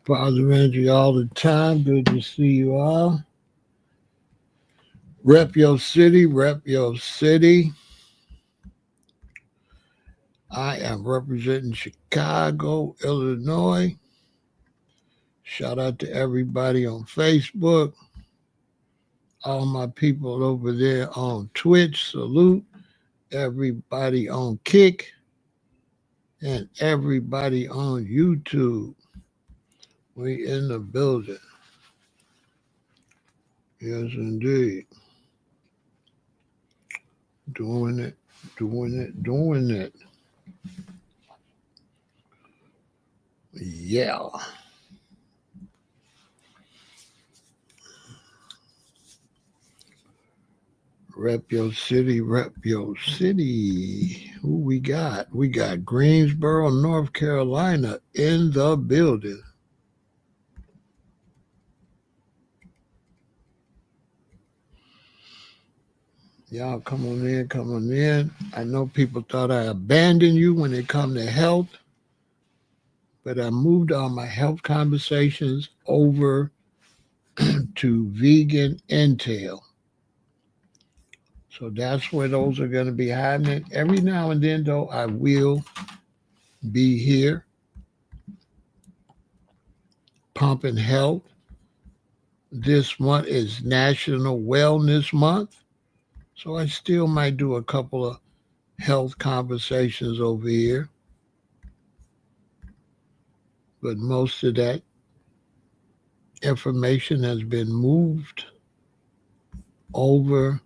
Father Andrew all the time. Good to see you all. Rep your city, rep your city. I am representing Chicago, Illinois. Shout out to everybody on Facebook. All my people over there on Twitch. Salute. Everybody on Kick. And everybody on YouTube. We in the building. Yes, indeed. Doing it. Yeah. Rep your city, rep your city. Who we got? We got Greensboro, North Carolina in the building. Y'all come on in. I know people thought I abandoned you when it come to health, but I moved all my health conversations over to Vegan Intel. So that's where those are going to be happening. Every now and then, though, I will be here pumping health. This month is National Wellness Month. So I still might do a couple of health conversations over here. But most of that information has been moved over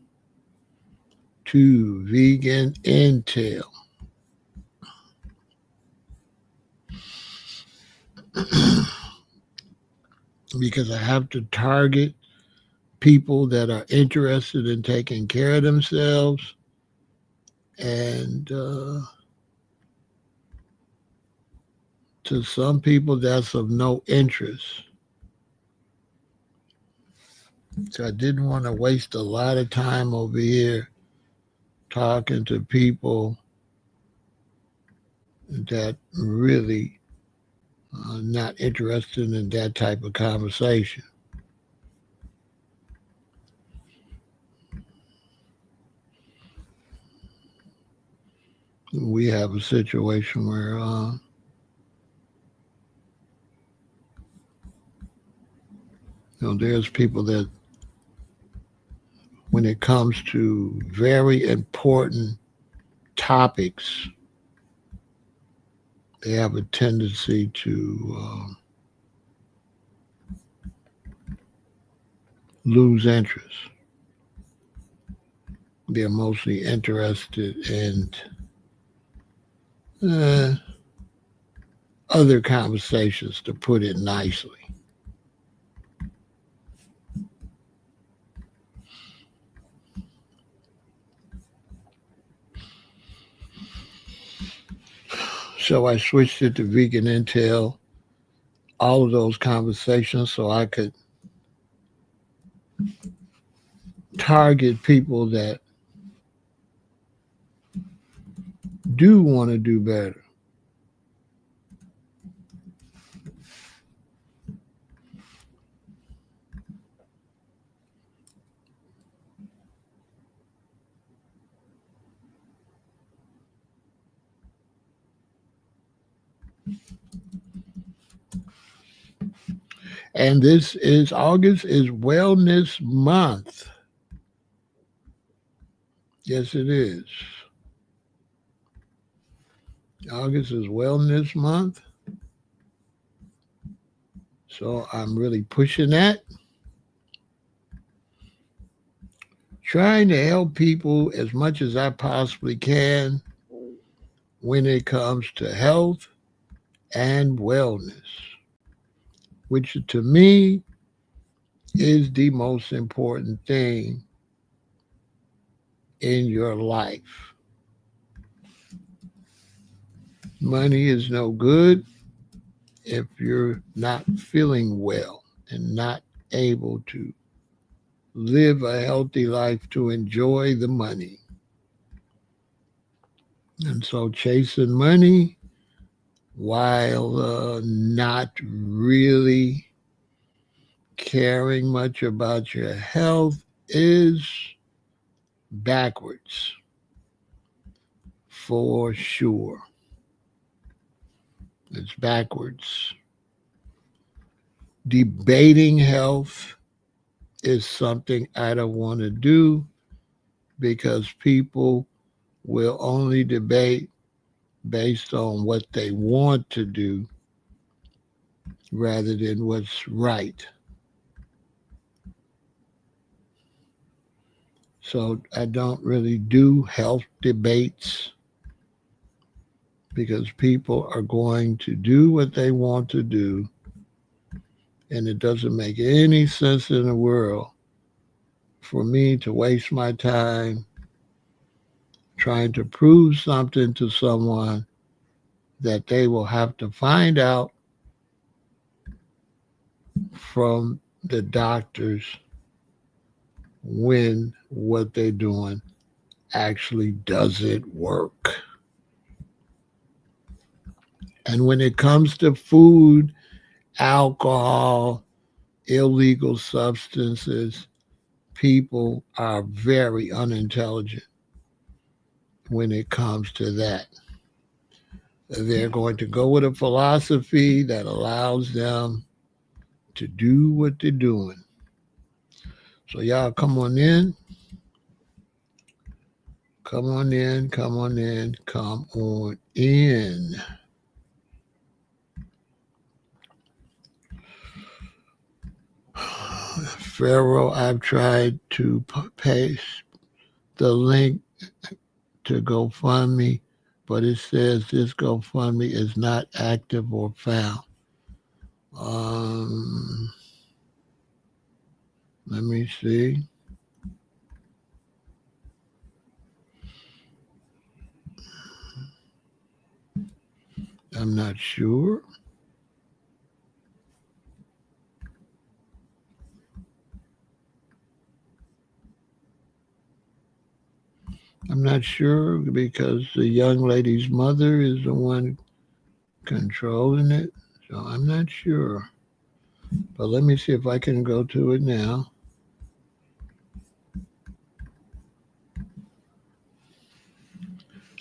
to Vegan Intel. Because I have to target people that are interested in taking care of themselves and to some people that's of no interest. So I didn't want to waste a lot of time over here talking to people that really not interested in that type of conversation. We have a situation where there's people that when it comes to very important topics, they have a tendency to lose interest. They're mostly interested in other conversations, to put it nicely. So I switched it to Vegan Intel, all of those conversations, so I could target people that do want to do better. And August is Wellness Month. Yes, it is. August is Wellness Month. So I'm really pushing that. Trying to help people as much as I possibly can when it comes to health and wellness, which to me is the most important thing in your life. Money is no good if you're not feeling well and not able to live a healthy life to enjoy the money. And so chasing money while not really caring much about your health is backwards for sure. It's backwards. Debating health is something I don't want to do because people will only debate based on what they want to do rather than what's right. So I don't really do health debates because people are going to do what they want to do, and it doesn't make any sense in the world for me to waste my time trying to prove something to someone that they will have to find out from the doctors when what they're doing actually doesn't work. And when it comes to food, alcohol, illegal substances, people are very unintelligent when it comes to that. They're going to go with a philosophy that allows them to do what they're doing. So y'all come on in. Come on in, come on in, come on in. Pharaoh, I've tried to paste the link to GoFundMe, but it says this GoFundMe is not active or found. Let me see. I'm not sure. I'm not sure because the young lady's mother is the one controlling it. So I'm not sure. But let me see if I can go to it now.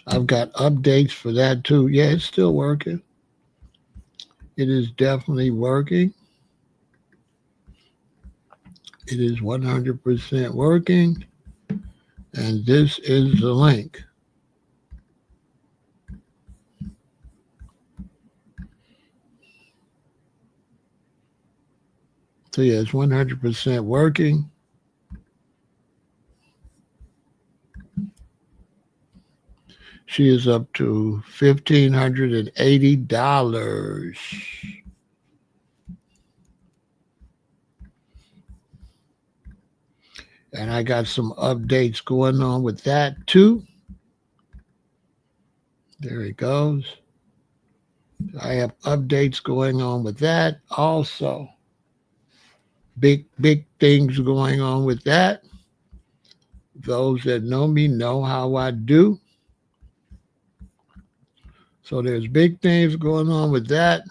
I've got updates for that too. Yeah, it's still working. It is definitely working. It is 100% working. And this is the link. So yeah, it's 100% working. She is up to $1,580. And I got some updates going on with that too. There it goes. I have updates going on with that also. Big things going on with that. Those that know me know how I do. So there's big things going on with that.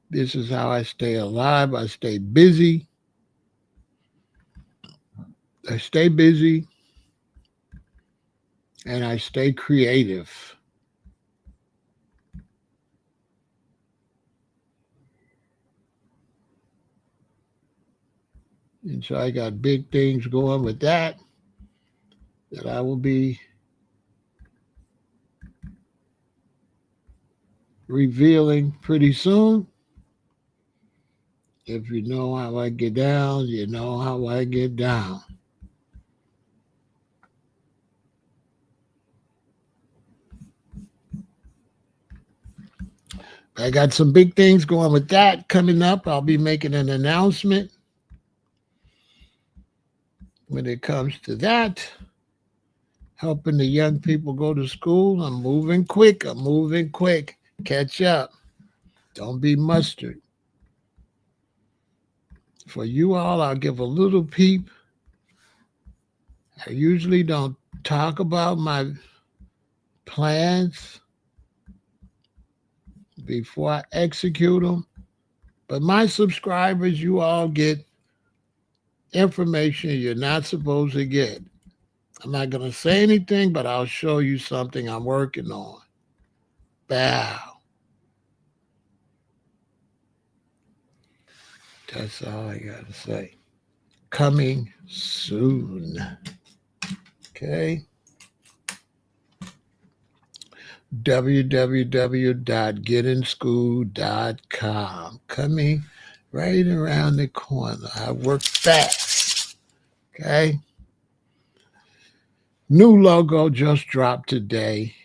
This is how I stay alive. I stay busy. I stay busy. And I stay creative. And so I got big things going with that I will be revealing pretty soon. If you know how I get down, you know how I get down. I got some big things going with that coming up. I'll be making an announcement when it comes to that. Helping the young people go to school. I'm moving quick. Catch up. Don't be mustard. For you all, I'll give a little peep. I usually don't talk about my plans before I execute them. But my subscribers, you all get information you're not supposed to get. I'm not going to say anything, but I'll show you something I'm working on. Bow. That's all I got to say. Coming soon. Okay. www.getinschool.com. Coming right around the corner. I work fast. Okay. New logo just dropped today.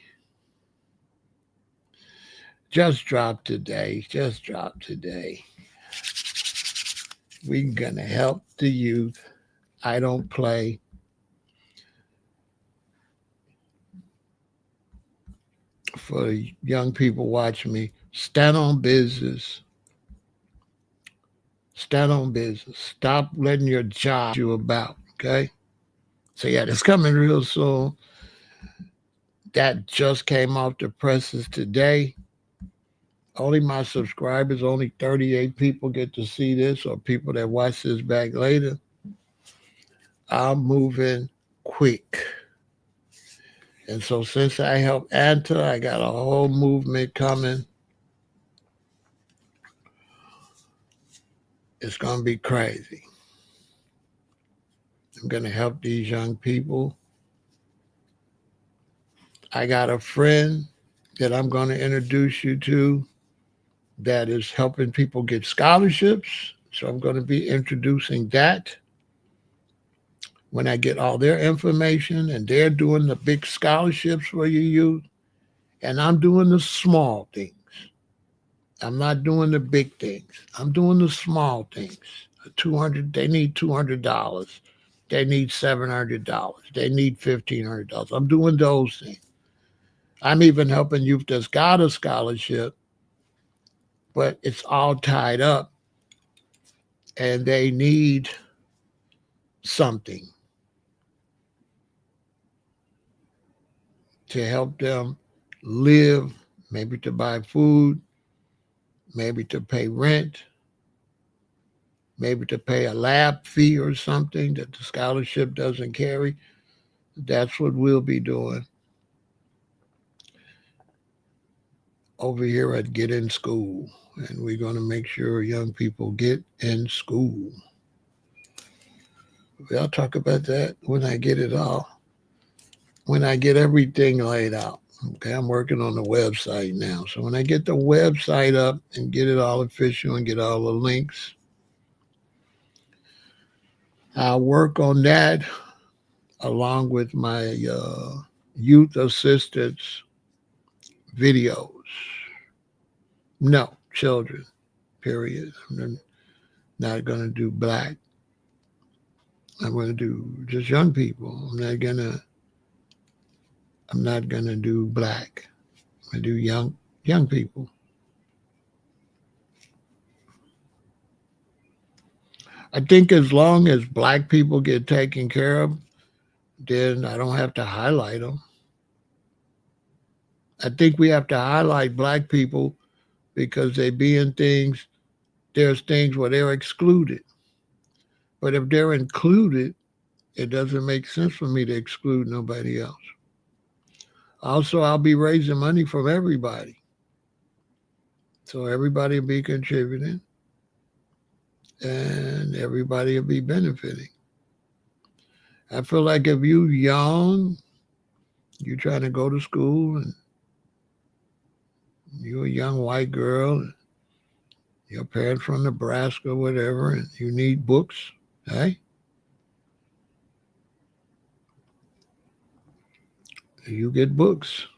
Just dropped today. We're going to help the youth. I don't play. For young people watching me, stand on business. Stand on business. Stop letting your job you about. Okay. So yeah, it's coming real soon. That just came off the presses today. Only my subscribers, only 38 people get to see this, or people that watch this back later. I'm moving quick. And so since I helped Anta, I got a whole movement coming. It's going to be crazy. I'm going to help these young people. I got a friend that I'm going to introduce you to that is helping people get scholarships. So I'm going to be introducing that when I get all their information, and they're doing the big scholarships for your youth, and I'm doing the small things. I'm not doing the big things. I'm doing the small things. They need $200. They need $700. They need $1,500. I'm doing those things. I'm even helping youth that's got a scholarship, but it's all tied up and they need something to help them live, maybe to buy food, maybe to pay rent, maybe to pay a lab fee or something that the scholarship doesn't carry. That's what we'll be doing over here at Get in School. And we're going to make sure young people get in school. I'll talk about that when I get it all, when I get everything laid out. Okay, I'm working on the website now. So when I get the website up and get it all official and get all the links, I'll work on that along with my youth assistance videos. No, children, period. I'm not going to do black. I'm going to do just young people. I'm not going to do black. I'm going to do young people. I think as long as black people get taken care of, then I don't have to highlight them. I think we have to highlight black people because they be in things, there's things where they're excluded. But if they're included, it doesn't make sense for me to exclude nobody else. Also, I'll be raising money from everybody. So everybody will be contributing and everybody will be benefiting. I feel like if you young, you trying to go to school and you're a young white girl, and your parents from Nebraska or whatever, and you need books, hey, you get books.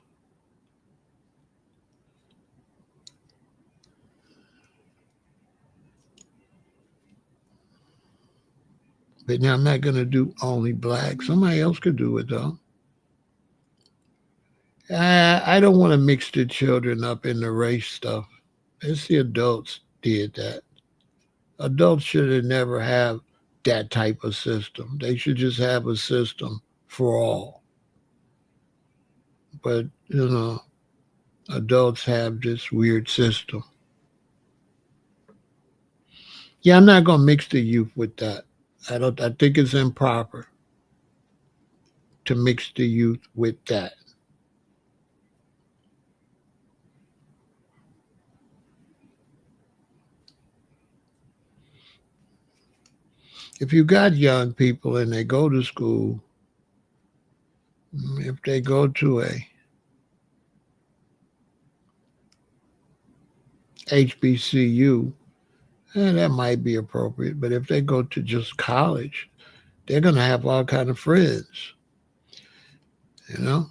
But now I'm not going to do only black. Somebody else could do it, though. I don't want to mix the children up in the race stuff. It's the adults did that. Adults should never have that type of system. They should just have a system for all. But, adults have this weird system. Yeah, I'm not gonna mix the youth with that. I think it's improper to mix the youth with that. If you got young people and they go to school, if they go to a HBCU, that might be appropriate. But if they go to just college, they're gonna have all kind of friends. You know,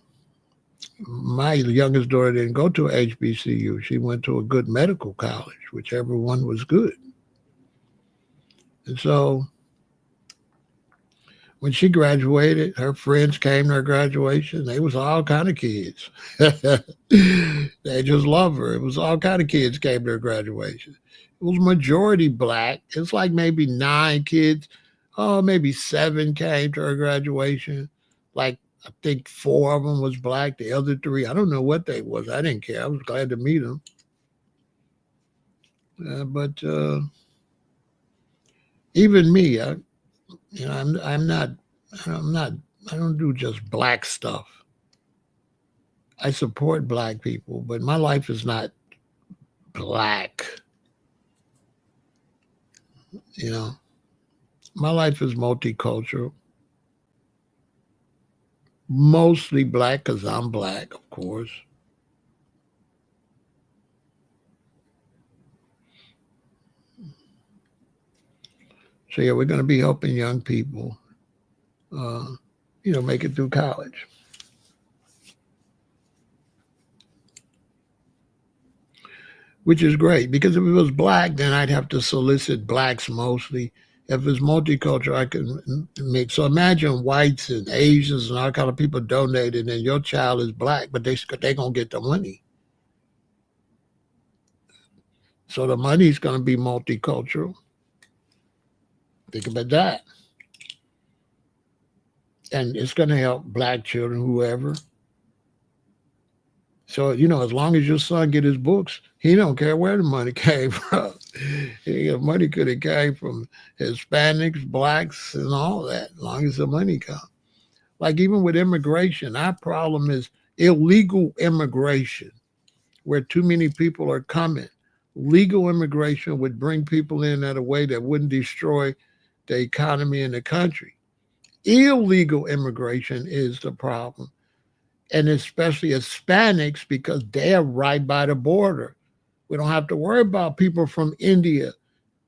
my youngest daughter didn't go to a HBCU. She went to a good medical college, whichever one was good. And so when she graduated, her friends came to her graduation. They was all kind of kids. They just love her. It was all kind of kids came to her graduation. It was majority black. It's like maybe 9 kids. Oh, maybe 7 came to her graduation. Like I think 4 of them was black. The other 3, I don't know what they was. I didn't care. I was glad to meet them. But even me, I'm not, I'm not, I don't do just black stuff. I support black people, but my life is not black. You know, my life is multicultural, mostly black because I'm black, of course. So yeah, we're going to be helping young people, uh, make it through college, which is great because if it was black, then I'd have to solicit blacks mostly. If it's multicultural, I can make. So imagine whites and Asians and all kind of people donating, and your child is black, but they gonna get the money. So the money's gonna be multicultural. Think about that, and it's gonna help black children, whoever. So as long as your son get his books, he don't care where the money came from. Money could have came from Hispanics, blacks, and all that. As long as the money comes. Like even with immigration, our problem is illegal immigration, where too many people are coming. Legal immigration would bring people in at a way that wouldn't destroy the economy in the country. Illegal immigration is the problem, and especially Hispanics because they're right by the border. We don't have to worry about people from India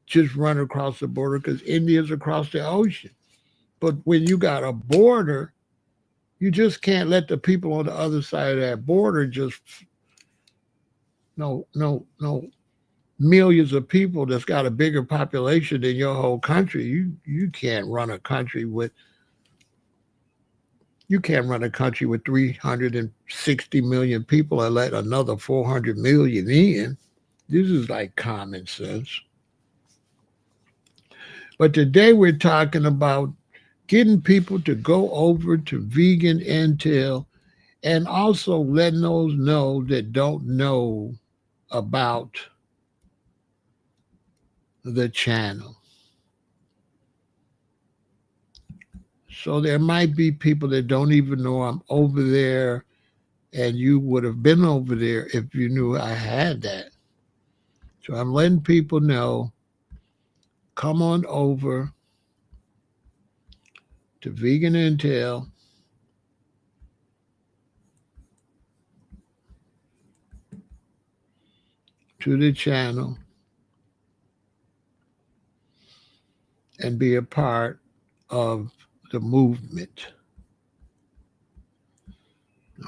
just run across the border because India's across the ocean. But when you got a border, you just can't let the people on the other side of that border just no millions of people that's got a bigger population than your whole country. You can't run a country with 360 million people and let another 400 million in. This is like common sense. But today we're talking about getting people to go over to Vegan Intel and also letting those know that don't know about the channel. So there might be people that don't even know I'm over there, and you would have been over there if you knew I had that. So I'm letting people know, come on over to Vegan Intel, to the channel, and be a part of the movement.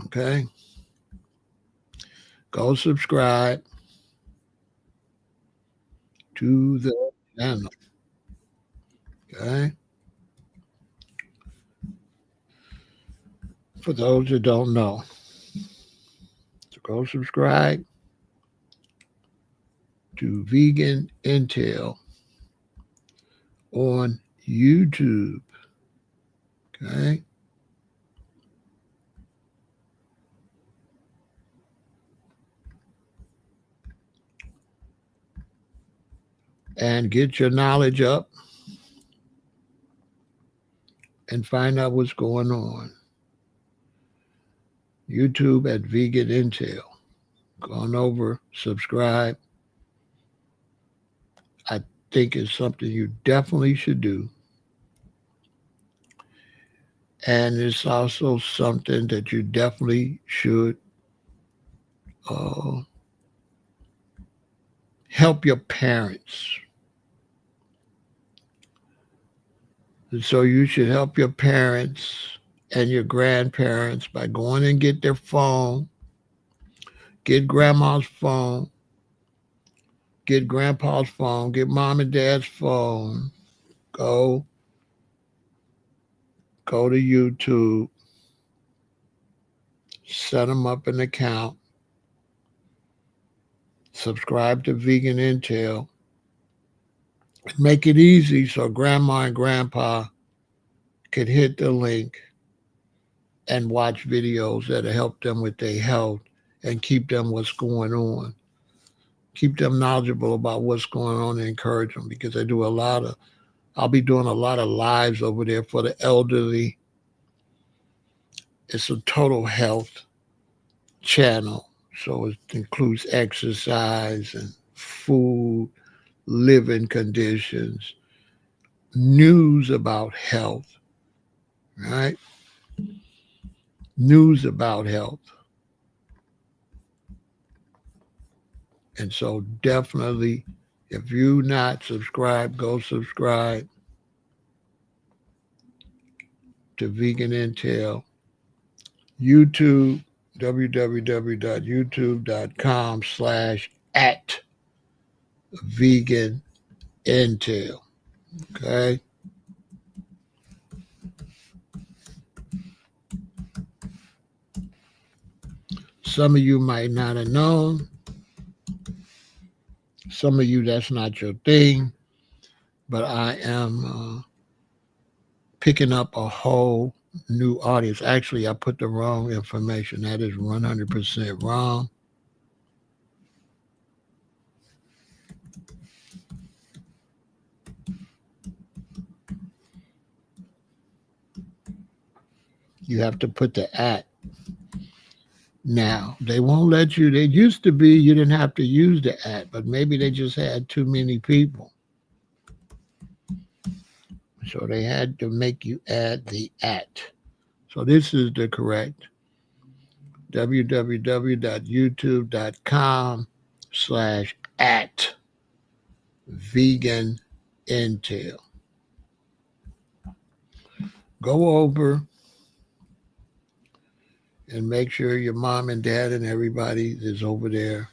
Okay? Go subscribe to the channel. Okay? For those that don't know. So go subscribe to Vegan Intel on YouTube. Okay? and get your knowledge up and find out what's going on. YouTube at Vegan Intel. Go on over, subscribe. I think it's something you definitely should do. And it's also something that you definitely should uh, help your parents. And so you should help your parents and your grandparents by going and get their phone, get grandma's phone, get grandpa's phone, get mom and dad's phone, go to YouTube, set them up an account, subscribe to Vegan Intel, make it easy so grandma and grandpa could hit the link and watch videos that'll help them with their health and keep them what's going on. Keep them knowledgeable about what's going on and encourage them, because I'll be doing a lot of lives over there for the elderly. It's a total health channel. So it includes exercise and food, living conditions, news about health, right? News about health. And so definitely, if you're not subscribed, go subscribe to Vegan Intel. YouTube, www.youtube.com/@veganintel. Okay. Some of you might not have known. Some of you, that's not your thing. But I am picking up a whole new audience. Actually, I put the wrong information. That is 100% wrong. You have to put the @ now. They won't let you. They used to be you didn't have to use the @ but maybe they just had too many people. So they had to make you add the @ So this is the correct www.youtube.com/@veganintel. Go over and make sure your mom and dad and everybody is over there.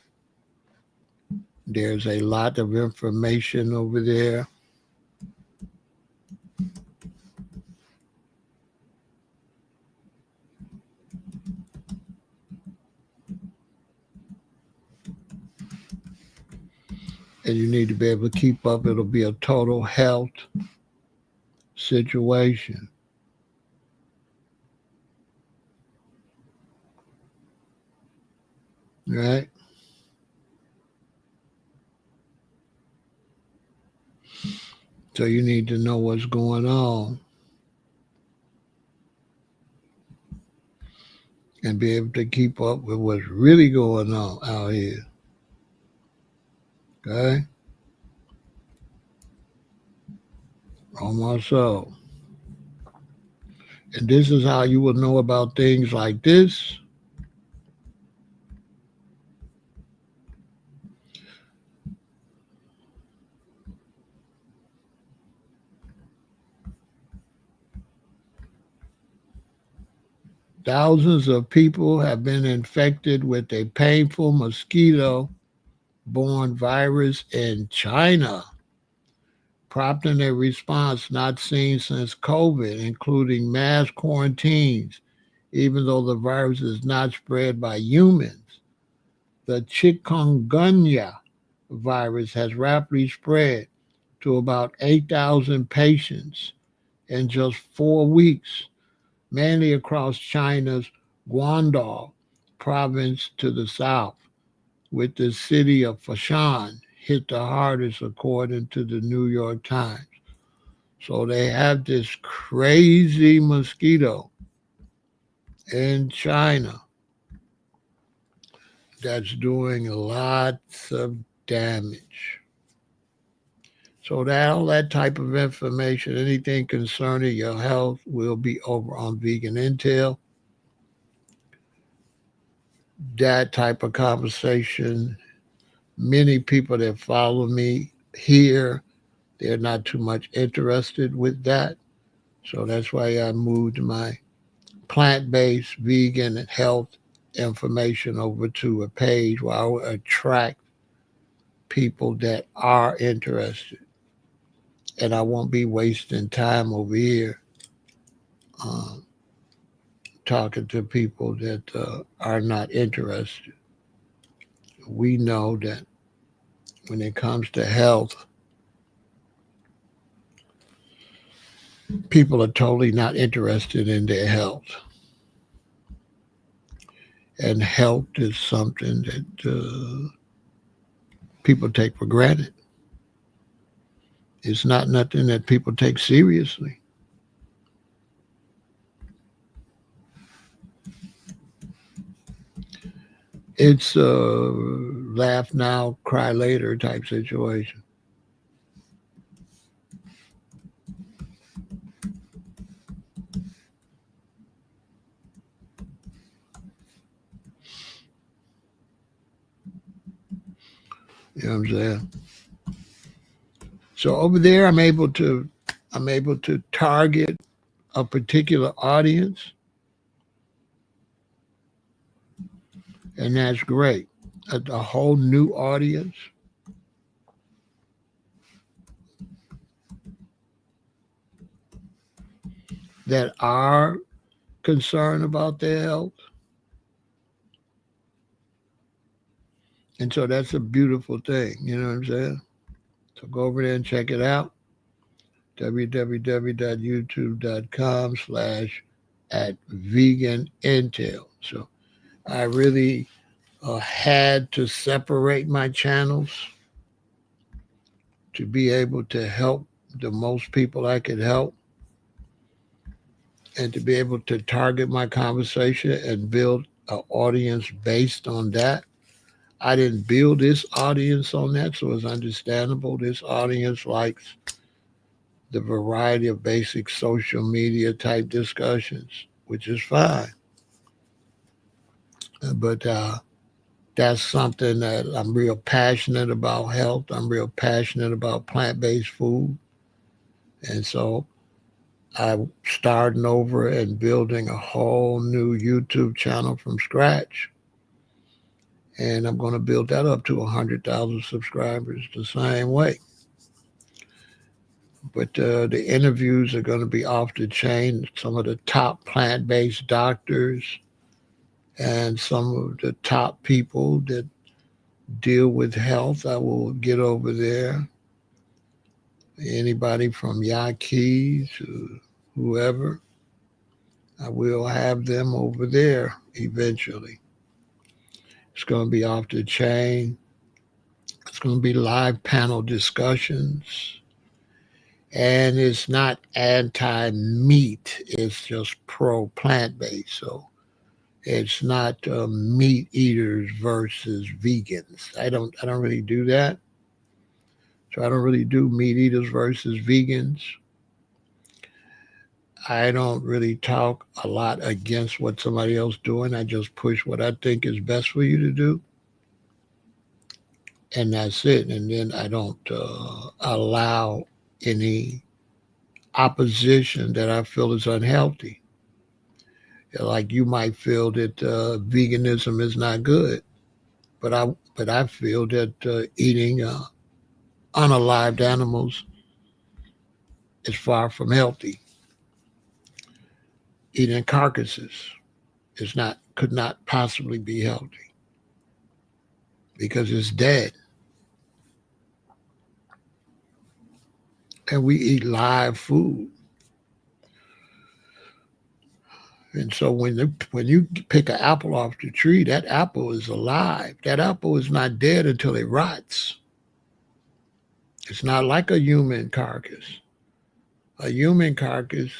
There's a lot of information over there. And you need to be able to keep up. It'll be a total health situation. Right? So you need to know what's going on and be able to keep up with what's really going on out here. Okay? Almost so. And this is how you will know about things like this. Thousands of people have been infected with a painful mosquito-borne virus in China, prompting a response not seen since COVID, including mass quarantines, even though the virus is not spread by humans. The chikungunya virus has rapidly spread to about 8,000 patients in just 4 weeks, mainly across China's Guangdong province to the south, with the city of Foshan hit the hardest according to the New York Times. So they have this crazy mosquito in China that's doing lots of damage. So that all that type of information, anything concerning your health, will be over on Vegan Intel. That type of conversation, many people that follow me here, they're not too much interested with that. So that's why I moved my plant-based vegan and health information over to a page where I will attract people that are interested. And I won't be wasting time over here um, talking to people that are not interested. We know that when it comes to health, people are totally not interested in their health. And health is something that people take for granted. It's not nothing that people take seriously. It's a laugh now, cry later type situation. You know what I'm saying? So over there, I'm able to target a particular audience, and that's great. A whole new audience that are concerned about their health. And so that's a beautiful thing. You know what I'm saying? So go over there and check it out. www.youtube.com/@veganintel. So I really had to separate my channels to be able to help the most people I could help and to be able to target my conversation and build an audience based on that. I didn't build this audience on that, so it's understandable. This audience likes the variety of basic social media type discussions, which is fine. But that's something that I'm real passionate about health. I'm real passionate about plant-based food. And so I'm starting over and building a whole new YouTube channel from scratch. And I'm going to build that up to 100,000 subscribers the same way. But the interviews are going to be off the chain. Some of the top plant-based doctors and some of the top people that deal with health, I will get over there. Anybody from Yaki to whoever, I will have them over there eventually. It's going to be off the chain. It's going to be live panel discussions. And it's not anti-meat. It's just pro-plant-based. So it's not meat eaters versus vegans. I don't really do that. So I don't really do meat eaters versus vegans. I don't really talk a lot against what somebody else doing. I just push what I think is best for you to do. And that's it. And then I don't allow any opposition that I feel is unhealthy. Like you might feel that veganism is not good, but I feel that eating unalived animals is far from healthy. Eating carcasses could not possibly be healthy because it's dead. And we eat live food. And so when you pick an apple off the tree, that apple is alive. That apple is not dead until it rots. It's not like a human carcass. A human carcass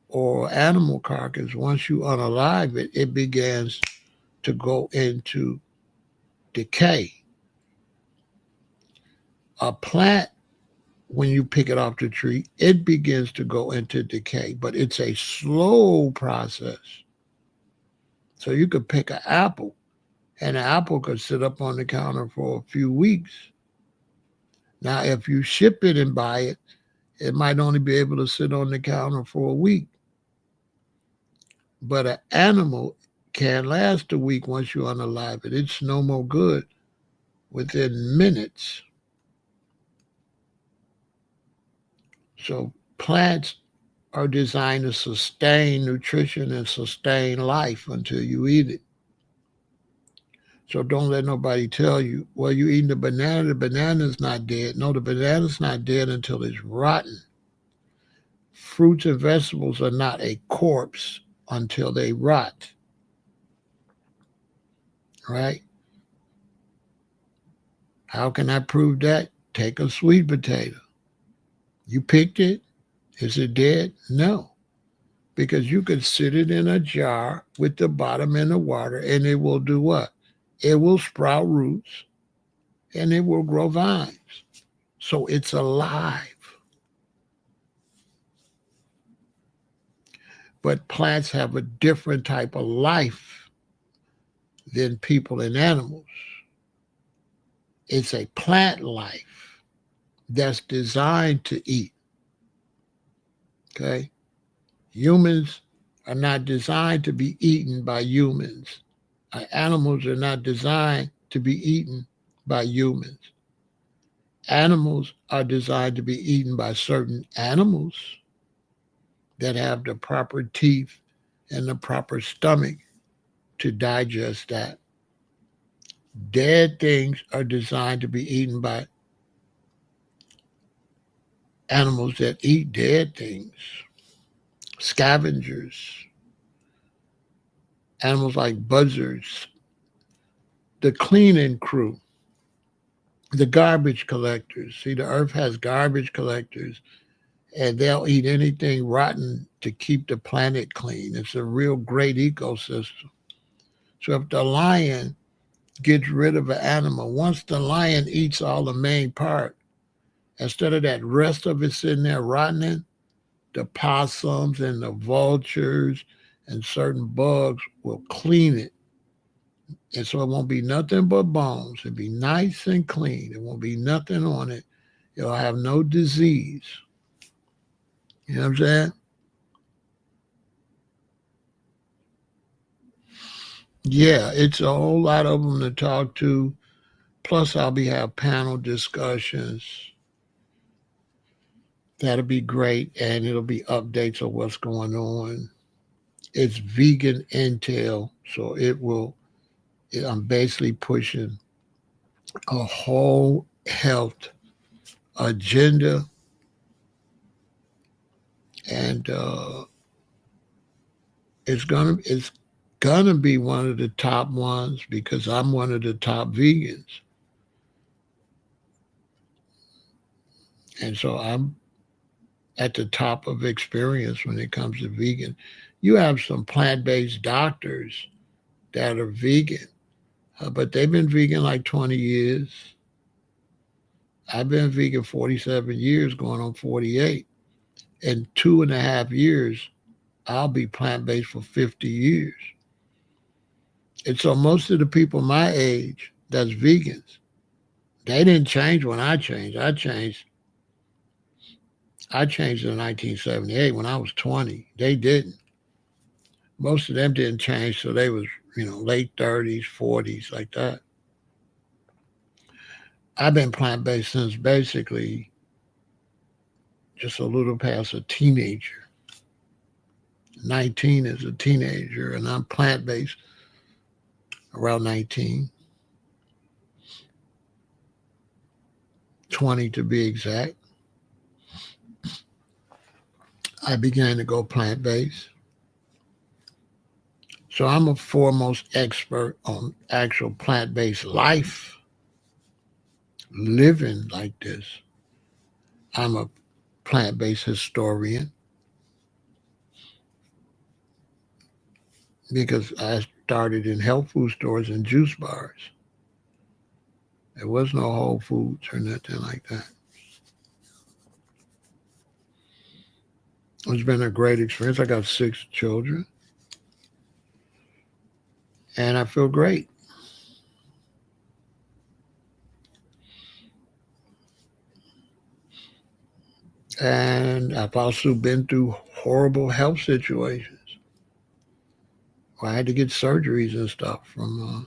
or animal carcass, once you unalive it, it begins to go into decay. A plant, when you pick it off the tree, it begins to go into decay, but it's a slow process. So you could pick an apple, and an apple could sit up on the counter for a few weeks. Now, if you ship it and buy it, it might only be able to sit on the counter for a week. But an animal can last a week once you unalive it. It's no more good within minutes. So plants are designed to sustain nutrition and sustain life until you eat it. So don't let nobody tell you, well, you're eating the banana's not dead. No, the banana's not dead until it's rotten. Fruits and vegetables are not a corpse until they rot, right? How can I prove that? Take a sweet potato. You picked it. Is it dead? No, because you could sit it in a jar with the bottom in the water and it will do what? It will sprout roots and it will grow vines. So it's alive. But plants have a different type of life than people and animals. It's a plant life that's designed to eat. Okay? Humans are not designed to be eaten by humans. Animals are not designed to be eaten by humans. Animals are designed to be eaten by certain animals that have the proper teeth and the proper stomach to digest that. Dead things are designed to be eaten by animals that eat dead things. Scavengers, animals like buzzards, the cleaning crew, the garbage collectors. See, the earth has garbage collectors, and they'll eat anything rotten to keep the planet clean. It's a real great ecosystem. So if the lion gets rid of an animal, once the lion eats all the main part, instead of that rest of it sitting there rotting, the possums and the vultures and certain bugs will clean it. And so it won't be nothing but bones. It'll be nice and clean. It won't be nothing on it. It'll have no disease. You know what I'm saying? Yeah, it's a whole lot of them to talk to. Plus, I'll be have panel discussions. That'll be great, and it'll be updates of what's going on. It's vegan intel, so it will. I'm basically pushing a whole health agenda, and it's gonna be one of the top ones because I'm one of the top vegans, and so I'm at the top of experience when it comes to vegan. You have some plant-based doctors that are vegan, but they've been vegan like 20 years. I've been vegan 47 years, going on 48. In 2.5 years, I'll be plant-based for 50 years. And so most of the people my age that's vegans, they didn't change when I changed. I changed in 1978 when I was 20. They didn't. Most of them didn't change, so they was, late 30s, 40s, like that. I've been plant-based since basically just a little past a teenager. 19 is a teenager, and I'm plant-based around 19, 20 to be exact. I began to go plant-based. So I'm a foremost expert on actual plant-based life, living like this. I'm a plant-based historian because I started in health food stores and juice bars. There was no Whole Foods or nothing like that. It's been a great experience. I got 6 children, and I feel great. And I've also been through horrible health situations where I had to get surgeries and stuff from.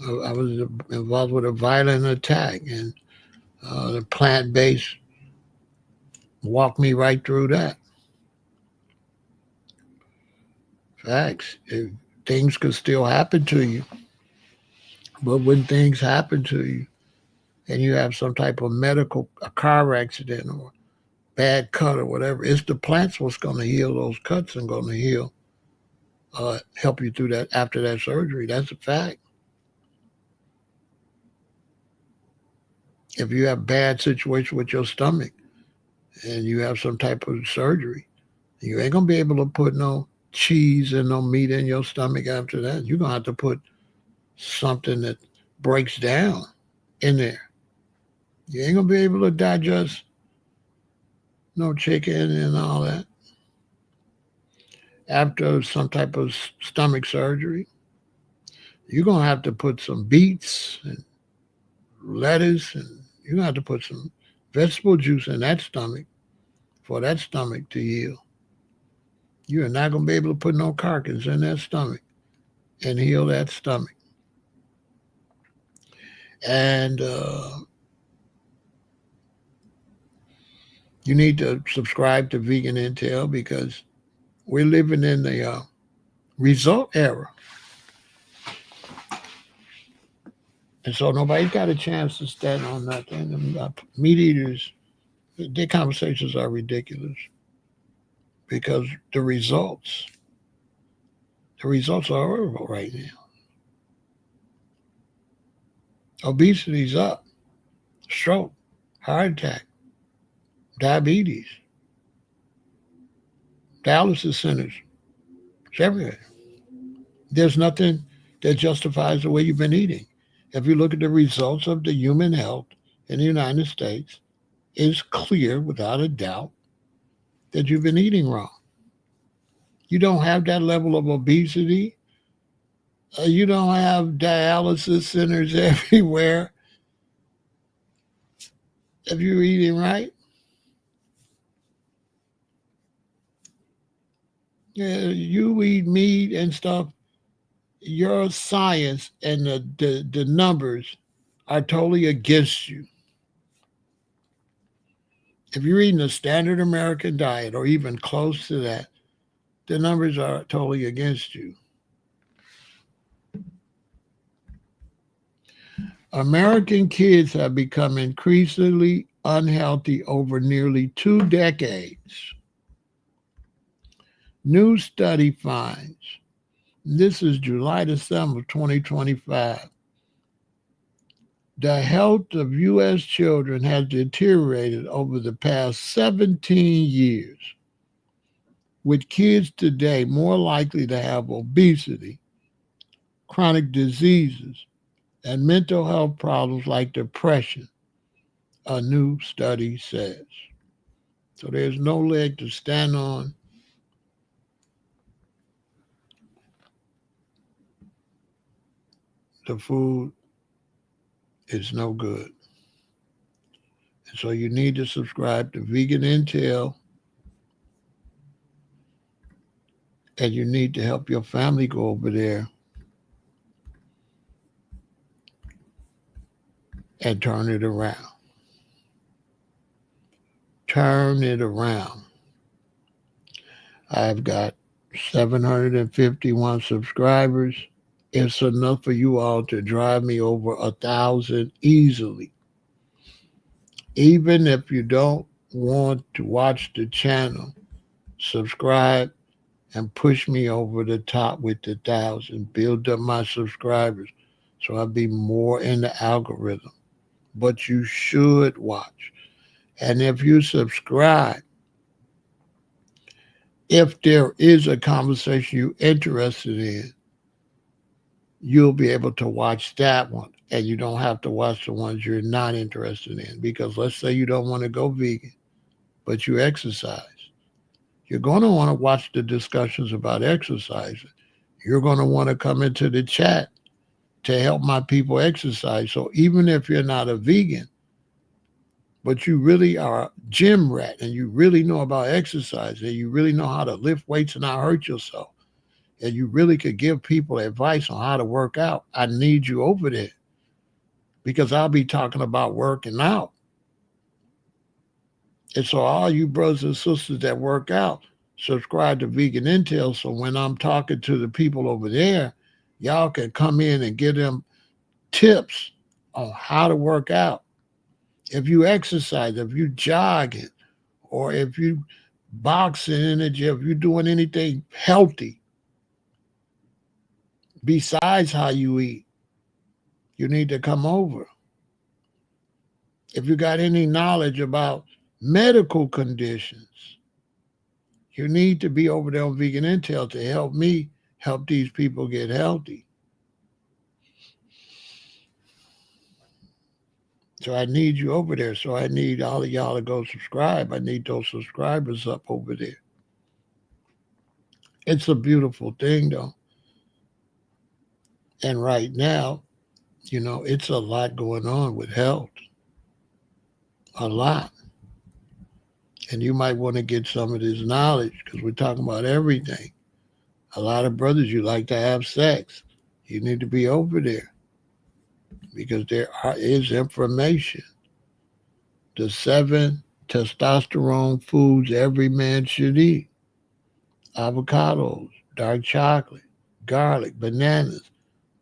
I was involved with a violent attack, and the plant based walked me right through that. Facts. Things could still happen to you, but when things happen to you and you have some type of a car accident or bad cut or whatever, it's the plants what's going to heal those cuts and going to help you through that after that surgery. That's a fact. If you have bad situation with your stomach and you have some type of surgery, you ain't gonna be able to put no cheese and no meat in your stomach after that. You're gonna have to put something that breaks down in there. You ain't gonna be able to digest no chicken and all that after some type of stomach surgery. You're gonna have to put some beets and lettuce, and you're gonna have to put some vegetable juice in that stomach for that stomach to heal. You are not going to be able to put no carcass in that stomach and heal that stomach. And you need to subscribe to Vegan Intel because we're living in the result era. And so nobody's got a chance to stand on nothing. And, meat eaters, their conversations are ridiculous because the results are horrible right now. Obesity's up, stroke, heart attack, diabetes, dialysis centers. It's everywhere. There's nothing that justifies the way you've been eating. If you look at the results of the human health in the United States, it's clear without a doubt that you've been eating wrong. You don't have that level of obesity. You don't have dialysis centers everywhere if you're eating right. You eat meat and stuff, your science and the numbers are totally against you. If you're eating a standard American diet or even close to that, the numbers are totally against you. American kids have become increasingly unhealthy over nearly 2 decades. New study finds, this is July to 7th, 2025, the health of U.S. children has deteriorated over the past 17 years, with kids today more likely to have obesity, chronic diseases, and mental health problems like depression, a new study says. So there's no leg to stand on. The food is no good. And so you need to subscribe to Vegan Intel, and you need to help your family go over there and turn it around. Turn it around. I've got 751 subscribers. It's enough for you all to drive me over 1,000 easily. Even if you don't want to watch the channel, subscribe and push me over the top with the 1,000. Build up my subscribers so I'll be more in the algorithm. But you should watch. And if you subscribe, if there is a conversation you're interested in, you'll be able to watch that one. And you don't have to watch the ones you're not interested in. Because let's say you don't want to go vegan, but you exercise. You're going to want to watch the discussions about exercising. You're going to want to come into the chat to help my people exercise. So even if you're not a vegan, but you really are a gym rat and you really know about exercise and you really know how to lift weights and not hurt yourself, and you really could give people advice on how to work out, I need you over there because I'll be talking about working out. And so all you brothers and sisters that work out, subscribe to Vegan Intel. So when I'm talking to the people over there, y'all can come in and give them tips on how to work out. If you exercise, if you jogging, or if you boxing in the gym, if you're doing anything healthy besides how you eat, you need to come over. If you got any knowledge about medical conditions, you need to be over there on Vegan Intel to help me help these people get healthy. So I need you over there. So I need all of y'all to go subscribe. I need those subscribers up over there. It's a beautiful thing, though. And right now, it's a lot going on with health. A lot. And you might want to get some of this knowledge because we're talking about everything. A lot of brothers, you like to have sex. You need to be over there because there is information. The 7 testosterone foods every man should eat: avocados, dark chocolate, garlic, bananas,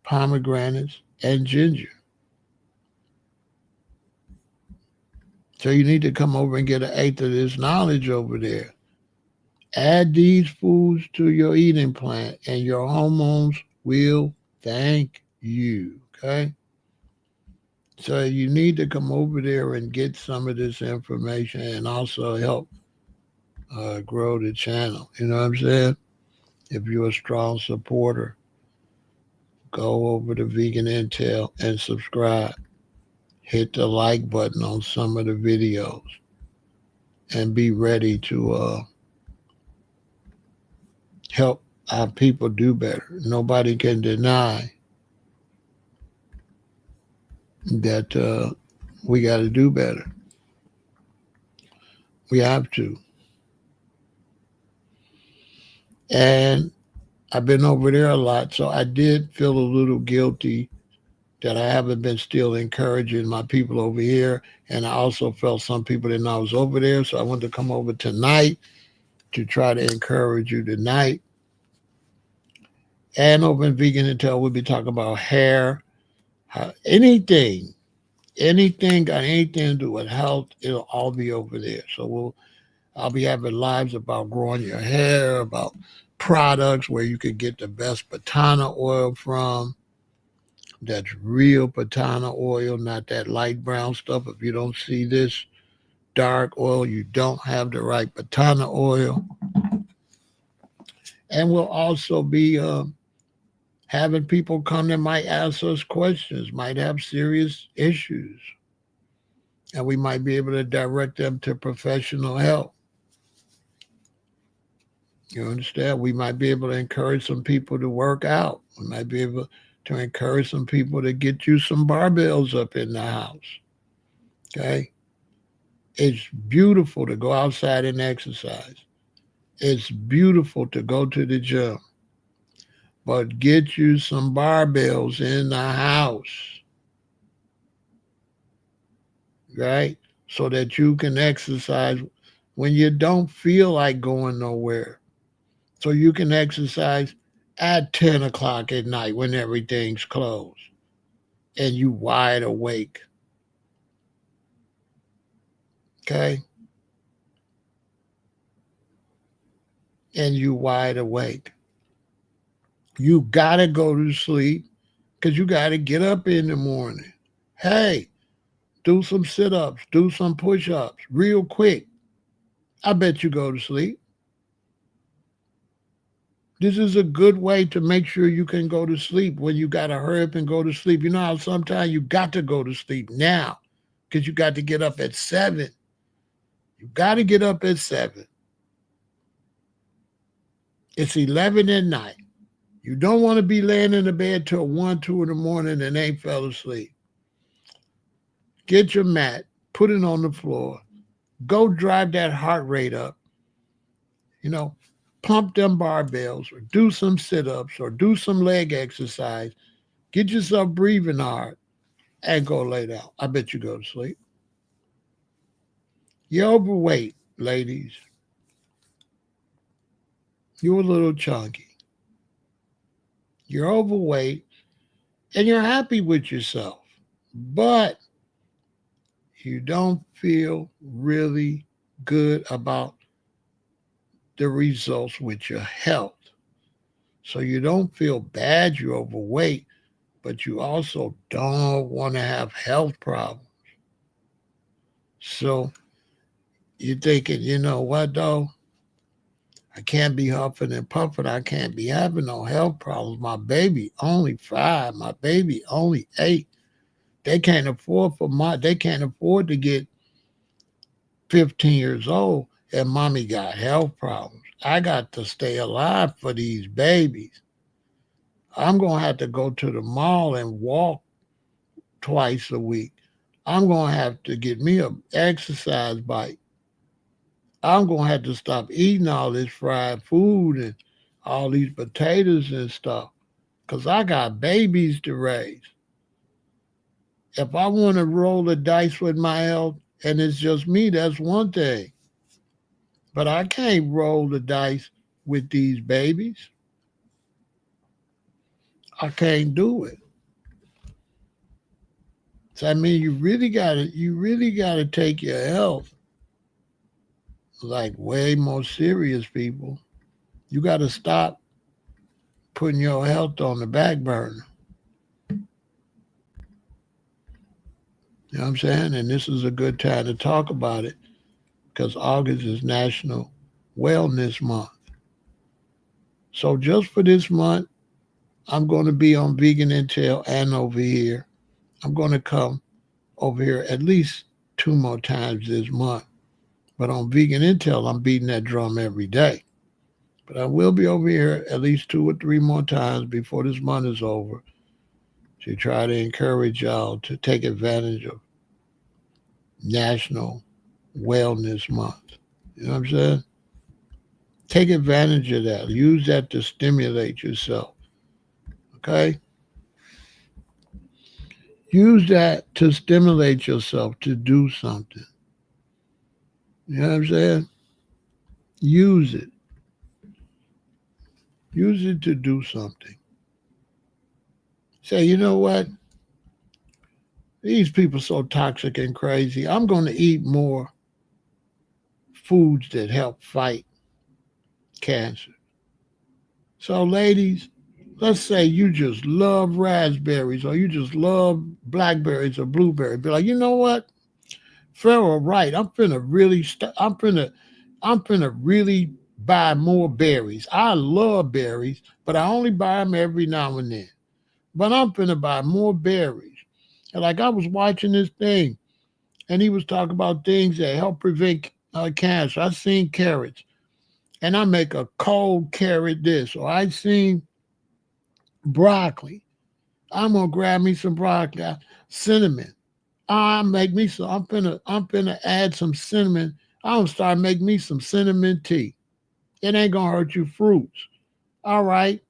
pomegranates, and ginger. So you need to come over and get an eighth of this knowledge over there. Add these foods to your eating plan and your hormones will thank you, okay? So you need to come over there and get some of this information and also help grow the channel. You know what I'm saying? If you're a strong supporter, go over to Vegan Intel and subscribe. Hit the like button on some of the videos and be ready to help our people do better. Nobody can deny that we got to do better. We have to. And I've been over there a lot, so I did feel a little guilty that I haven't been still encouraging my people over here. And I also felt some people didn't know I was over there, so I wanted to come over tonight to try to encourage you tonight. And over in Vegan Intel, we'll be talking about hair, anything got anything to do with health, it'll all be over there. So I'll be having lives about growing your hair, about products where you can get the best patana oil from. That's real patana oil, not that light brown stuff. If you don't see this dark oil, you don't have the right patana oil. And we'll also be having people come that might ask us questions, might have serious issues. And we might be able to direct them to professional help. You understand? We might be able to encourage some people to work out. We might be able to encourage some people to get you some barbells up in the house. Okay? It's beautiful to go outside and exercise. It's beautiful to go to the gym. But get you some barbells in the house. Right? So that you can exercise when you don't feel like going nowhere. So you can exercise at 10 o'clock at night when everything's closed and you wide awake. Okay? And you wide awake. You got to go to sleep because you got to get up in the morning. Hey, Do some sit-ups, do some push-ups real quick. I bet you go to sleep. This is a good way to make sure you can go to sleep when you got to hurry up and go to sleep. You know how sometimes you got to go to sleep now because you got to get up at 7. You got to get up at 7. It's 11 at night. You don't want to be laying in the bed till 1, 2 in the morning and ain't fell asleep. Get your mat, put it on the floor, go drive that heart rate up. You know, pump them barbells or do some sit-ups or do some leg exercise. Get yourself breathing hard and go lay down. I bet you go to sleep. You're overweight, ladies. You're a little chunky. You're overweight and you're happy with yourself, but you don't feel really good about the results with your health. So you don't feel bad you're overweight, but you also don't want to have health problems. So you're thinking, you know what, though? I can't be huffing and puffing. I can't be having no health problems. My baby only 5. My baby only 8. They can't afford to get 15 years old and mommy got health problems. I got to stay alive for these babies. I'm going to have to go to the mall and walk twice a week. I'm going to have to get me an exercise bike. I'm going to have to stop eating all this fried food and all these potatoes and stuff because I got babies to raise. If I want to roll the dice with my health and it's just me, that's one thing. But I can't roll the dice with these babies. I can't do it. So I mean, you really gotta take your health like way more serious, people. You gotta stop putting your health on the back burner. You know what I'm saying? And this is a good time to talk about it because August is National Wellness Month. So just for this month, I'm going to be on Vegan Intel and over here. I'm going to come over here at least 2 more times this month. But on Vegan Intel, I'm beating that drum every day. But I will be over here at least 2 or 3 more times before this month is over to try to encourage y'all to take advantage of National Wellness Month. You know what I'm saying? Take advantage of that. Use that to stimulate yourself. Okay? Use that to stimulate yourself to do something. You know what I'm saying? Use it. Use it to do something. Say, you know what? These people are so toxic and crazy. I'm going to eat more foods that help fight cancer. So, ladies, let's say you just love raspberries or you just love blackberries or blueberries. Be like, you know what? Pharaoh, right? I'm finna really buy more berries. I love berries, but I only buy them every now and then. But I'm finna buy more berries. And like I was watching this thing, and he was talking about things that help prevent cancer. I seen carrots, and I make a cold carrot this, or I seen broccoli. I'm gonna grab me some broccoli, cinnamon. I make me some. I'm finna add some cinnamon. I'm gonna start making me some cinnamon tea. It ain't gonna hurt you. Fruits. All right.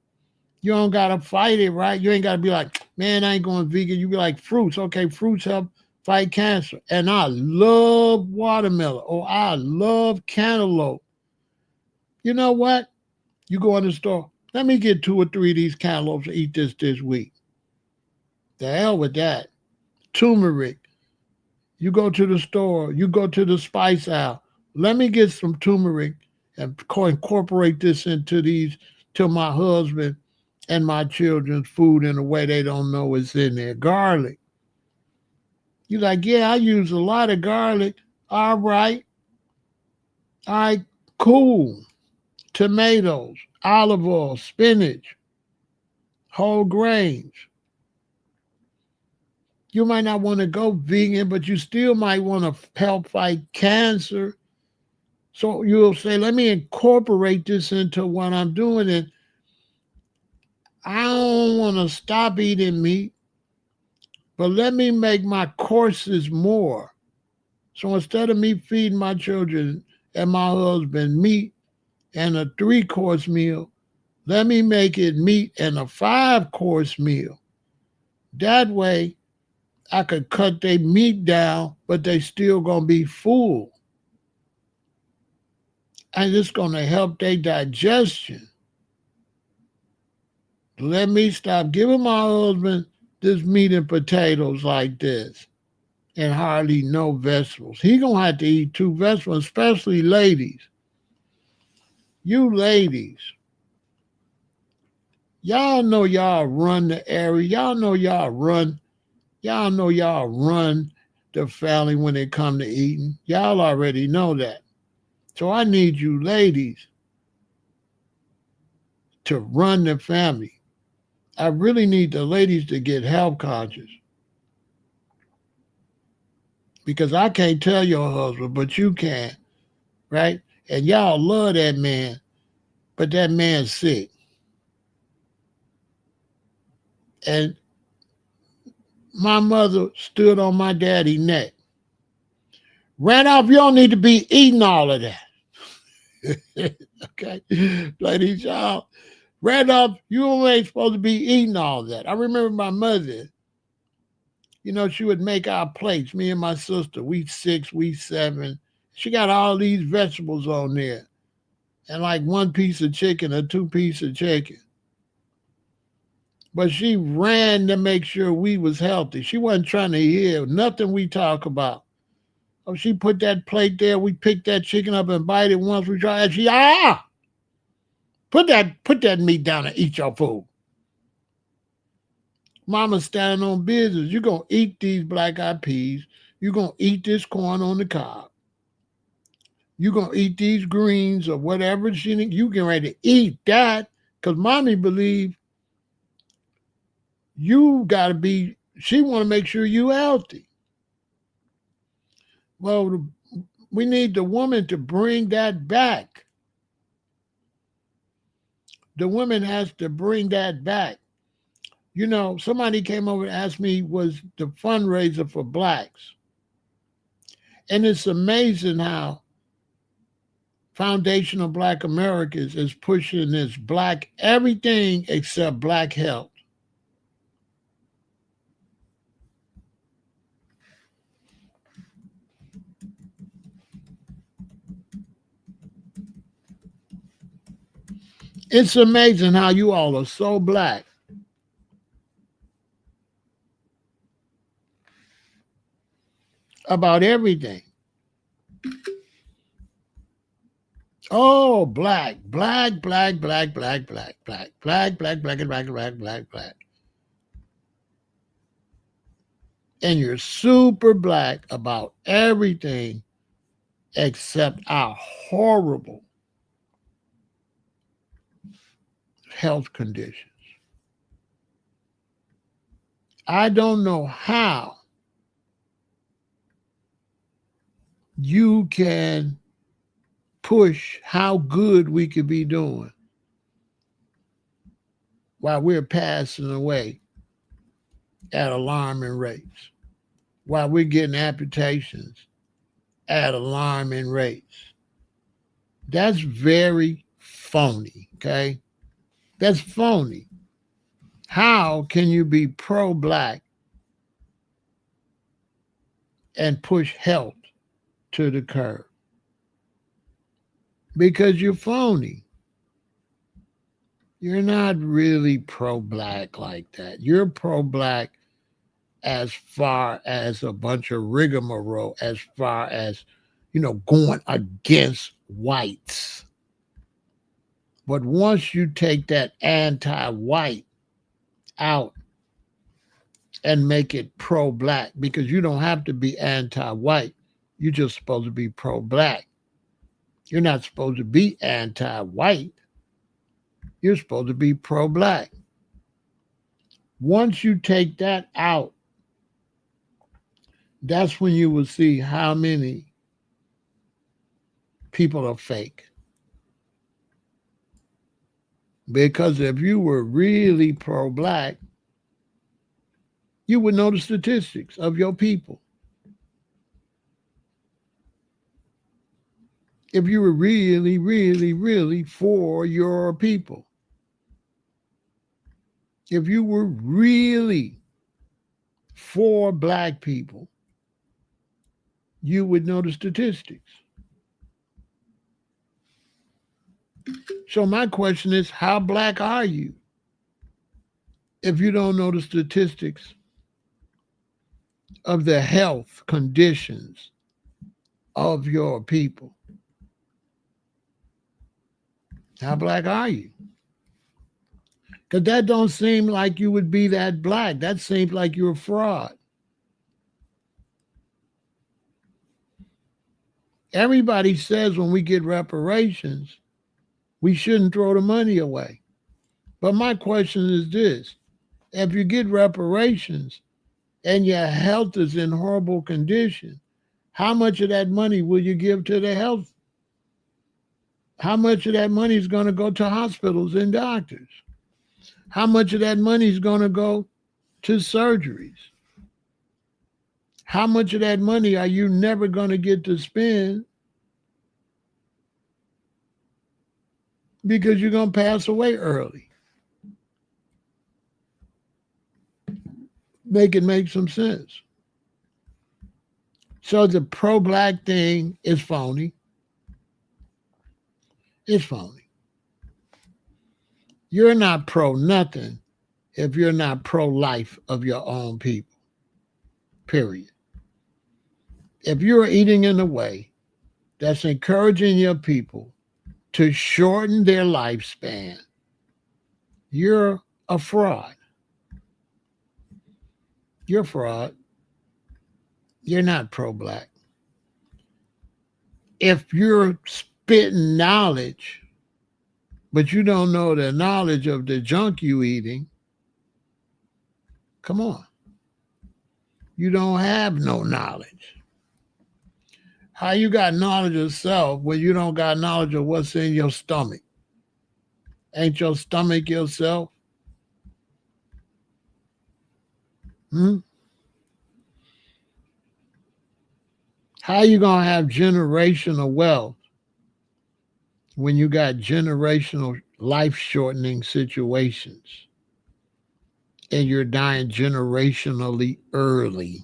You don't gotta fight it, right? You ain't gotta be like, man, I ain't going vegan. You be like, fruits. Okay, fruits help fight cancer. And I love watermelon. Oh, I love cantaloupe. You know what? You go in the store. Let me get 2 or 3 of these cantaloupes and eat this week. The hell with that. Turmeric. You go to the store. You go to the spice aisle. Let me get some turmeric and incorporate this to my husband and my children's food in a way they don't know it's in there. Garlic. You're like, yeah, I use a lot of garlic. All right. All right, cool. Tomatoes, olive oil, spinach, whole grains. You might not want to go vegan, but you still might want to help fight cancer. So you'll say, let me incorporate this into what I'm doing. And I don't want to stop eating meat, but let me make my courses more. So instead of me feeding my children and my husband meat and a 3-course meal, let me make it meat and a 5-course meal. That way, I could cut their meat down, but they still gonna be full. And it's gonna help their digestion. Let me stop giving my husband this meat and potatoes like this and hardly no vegetables. He gonna have to eat 2 vegetables, especially ladies. You ladies, y'all know y'all run the area. Y'all know y'all run the family when it come to eating. Y'all already know that. So I need you ladies to run the family. I really need the ladies to get health conscious. Because I can't tell your husband, but you can, right? And y'all love that man, but that man's sick. And my mother stood on my daddy's neck. Randolph, you don't need to be eating all of that. Okay? Ladies, y'all, Randolph, you ain't supposed to be eating all that. I remember my mother, she would make our plates, me and my sister. We 6, we 7. She got all these vegetables on there and like 1 piece of chicken or 2 pieces of chicken. But she ran to make sure we was healthy. She wasn't trying to hear nothing we talk about. Oh, she put that plate there. We picked that chicken up and bite it once. We tried. She put that meat down and eat your food. Mama's standing on business. You're gonna eat these black-eyed peas. You're gonna eat this corn on the cob. You're gonna eat these greens or whatever you get ready to eat that because mommy believe you gotta be. She want to make sure you healthy. Well, we need the woman to bring that back. The woman has to bring that back. Somebody came over and asked me, was the fundraiser for blacks? And it's amazing how Foundation of Black Americans is pushing this black everything except black health. It's amazing how you all are so black. About everything. Oh, black, black, black, black, black, black, black, black, black, black, black, black, black, black. And you're super black about everything except our horrible health conditions. I don't know how you can push how good we could be doing while we're passing away at alarming rates, while we're getting amputations at alarming rates. That's very phony, okay? That's phony. How can you be pro-black and push health to the curb? Because you're phony. You're not really pro-black like that. You're pro-black as far as a bunch of rigmarole, as far as, going against whites. But once you take that anti-white out, and make it pro-black, because you don't have to be anti-white. You're just supposed to be pro-black. You're not supposed to be anti-white. You're supposed to be pro-black. Once you take that out, that's when you will see how many people are fake. Because if you were really pro-black, you would know the statistics of your people. If you were really, really, really for your people. If you were really for black people, you would know the statistics. So my question is, how black are you if you don't know the statistics of the health conditions of your people? How black are you? Because that don't seem like you would be that black. That seems like you're a fraud. Everybody says when we get reparations, we shouldn't throw the money away. But my question is this: if you get reparations and your health is in horrible condition, how much of that money will you give to the health? How much of that money is going to go to hospitals and doctors? How much of that money is going to go to surgeries? How much of that money are you never going to get to spend because you're going to pass away early? Make it make some sense. So the pro-black thing is phony. It's phony. You're not pro-nothing if you're not pro-life of your own people, period. If you're eating in a way that's encouraging your people to shorten their lifespan, you're a fraud. You're a fraud. You're not pro-black. If you're spitting knowledge, but you don't know the knowledge of the junk you eating, come on. You don't have no knowledge. How you got knowledge of self when you don't got knowledge of what's in your stomach? Ain't your stomach yourself? How you gonna have generational wealth when you got generational life-shortening situations and you're dying generationally early?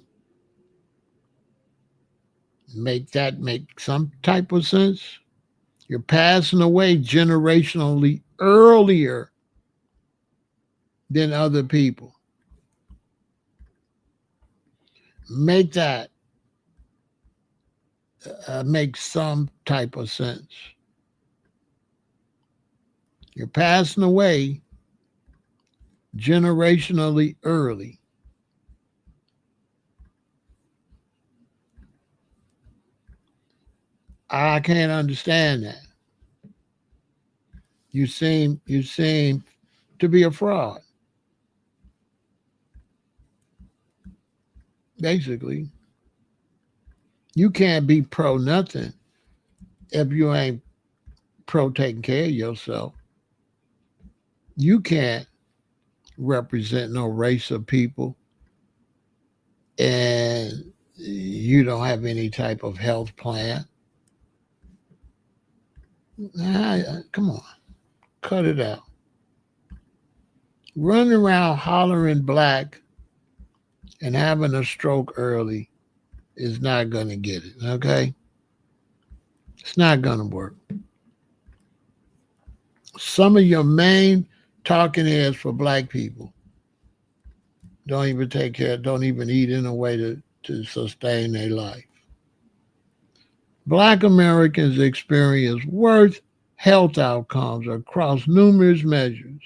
Make that make some type of sense? You're passing away generationally earlier than other people. Make that make some type of sense. You're passing away generationally early. I can't understand that. You seem to be a fraud. Basically, you can't be pro nothing if you ain't pro taking care of yourself. You can't represent no race of people and you don't have any type of health plan. Come on, cut it out. Running around hollering black and having a stroke early is not going to get it, okay? It's not going to work. Some of your main talking heads for black people don't even take care, don't even eat in a way to sustain their life. Black Americans experience worse health outcomes across numerous measures,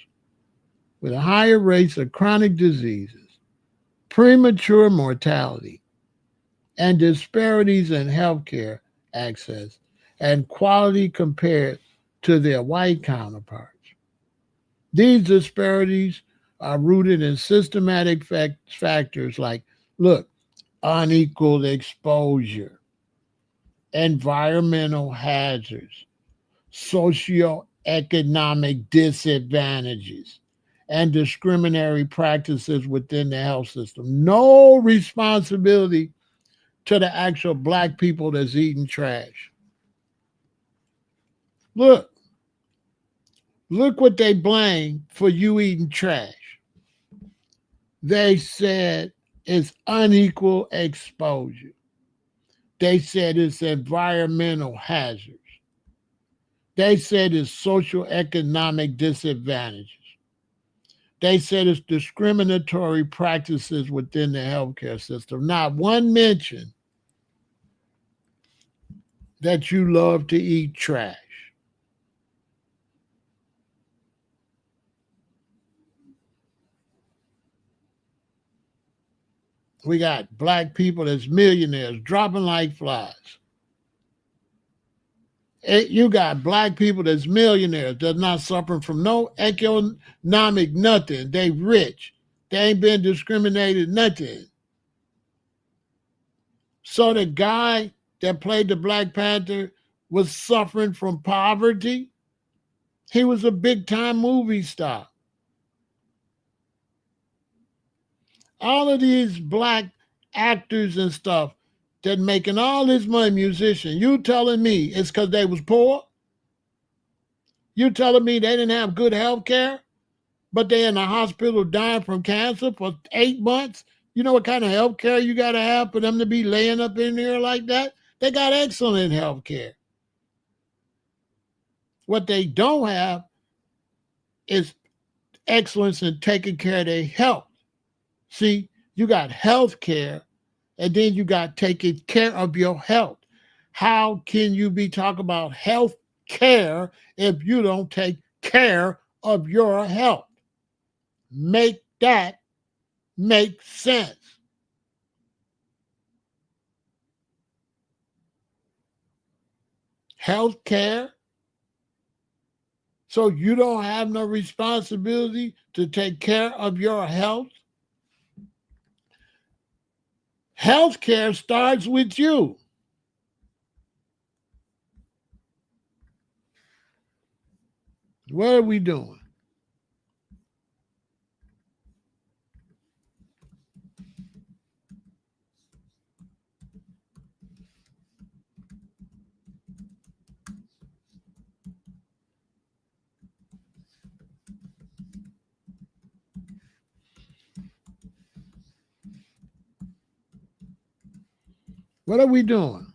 with higher rates of chronic diseases, premature mortality, and disparities in healthcare access and quality compared to their white counterparts. These disparities are rooted in systematic factors like, look, unequal exposure, environmental hazards, socioeconomic disadvantages, and discriminatory practices within the health system. No responsibility to the actual black people that's eating trash. Look, look what they blame for you eating trash. They said it's unequal exposure. They said it's environmental hazards. They said it's social economic disadvantages. They said it's discriminatory practices within the healthcare system. Not one mention that you love to eat trash. We got black people that's millionaires dropping like flies. You got black people that's millionaires that's not suffering from no economic nothing. They rich. They ain't been discriminated nothing. So the guy that played the Black Panther was suffering from poverty. He was a big time movie star. All of these black actors and stuff that making all this money, musician, you telling me it's because they was poor? You telling me they didn't have good health care, but they in the hospital dying from cancer for 8 months? You know what kind of health care you got to have for them to be laying up in there like that? They got excellent health care. What they don't have is excellence in taking care of their health. See, you got health care, and then you got taking care of your health. How can you be talking about health care if you don't take care of your health? Make that make sense. Health care? So you don't have no responsibility to take care of your health? Health care starts with you. What are we doing? What are we doing?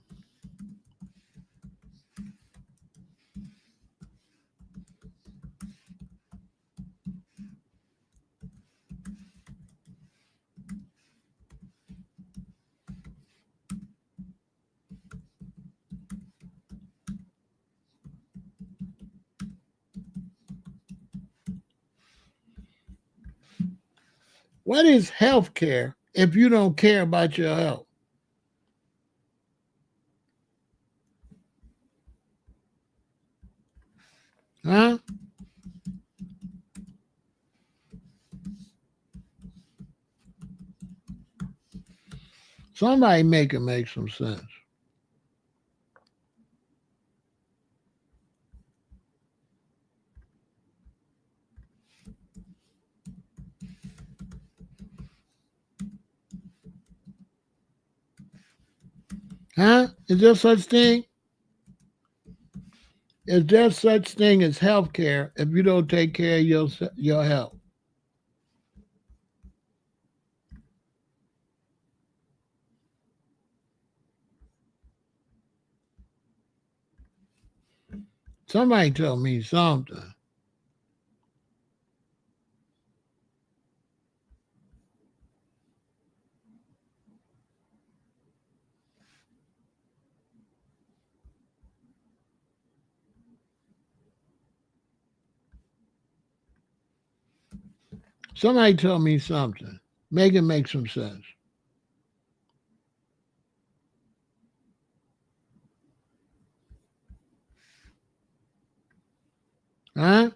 What is health care if you don't care about your health? Huh? Somebody make it make some sense. Huh? Is there such thing? Is there such thing as health care if you don't take care of your health? Somebody tell me something. Somebody tell me something. Make it make some sense. Huh?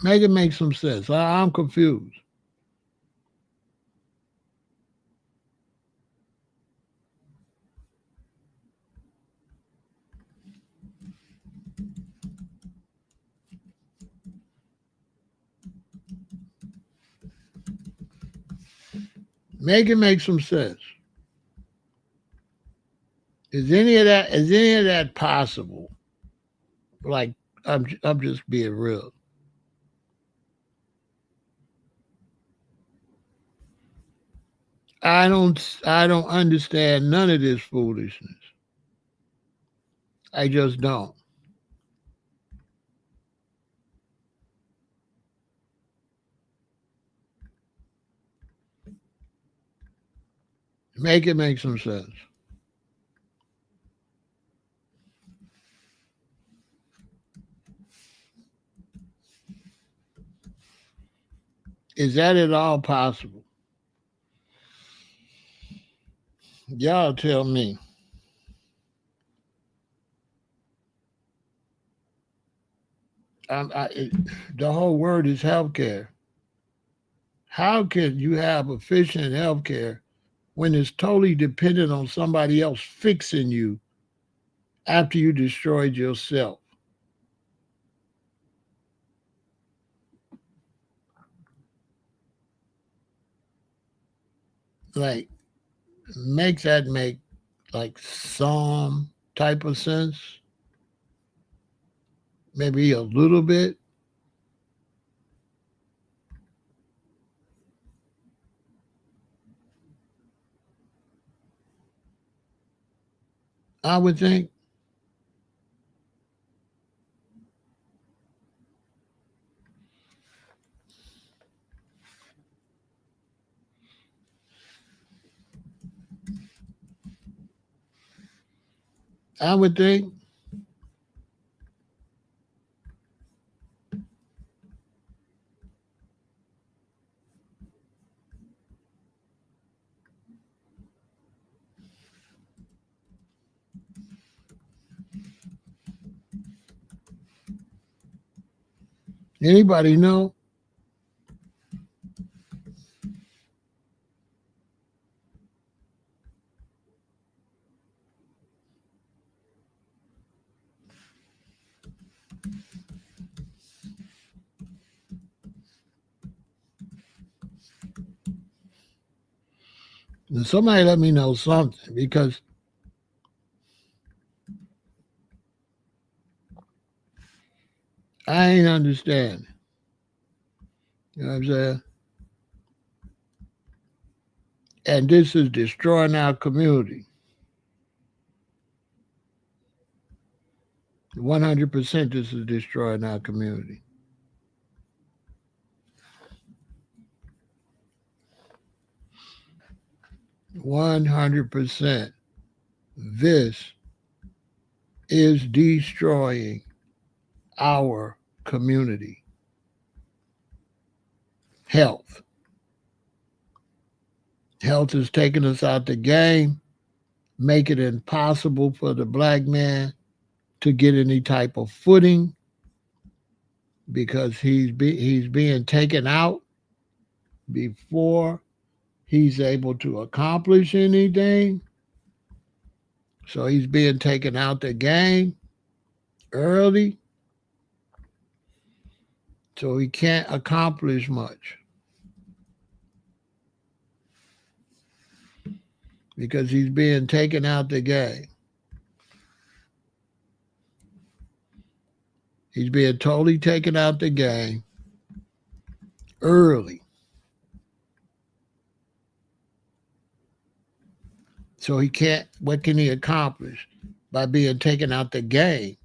Make it make some sense. I'm confused. Make it make some sense. Is any of that possible? Like I'm just being real. I don't understand none of this foolishness. I just don't. Make it make some sense. Is that at all possible? Y'all tell me. The whole word is healthcare. How can you have efficient healthcare when it's totally dependent on somebody else fixing you after you destroyed yourself? Like, makes that make like some type of sense? Maybe a little bit. I would think. I would think. Anybody know? Somebody let me know something because I ain't understand. You know what I'm saying? And this is destroying our community. 100% this is destroying our community. 100%. This is destroying our community. Health. Health is taking us out the game, make it impossible for the black man to get any type of footing because he's being taken out before he's able to accomplish anything. So he's being taken out the game early, so he can't accomplish much because he's being taken out the game. He's being totally taken out the game early. So he can't, what can he accomplish by being taken out the game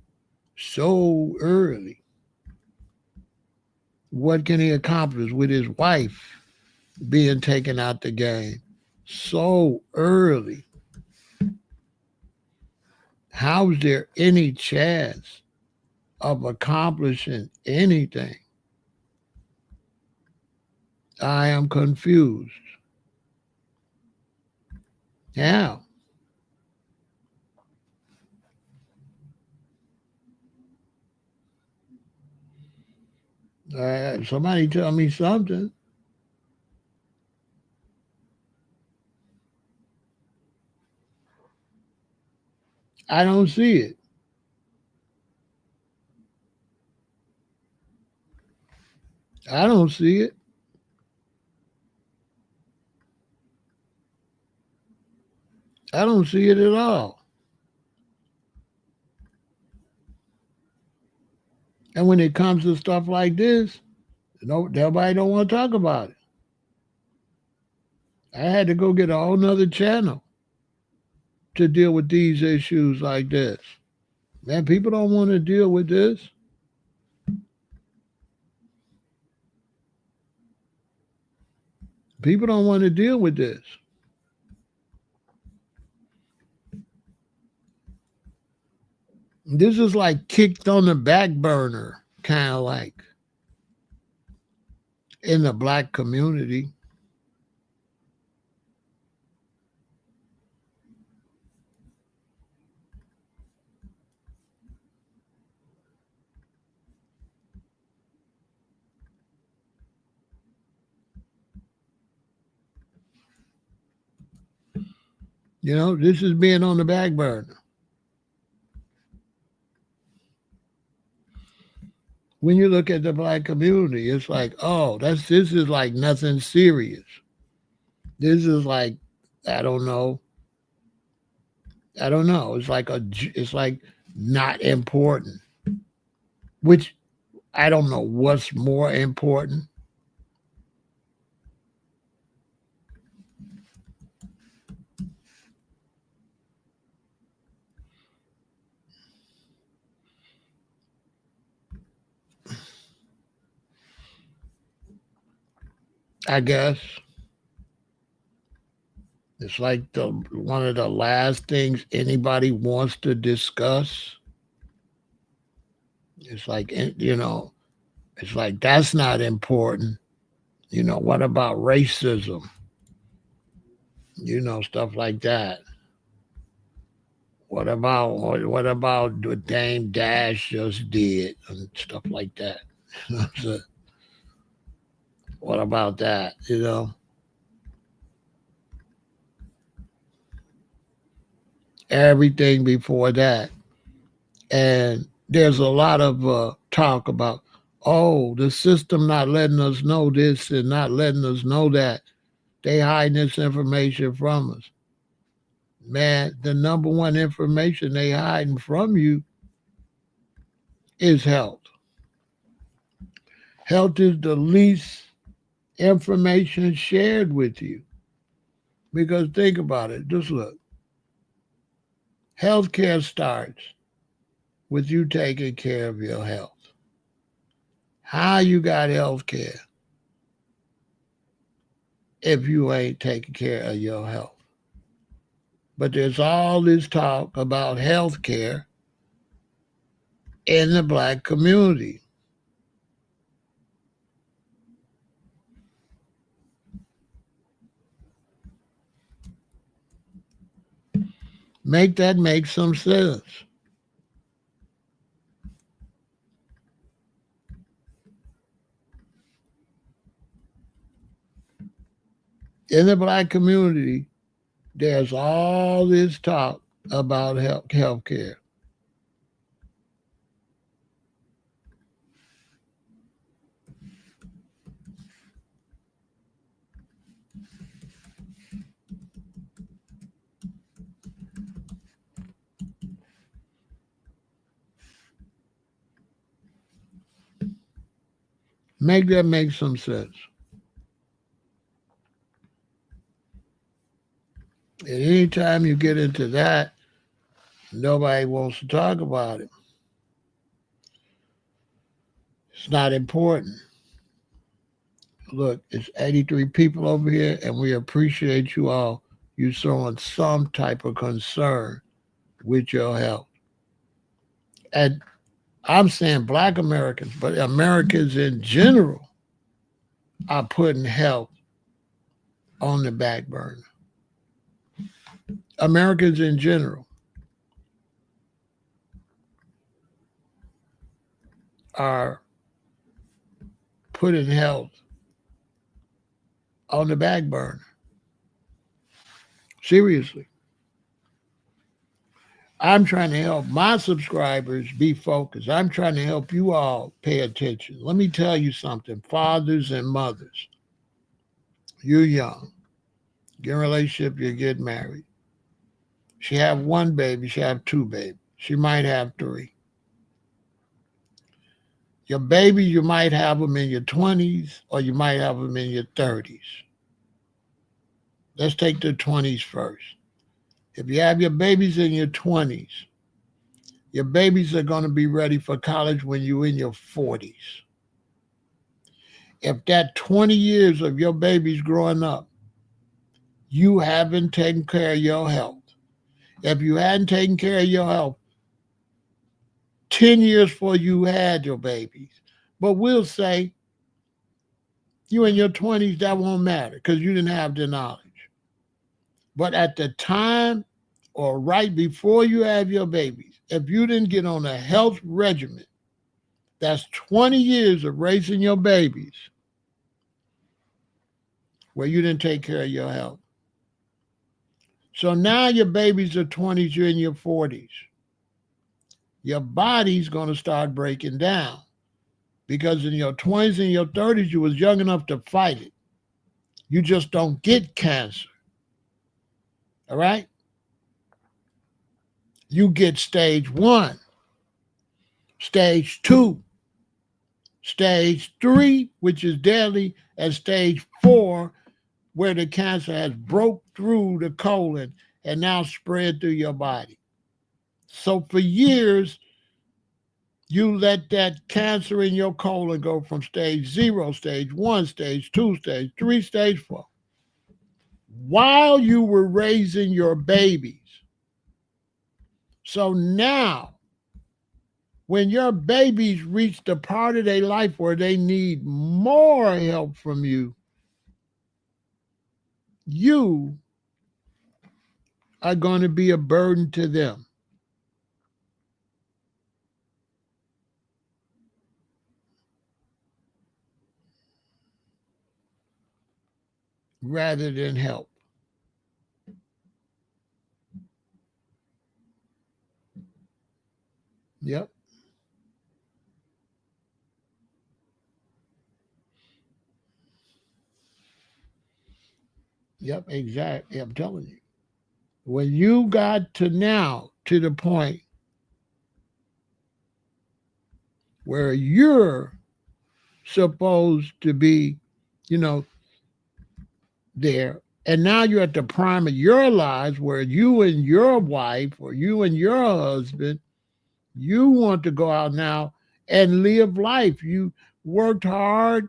so early? What can he accomplish with his wife being taken out the game so early? How's there any chance of accomplishing anything? I am confused. How? Somebody tell me something. I don't see it. I don't see it. I don't see it at all. And when it comes to stuff like this, nobody don't want to talk about it. I had to go get a whole nother channel to deal with these issues like this. Man, people don't want to deal with this. People don't want to deal with this. This is like kicked on the back burner, kind of like in the black community. You know, this is being on the back burner. When you look at the black community, it's like, oh, this is like nothing serious. This is like, I don't know. It's like not important. Which I don't know what's more important. I guess it's like one of the last things anybody wants to discuss. It's like, it's like that's not important. What about racism? Stuff like that. What about what Dame Dash just did and stuff like that? So, what about that? Everything before that. And there's a lot of talk about, oh, the system not letting us know this and not letting us know that. They hiding this information from us. Man, the number one information they hiding from you is health. Health is the least information shared with you. Because think about it. Just look. Healthcare starts with you taking care of your health. How you got health care if you ain't taking care of your health? But there's all this talk about health care in the black community. Make that make some sense. In the black community, there's all this talk about health care. Make that make some sense. And anytime you get into that, nobody wants to talk about it. It's not important. Look, it's 83 people over here, and we appreciate you all. You showing some type of concern with your health. And I'm saying Black Americans, but Americans in general are putting health on the back burner. Americans in general are putting health on the back burner. Seriously. I'm trying to help my subscribers be focused. I'm trying to help you all pay attention. Let me tell you something, fathers and mothers. You're young. Get in a relationship, you get married. She have one baby, she have two babies. She might have three. Your baby, you might have them in your 20s or you might have them in your 30s. Let's take the 20s first. If you have your babies in your 20s, your babies are going to be ready for college when you're in your 40s. If that 20 years of your babies growing up, you haven't taken care of your health, if you hadn't taken care of your health 10 years before you had your babies, but we'll say you in your 20s, that won't matter because you didn't have the knowledge. But at the time or right before you have your babies, if you didn't get on a health regimen, that's 20 years of raising your babies where you didn't take care of your health. So now your babies are 20s, you're in your 40s. Your body's going to start breaking down because in your 20s and your 30s, you was young enough to fight it. You just don't get cancer. All right? You get stage 1, stage 2, stage 3, which is deadly, and stage 4, where the cancer has broke through the colon and now spread through your body. So for years, you let that cancer in your colon go from stage 0, stage 1, stage 2, stage 3, stage 4. While you were raising your babies. So now, when your babies reach the part of their life where they need more help from you, you are going to be a burden to them. Rather than help. Yep. Yep, exactly. I'm telling you. When you got to now to the point where you're supposed to be, you know, there, and now you're at the prime of your lives where you and your wife or you and your husband, you want to go out now and live life. You worked hard,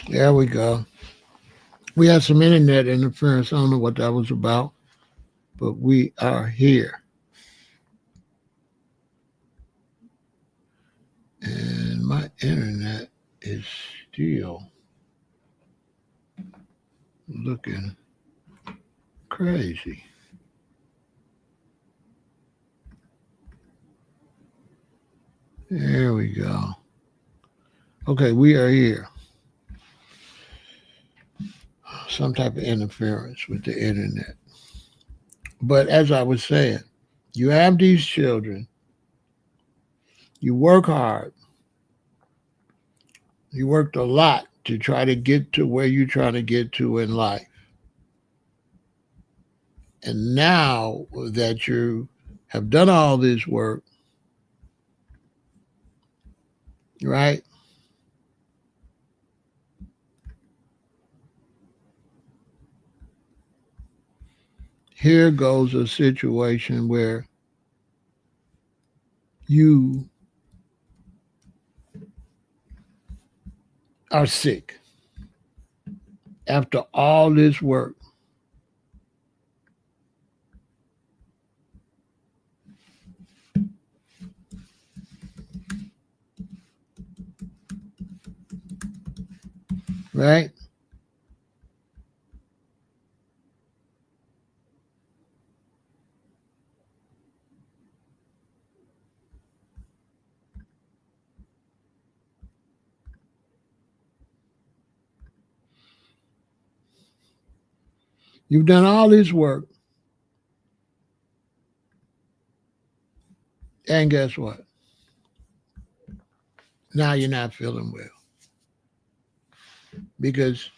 There we go. We had some internet interference. I don't know what that was about, but we are here. And my internet is still looking crazy. There we go. Okay, we are here. Some type of interference with the internet. But as I was saying, you have these children, you work hard, you worked a lot to try to get to where you're trying to get to in life. And now that you have done all this work, right? Here goes a situation where you are sick after all this work. Right? You've done all this work, and guess what? Now you're not feeling well. Because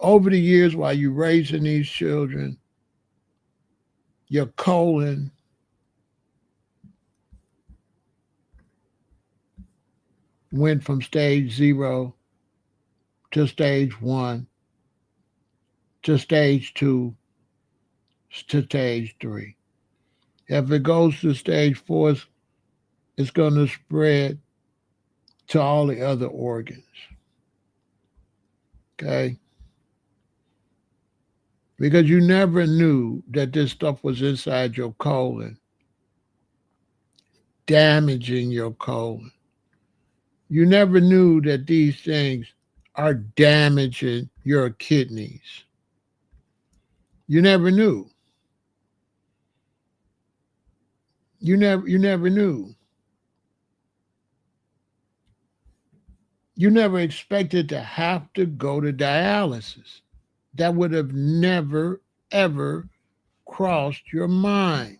over the years while you're raising these children, your colon went from stage 0 to stage 1 to stage 2 to stage 3. If it goes to stage 4, it's going to spread to all the other organs. Okay? Because you never knew that this stuff was inside your colon, damaging your colon. You never knew that these things are damaging your kidneys. You never knew. You never knew. You never expected to have to go to dialysis. That would have never, ever crossed your mind.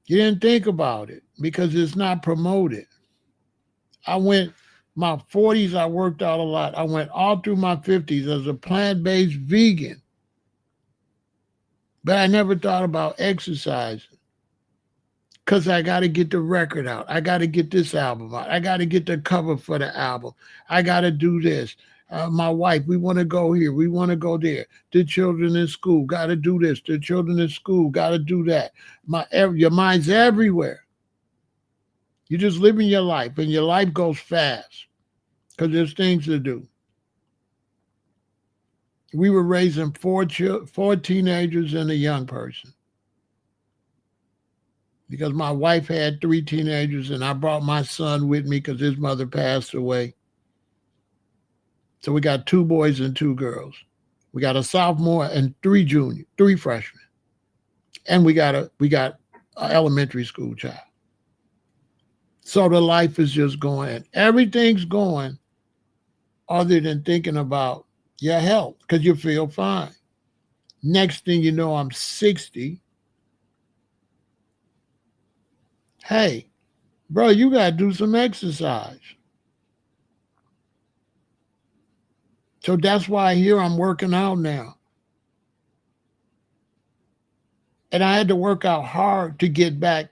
You didn't think about it because it's not promoted. My 40s, I worked out a lot. I went all through my 50s as a plant-based vegan. But I never thought about exercising because I got to get the record out. I got to get this album out. I got to get the cover for the album. I got to do this. My wife, we want to go here. We want to go there. The children in school, got to do this. The children in school, got to do that. Your mind's everywhere. You're just living your life, and your life goes fast because there's things to do. We were raising four teenagers and a young person because my wife had 3 teenagers, and I brought my son with me because his mother passed away. So we got 2 boys and 2 girls. We got a sophomore and 3 freshmen. And we got an elementary school child. So the life is just going, and everything's going other than thinking about your health because you feel fine. Next thing you know, I'm 60. Hey, bro, you got to do some exercise. So that's why here I'm working out now. And I had to work out hard to get back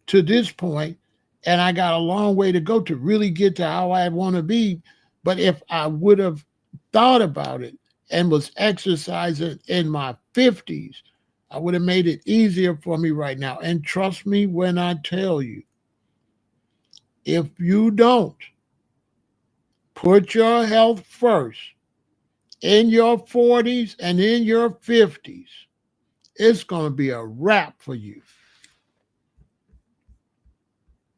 to this point. And I got a long way to go to really get to how I want to be. But if I would have thought about it and was exercising in my 50s, I would have made it easier for me right now. And trust me when I tell you, If you don't put your health first in your 40s and in your 50s, it's going to be a wrap for you.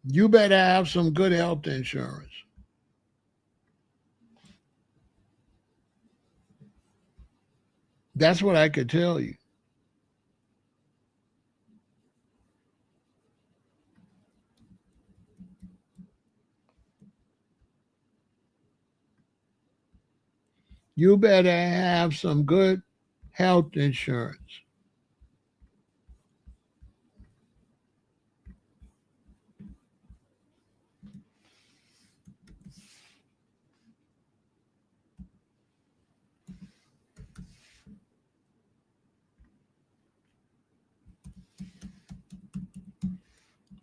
You better have some good health insurance. That's what I could tell you. You better have some good health insurance.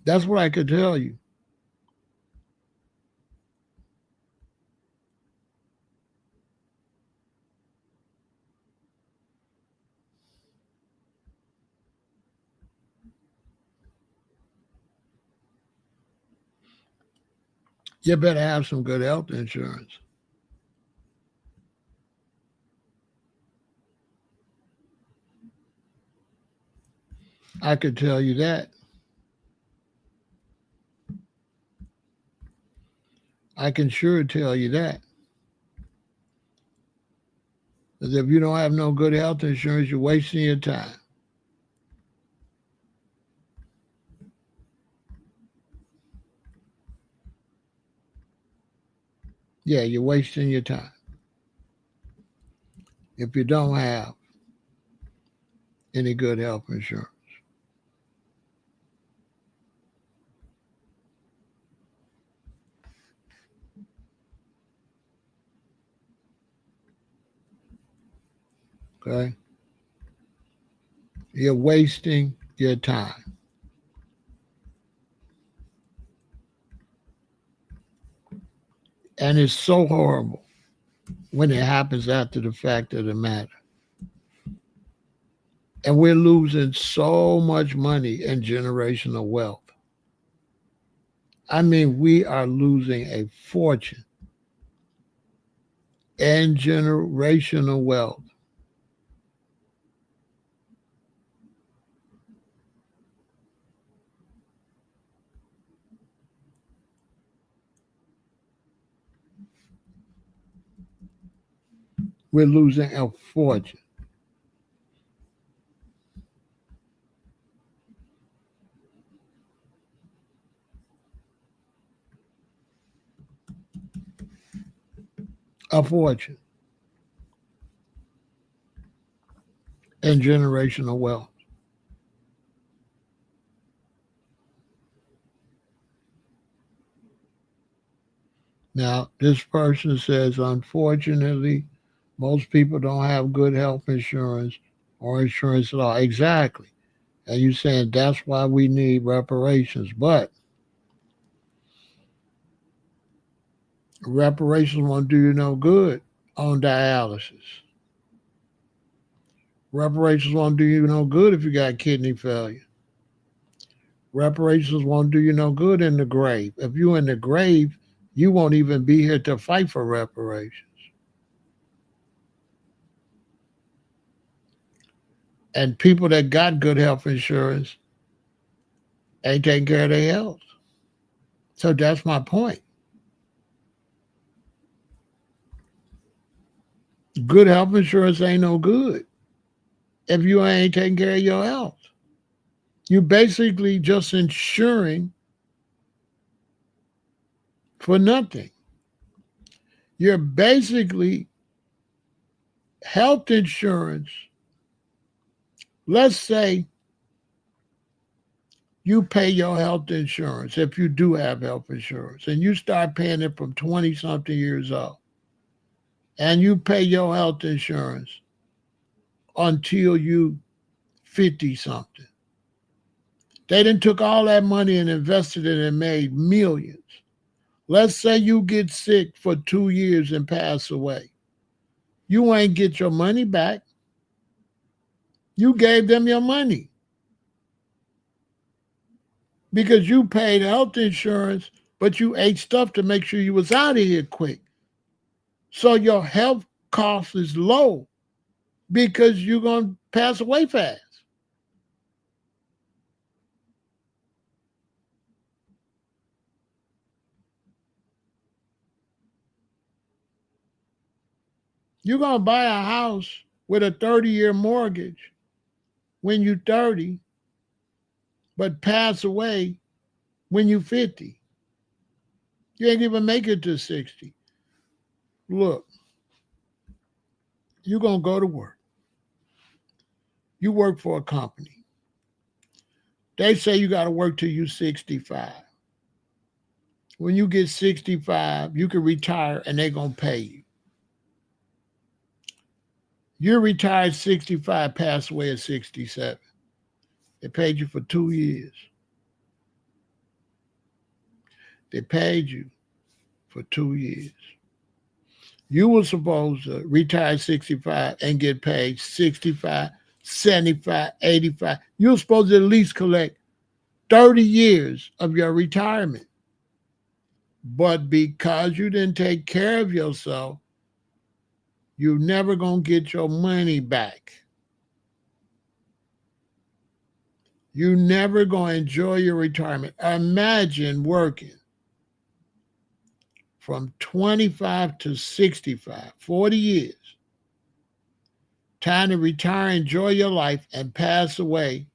That's what I could tell you. You better have some good health insurance. I could tell you that. I can sure tell you that. Because if you don't have no good health insurance, you're wasting your time. Yeah, you're wasting your time if you don't have any good health insurance. Okay? You're wasting your time. And it's so horrible when it happens after the fact of the matter. And we're losing so much money in generational wealth. I mean, we are losing a fortune in generational wealth. We're losing a fortune. A fortune in generational wealth. Now, this person says, unfortunately, most people don't have good health insurance or insurance at all. Exactly. And you're saying that's why we need reparations. But reparations won't do you no good on dialysis. Reparations won't do you no good if you got kidney failure. Reparations won't do you no good in the grave. If you're in the grave, you won't even be here to fight for reparations. And people that got good health insurance ain't taking care of their health. So that's my point. Good health insurance ain't no good if you ain't taking care of your health. You're basically just insuring for nothing. You're basically health insurance. Let's say you pay your health insurance if you do have health insurance and you start paying it from 20 something years old and you pay your health insurance until you 50 something. They done took all that money and invested it and made millions. Let's say you get sick for 2 years and pass away. You ain't get your money back. You gave them your money because you paid health insurance but you ate stuff to make sure you was out of here quick. So your health cost is low because you're going to pass away fast. You're going to buy a house with a 30-year mortgage when you're 30, but pass away when you're 50. You ain't even make it to 60. Look, you're going to go to work. You work for a company. They say you got to work till you're 65. When you get 65, you can retire and they're going to pay you. You're retired 65, pass away at 67. They paid you for 2 years. They paid you for 2 years. You were supposed to retire at 65 and get paid 65, 75, 85. You were supposed to at least collect 30 years of your retirement. But because you didn't take care of yourself, you're never going to get your money back. You're never going to enjoy your retirement. Imagine working from 25 to 65, 40 years. Time to retire, enjoy your life, and pass away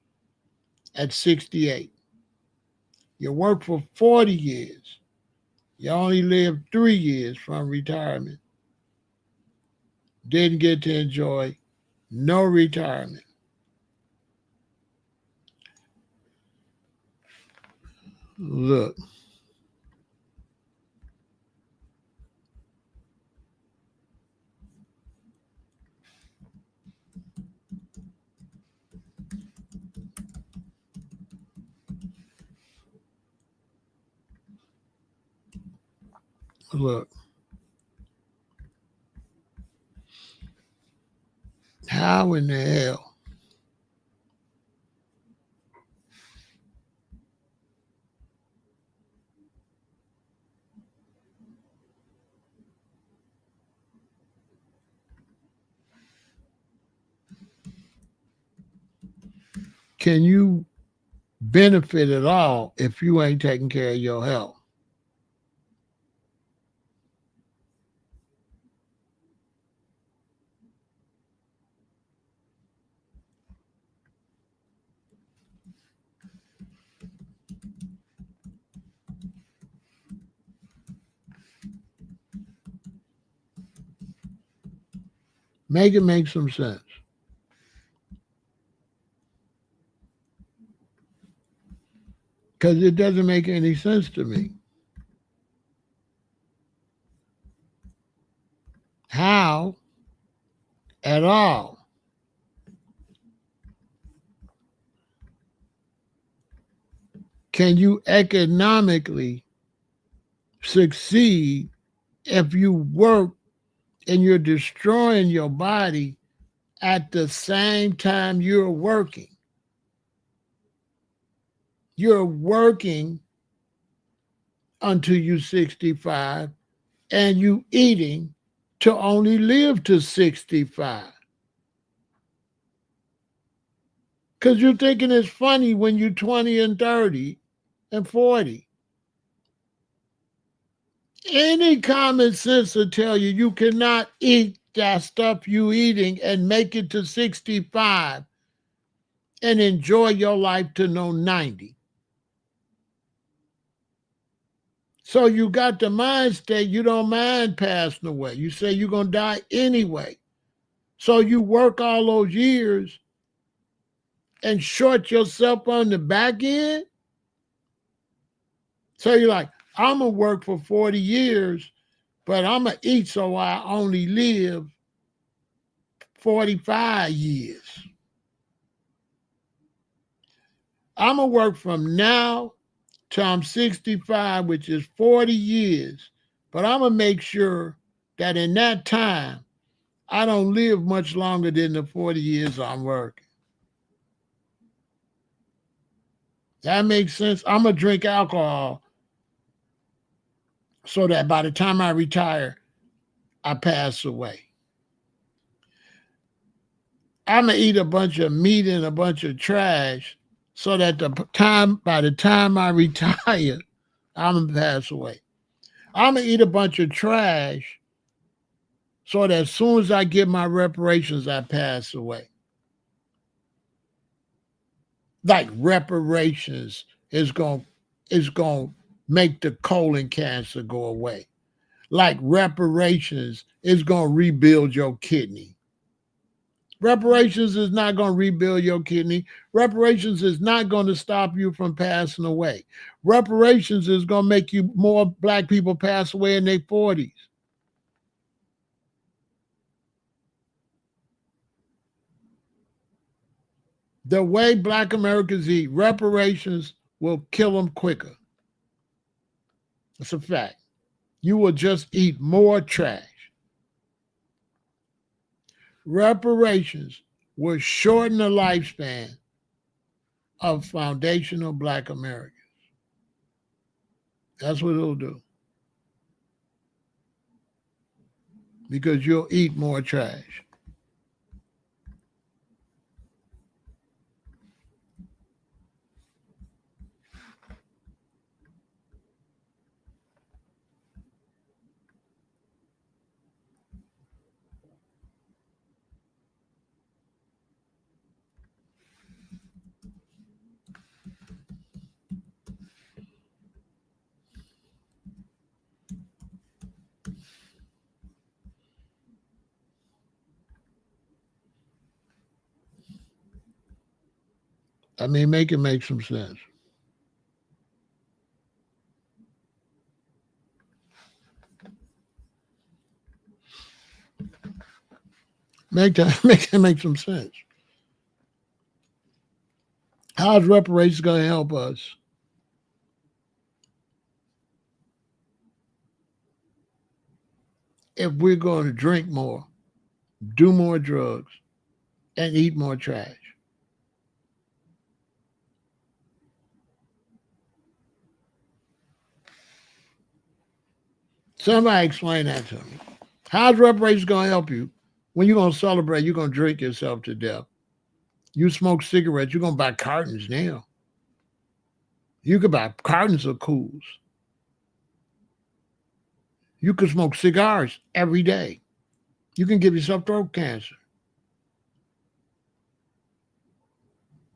at 68. You work for 40 years. You only lived 3 years from retirement. Didn't get to enjoy no retirement. Look. Look. How in the hell can you benefit at all if you ain't taking care of your health? Make it make some sense. Because it doesn't make any sense to me. How at all can you economically succeed if you work and you're destroying your body at the same time you're working? You're working until you're 65 and you eating to only live to 65. Because you're thinking it's funny when you're 20 and 30 and 40. Any common sense will tell you you cannot eat that stuff you eating and make it to 65 and enjoy your life to no 90. So you got the mind state you don't mind passing away. You say you're going to die anyway. So you work all those years and short yourself on the back end. So you're like, I'm going to work for 40 years, but I'm going to eat so I only live 45 years. I'm going to work from now till I'm 65, which is 40 years. But I'm going to make sure that in that time, I don't live much longer than the 40 years I'm working. That makes sense? I'm going to drink alcohol so that by the time I retire, I pass away. I'm going to eat a bunch of meat and a bunch of trash so that by the time I retire, I'm going to pass away. I'm going to eat a bunch of trash so that as soon as I get my reparations, I pass away. Like reparations is going to make the colon cancer go away. Like reparations is going to rebuild your kidney. Reparations is not going to rebuild your kidney. Reparations is not going to stop you from passing away. Reparations is going to make you more black people pass away in their 40s. The way black Americans eat, reparations will kill them quicker. It's a fact. You will just eat more trash. Reparations will shorten the lifespan of foundational black Americans. That's what it'll do. Because you'll eat more trash. I mean, make it make some sense. Make that make some sense. How's reparations going to help us? If we're going to drink more, do more drugs, and eat more trash. Somebody explain that to me. How's reparations going to help you? When you're going to celebrate, you're going to drink yourself to death. You smoke cigarettes, you're going to buy cartons now. You could buy cartons of cools. You could smoke cigars every day. You can give yourself throat cancer.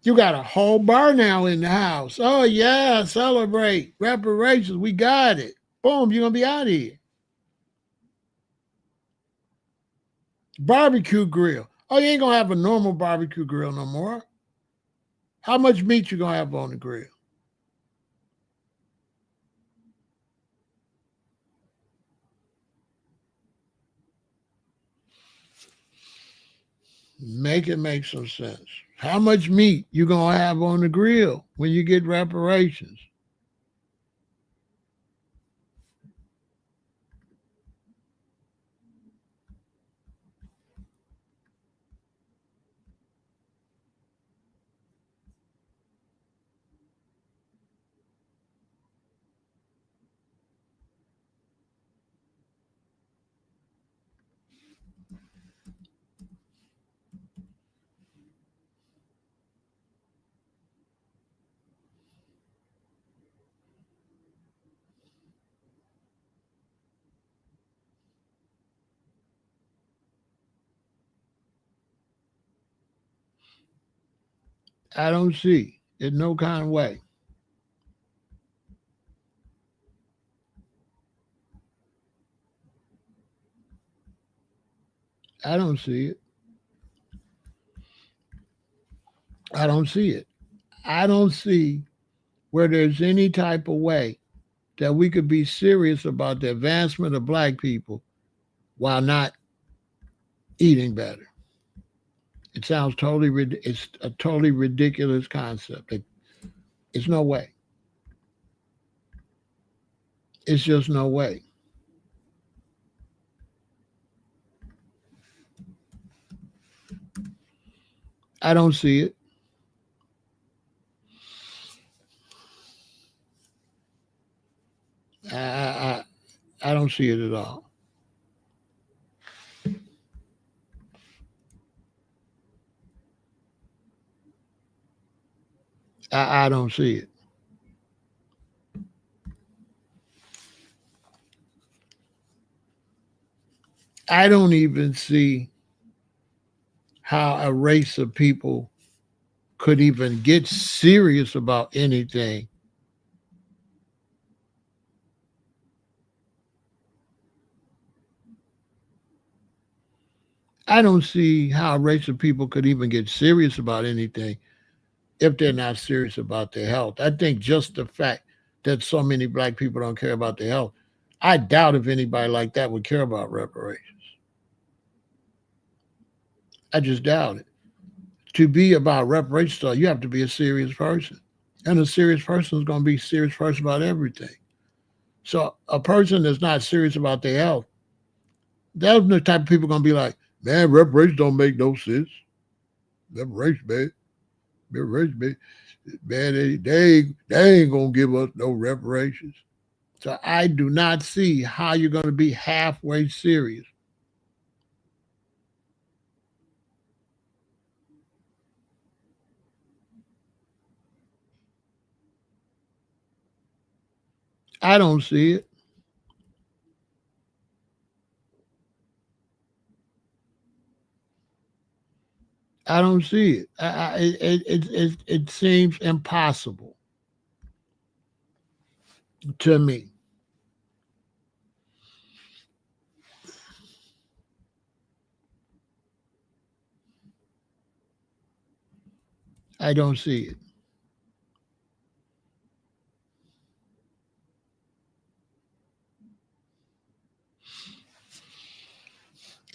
You got a whole bar now in the house. Oh, yeah, celebrate. Reparations, we got it. Boom, you're going to be out of here. Barbecue grill. Oh, you ain't going to have a normal barbecue grill no more. How much meat you going to have on the grill? Make it make some sense. How much meat you going to have on the grill when you get reparations? I don't see in no kind of way. I don't see it. I don't see it. I don't see where there's any type of way that we could be serious about the advancement of black people while not eating better. It sounds it's a totally ridiculous concept. It's no way. It's just no way. I don't see it. I I don't see it at all. I don't see it. I don't even see how a race of people could even get serious about anything. I don't see how a race of people could even get serious about anything if they're not serious about their health. I think just the fact that so many black people don't care about their health, I doubt if anybody like that would care about reparations. I just doubt it. To be about reparations, you have to be a serious person. And a serious person is going to be a serious person about everything. So a person that's not serious about their health, those are the type of people going to be like, man, reparations don't make no sense. Reparations, man. Reparations, man. Man, they ain't going to give us no reparations. So I do not see how you're going to be halfway serious. I don't see it. I don't see it. It seems impossible to me. I don't see it.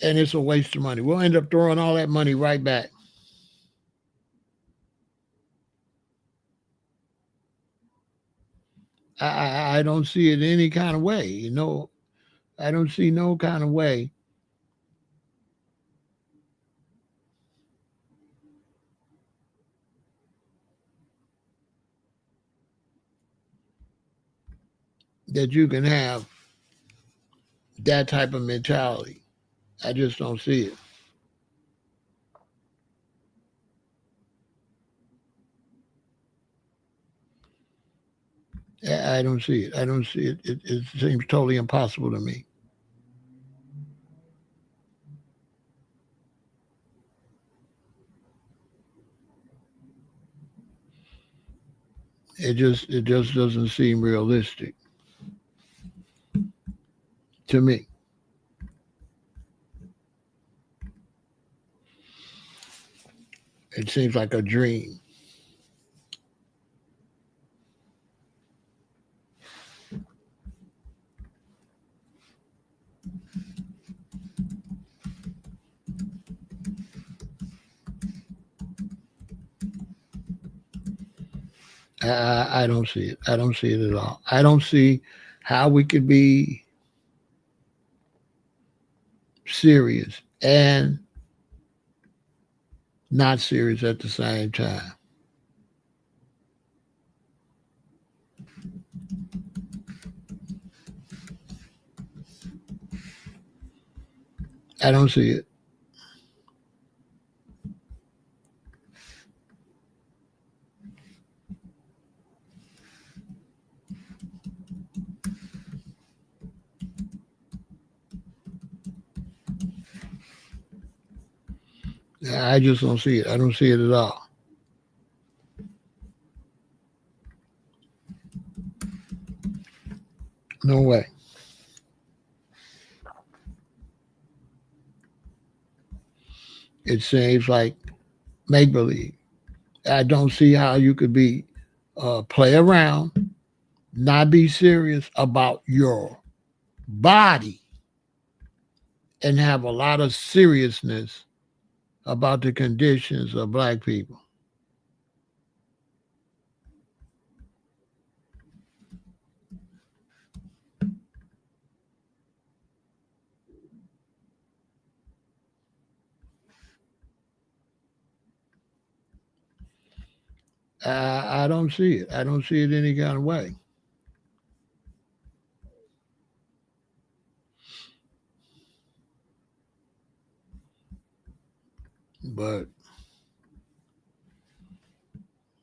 And it's a waste of money. We'll end up throwing all that money right back. I don't see it any kind of way. I don't see no kind of way that you can have that type of mentality. I just don't see it. I don't see it. I don't see it. It seems totally impossible to me. It just doesn't seem realistic to me. It seems like a dream. I don't see it. I don't see it at all. I don't see how we could be serious and not serious at the same time. I don't see it. I just don't see it. I don't see it at all. No way. It seems like make believe. I don't see how you could be play around, not be serious about your body, and have a lot of seriousness about the conditions of black people. I don't see it. I don't see it any kind of way. But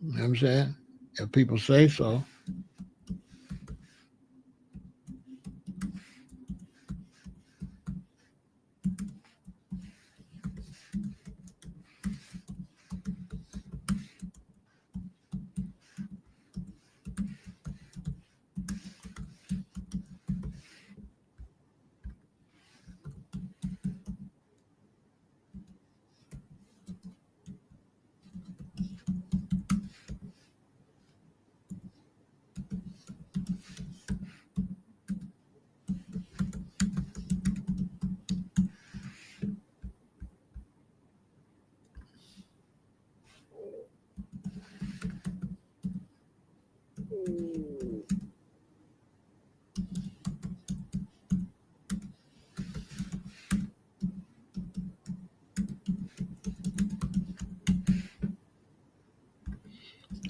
you know what I'm saying? If people say so.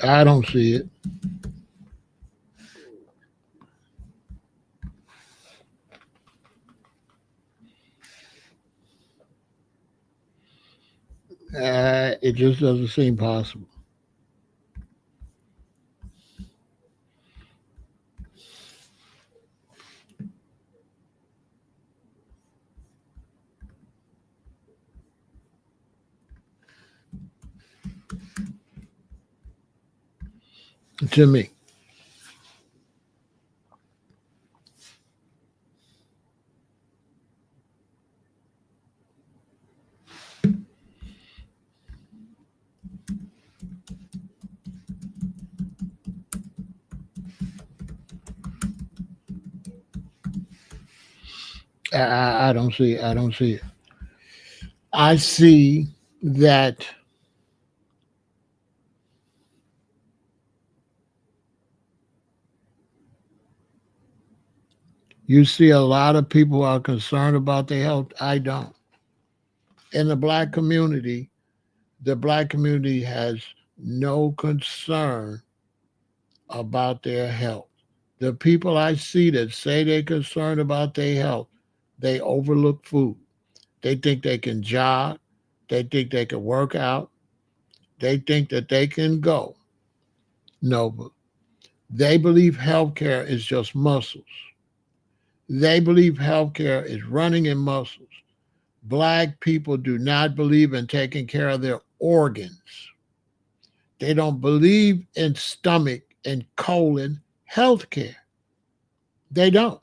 I don't see it. It just doesn't seem possible to me. I don't see it. I don't see it. I see that you see a lot of people are concerned about their health. I don't. In the black community has no concern about their health. The people I see that say they're concerned about their health, they overlook food. They think they can jog. They think they can work out. They think that they can go. No, but they believe healthcare is just muscles. They believe healthcare is running in muscles. Black people do not believe in taking care of their organs. They don't believe in stomach and colon healthcare. They don't.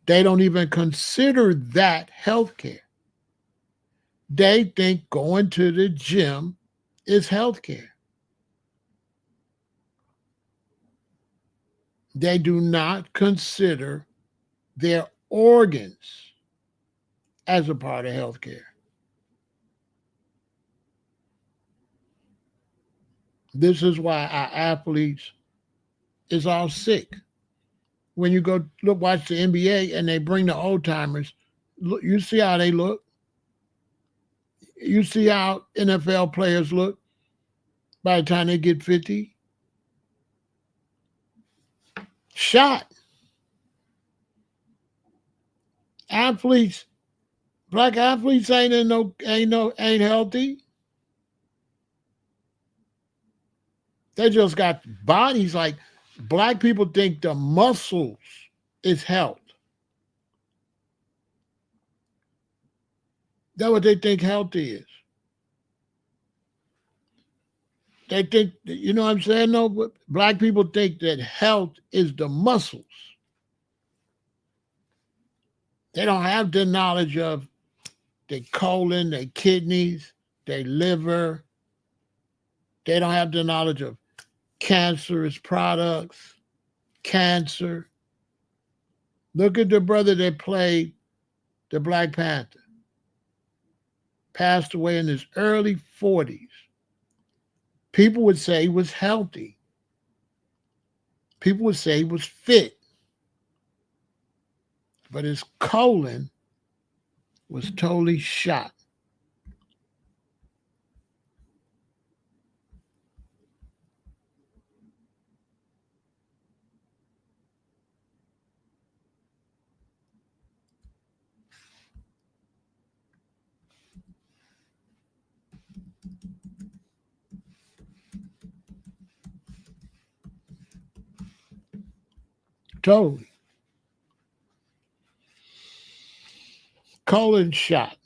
They don't even consider that healthcare. They think going to the gym is healthcare. They do not consider their organs as a part of healthcare. This is why our athletes is all sick. When you go look watch the NBA and they bring the old timers, look, you see how they look. You see how NFL players look by the time they get 50. Shot. Athletes, black athletes ain't healthy. They just got bodies like black people think the muscles is health. That's what they think healthy is. They think, you know what I'm saying? No, but black people think that health is the muscles. They don't have the knowledge of their colon, their kidneys, their liver. They don't have the knowledge of cancerous products, cancer. Look at the brother that played the Black Panther. Passed away in his early 40s. People would say he was healthy. People would say he was fit. But his colon was totally shot. Totally. Colon shot.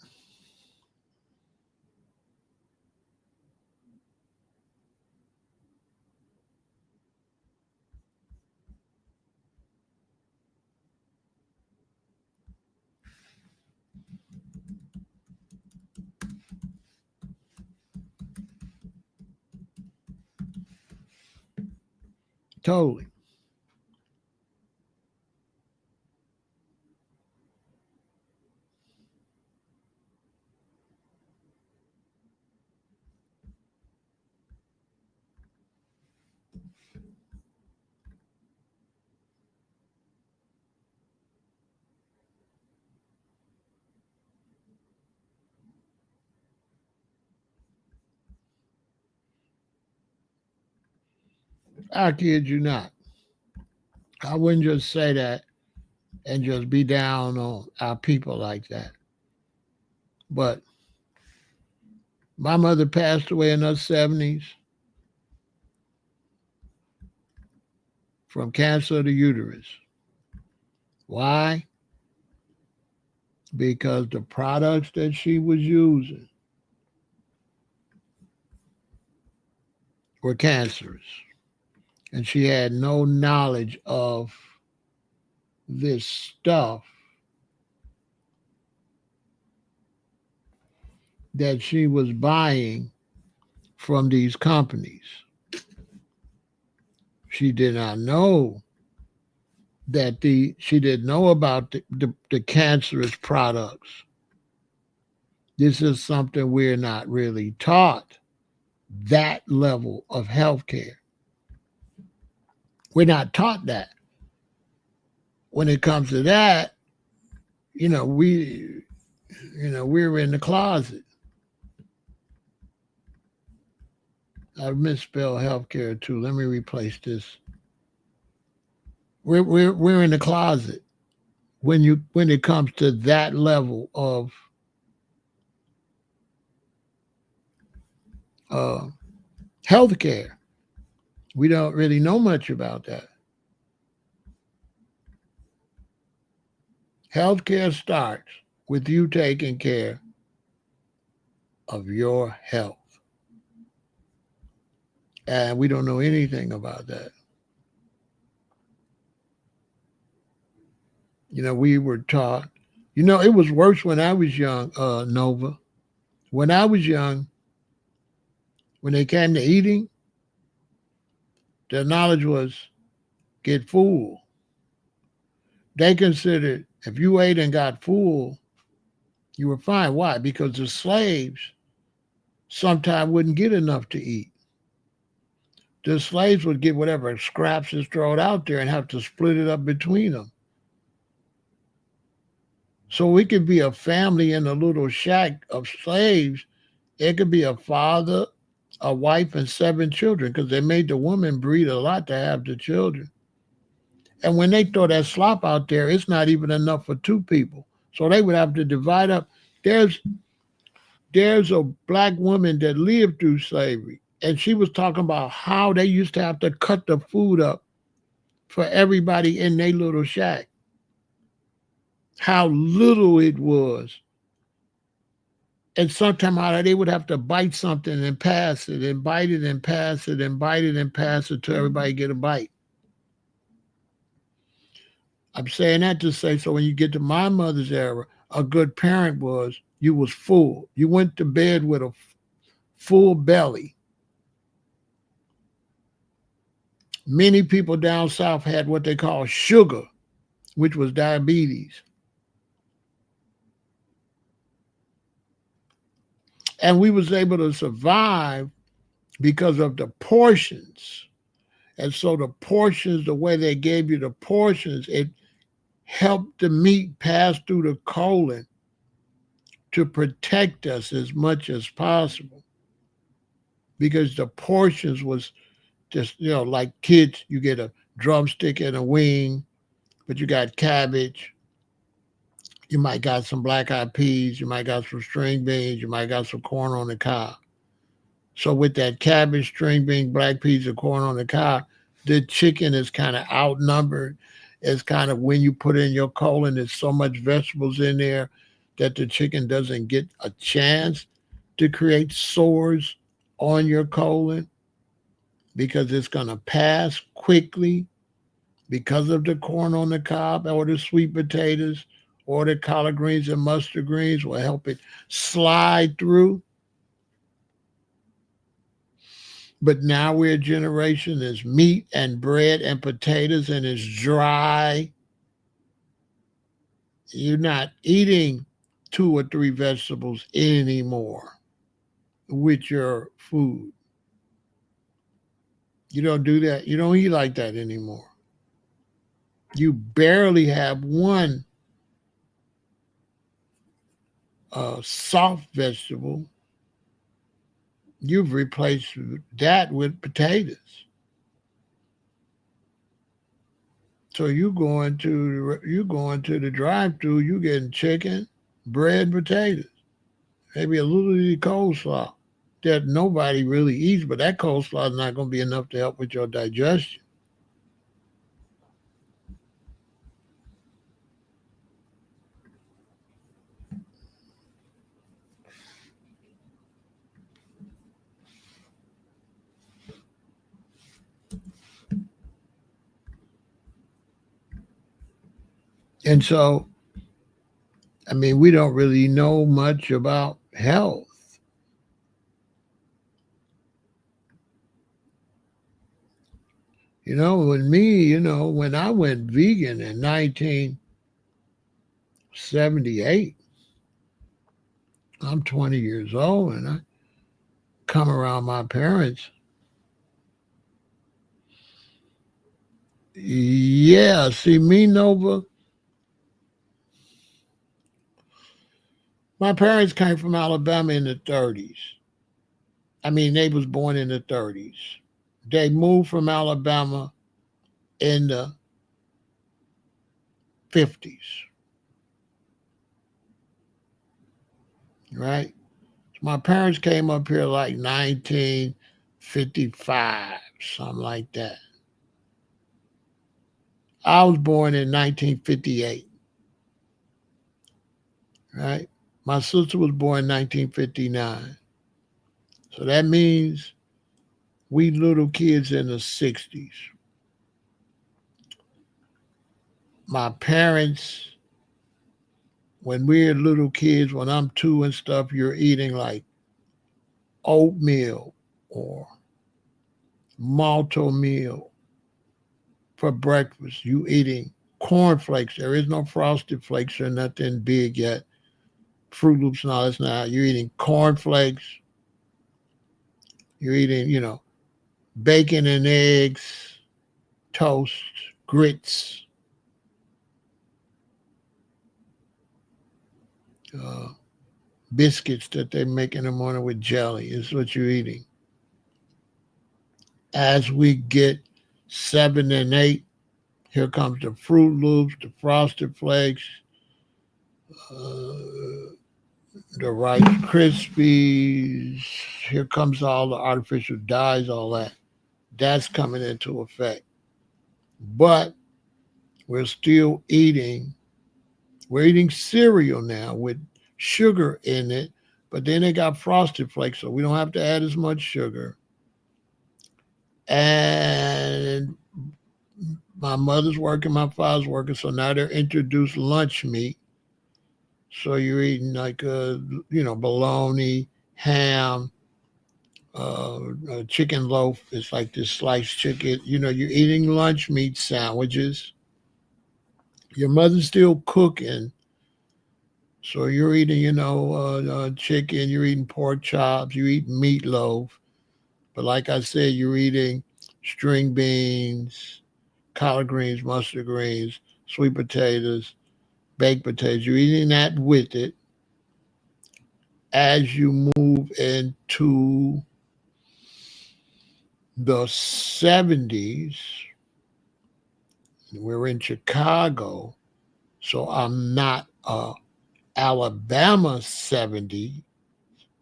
Totally. I kid you not. I wouldn't just say that and just be down on our people like that. But my mother passed away in her 70s from cancer of the uterus. Why? Because the products that she was using were cancerous. And she had no knowledge of this stuff that she was buying from these companies. She did not know that she didn't know about the cancerous products. This is something we're not really taught, that level of healthcare. We're not taught that. When it comes to that, we're in the closet. I misspelled healthcare too. Let me replace this. We're in the closet when it comes to that level of healthcare. We don't really know much about that. Healthcare starts with you taking care of your health. And we don't know anything about that. We were taught, it was worse when I was young, Nova. When I was young, when they came to eating, the knowledge was get full. They considered if you ate and got full, you were fine. Why? Because the slaves sometimes wouldn't get enough to eat. The slaves would get whatever scraps is thrown out there and have to split it up between them. So we could be a family in a little shack of slaves. It could be a father, a wife, and 7 children because they made the woman breed a lot to have the children. And when they throw that slop out there, it's not even enough for 2 people. So they would have to divide up. There's a black woman that lived through slavery, and she was talking about how they used to have to cut the food up for everybody in their little shack. How little it was. And sometimes they would have to bite something and pass it and bite it and pass it and bite it and pass it till everybody get a bite. I'm saying that to say, so when you get to my mother's era, a good parent was, you was full. You went to bed with a full belly. Many people down south had what they call sugar, which was diabetes. And we was able to survive because of the portions. And so the portions, the way they gave you the portions, it helped the meat pass through the colon to protect us as much as possible. Because the portions was just, like kids, you get a drumstick and a wing, but you got cabbage. You might got some black-eyed peas. You might got some string beans. You might got some corn on the cob. So with that cabbage, string bean, black peas, and corn on the cob, the chicken is kind of outnumbered. It's kind of when you put in your colon, there's so much vegetables in there that the chicken doesn't get a chance to create sores on your colon because it's going to pass quickly because of the corn on the cob or the sweet potatoes or the collard greens and mustard greens will help it slide through. But now we're a generation that's meat and bread and potatoes and it's dry. You're not eating 2 or 3 vegetables anymore with your food. You don't do that. You don't eat like that anymore. You barely have one soft vegetable. You've replaced that with potatoes. So you going to the drive-through, you getting chicken, bread, potatoes, maybe a little bit of coleslaw that nobody really eats, but that coleslaw is not going to be enough to help with your digestion. And so, I mean, we don't really know much about health. When I went vegan in 1978, I'm 20 years old and I come around my parents. Yeah, see me, Nova. My parents came from Alabama in the 30s. I mean, they was born in the 30s. They moved from Alabama in the 50s, right? My parents came up here like 1955, something like that. I was born in 1958, right? My sister was born in 1959. So that means we little kids in the 60s. My parents, when we're little kids, when I'm 2 and stuff, you're eating like oatmeal or malto meal for breakfast. You eating cornflakes. There is no frosted flakes or nothing big yet. Fruit Loops and all that's not. You're eating cornflakes. You're eating, bacon and eggs, toast, grits, biscuits that they make in the morning with jelly is what you're eating. As we get 7 and 8, here comes the Fruit Loops, the Frosted Flakes, the Rice Krispies. Here comes all the artificial dyes, all that. That's coming into effect. But we're still eating. We're eating cereal now with sugar in it, but then they got Frosted Flakes, so we don't have to add as much sugar. And my mother's working, my father's working, so now they're introduced lunch meat. So you're eating like bologna, ham, a chicken loaf. It's like this sliced chicken. You're eating lunch meat sandwiches. Your mother's still cooking, so you're eating, chicken. You're eating pork chops. You eat meatloaf. But like I said, you're eating string beans, collard greens, mustard greens, sweet potatoes, baked potatoes. You're eating that with it. As you move into the 70s, we're in Chicago, so I'm not a Alabama 70.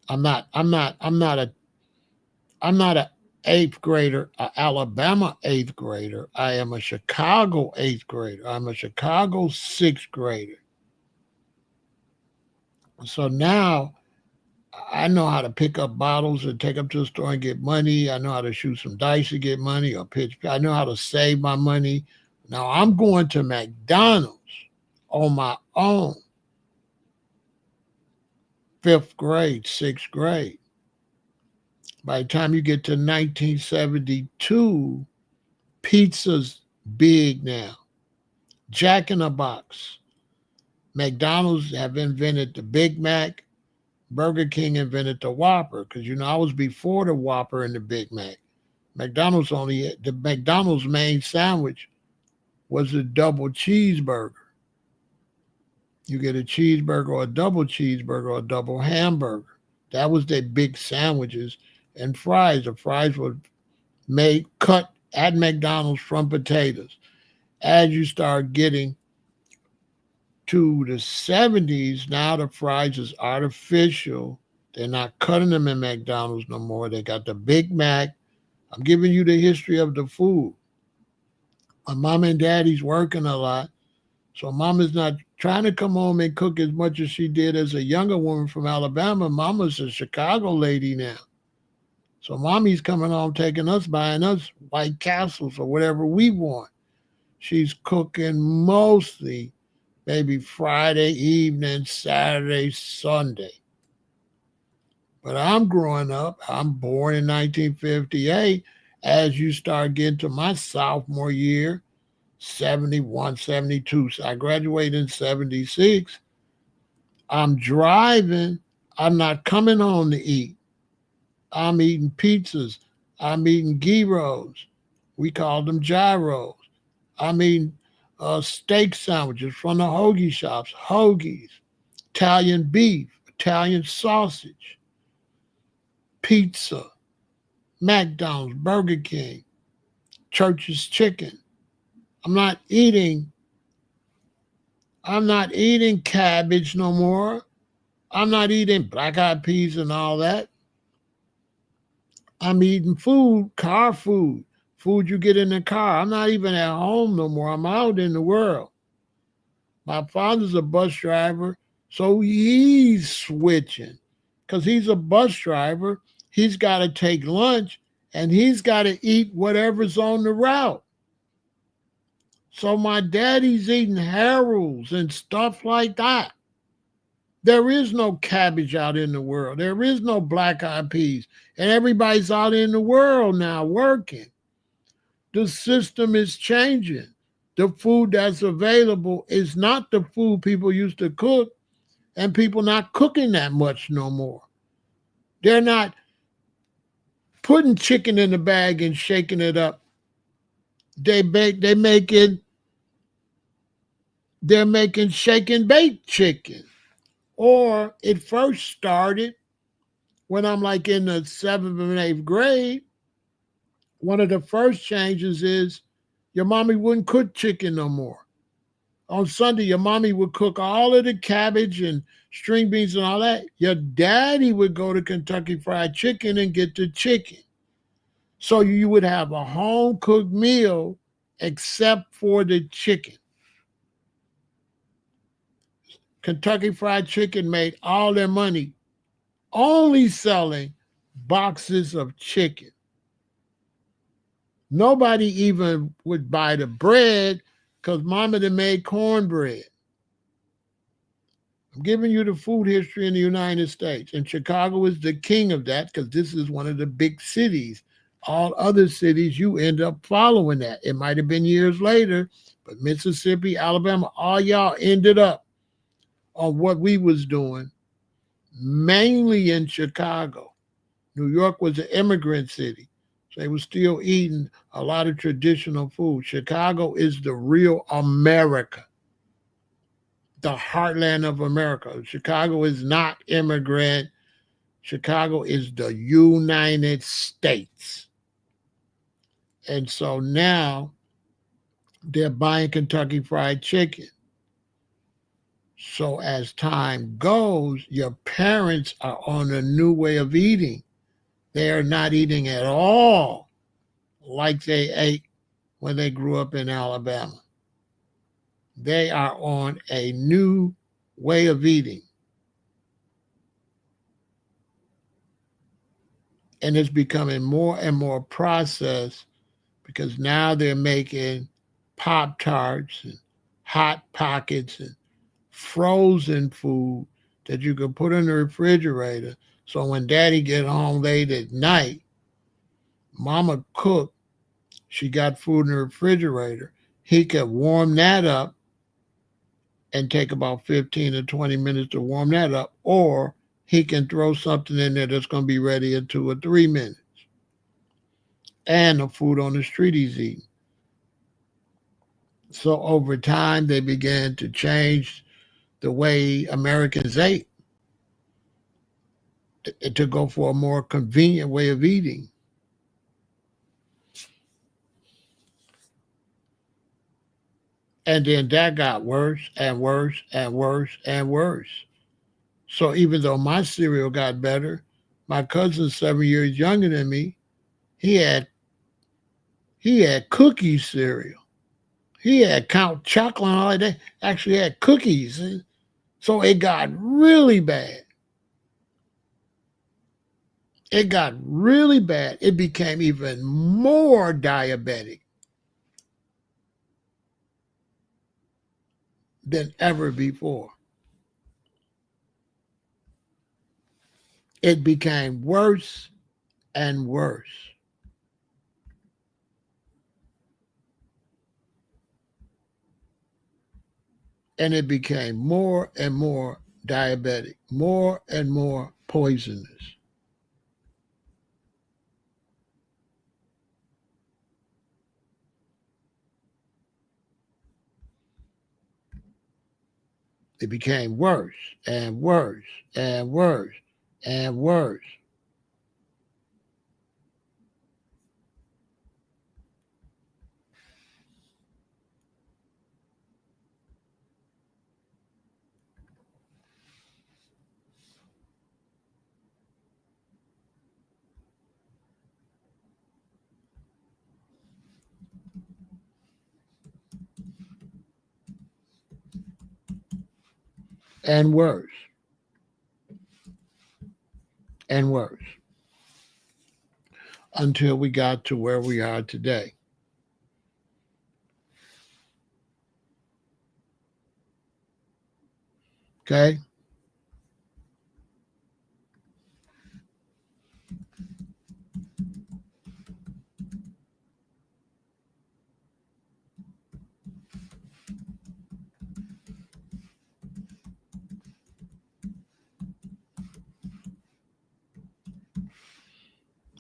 I'm not a eighth grader, an Alabama eighth grader. I am a Chicago eighth grader. I'm a Chicago sixth grader. So now I know how to pick up bottles and take them to the store and get money. I know how to shoot some dice to get money or pitch. I know how to save my money. Now I'm going to McDonald's on my own. Fifth grade, sixth grade. By the time you get to 1972, pizza's big now. Jack in the Box. McDonald's have invented the Big Mac. Burger King invented the Whopper because, I was before the Whopper and the Big Mac. The McDonald's main sandwich was a double cheeseburger. You get a cheeseburger or a double cheeseburger or a double hamburger. That was their big sandwiches. And fries. The fries were cut at McDonald's from potatoes. As you start getting to the 70s, now the fries is artificial. They're not cutting them in McDonald's no more. They got the Big Mac. I'm giving you the history of the food. My mom and daddy's working a lot. So mom is not trying to come home and cook as much as she did as a younger woman from Alabama. Mama's a Chicago lady now. So mommy's coming home buying us White Castles or whatever we want. She's cooking mostly maybe Friday evening, Saturday, Sunday. But I'm growing up. I'm born in 1958. As you start getting to my sophomore year, 71, 72. So I graduated in 76. I'm driving. I'm not coming home to eat. I'm eating pizzas. I'm eating gyros. We called them gyros. I'm eating steak sandwiches from the hoagie shops, hoagies, Italian beef, Italian sausage, pizza, McDonald's, Burger King, Church's Chicken. I'm not eating cabbage no more. I'm not eating black-eyed peas and all that. I'm eating car food you get in the car. I'm not even at home no more. I'm out in the world. My father's a bus driver, so he's switching. Because he's a bus driver, he's got to take lunch, and he's got to eat whatever's on the route. So my daddy's eating Harold's and stuff like that. There is no cabbage out in the world. There is no black-eyed peas. And everybody's out in the world now working. The system is changing. The food that's available is not the food people used to cook, and people not cooking that much no more. They're not putting chicken in the bag and shaking it up. They're making shake and bake chicken. Or it first started when I'm like in the 7th and 8th grade. One of the first changes is your mommy wouldn't cook chicken no more. On Sunday, your mommy would cook all of the cabbage and string beans and all that. Your daddy would go to Kentucky Fried Chicken and get the chicken. So you would have a home-cooked meal except for the chicken. Kentucky Fried Chicken made all their money only selling boxes of chicken. Nobody even would buy the bread because mama done made cornbread. I'm giving you the food history in the United States. And Chicago is the king of that because this is one of the big cities. All other cities, you end up following that. It might have been years later, but Mississippi, Alabama, all y'all ended up on what we was doing, mainly in Chicago. New York was an immigrant city. So they were still eating a lot of traditional food. Chicago is the real America, the heartland of America. Chicago is not immigrant. Chicago is the United States. And so now they're buying Kentucky Fried Chicken. So as time goes, your parents are on a new way of eating. They are not eating at all like they ate when they grew up in Alabama. They are on a new way of eating. And it's becoming more and more processed because now they're making Pop Tarts and Hot Pockets and frozen food that you can put in the refrigerator. So when daddy get home late at night, mama cooked, she got food in the refrigerator. He could warm that up and take about 15 to 20 minutes to warm that up. Or he can throw something in there that's going to be ready in 2 or 3 minutes. And the food on the street he's eating. So over time, they began to change the way Americans ate to go for a more convenient way of eating. And then that got worse and worse and worse and worse. So even though my cereal got better, my cousin's 7 years younger than me, he had cookie cereal. He had Count Chocolate and all that. Actually had cookies. So it got really bad. It got really bad. It became even more diabetic than ever before. It became worse and worse. And it became more and more diabetic, more and more poisonous. It became worse and worse and worse and worse. And worse and worse until we got to where we are today. Okay?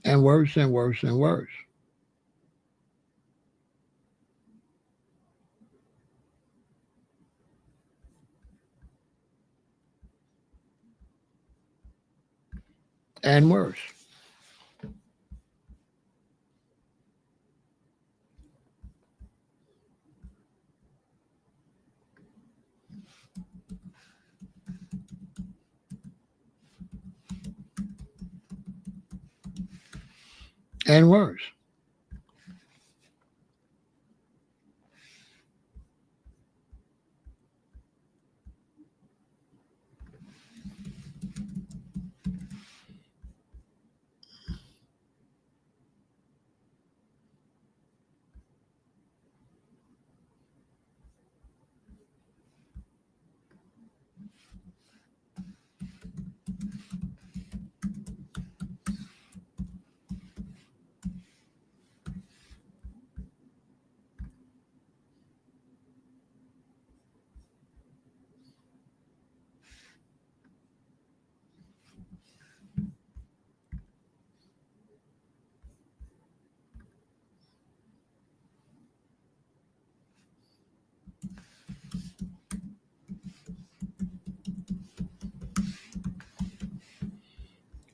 And worse and worse and worse. And worse. And worse.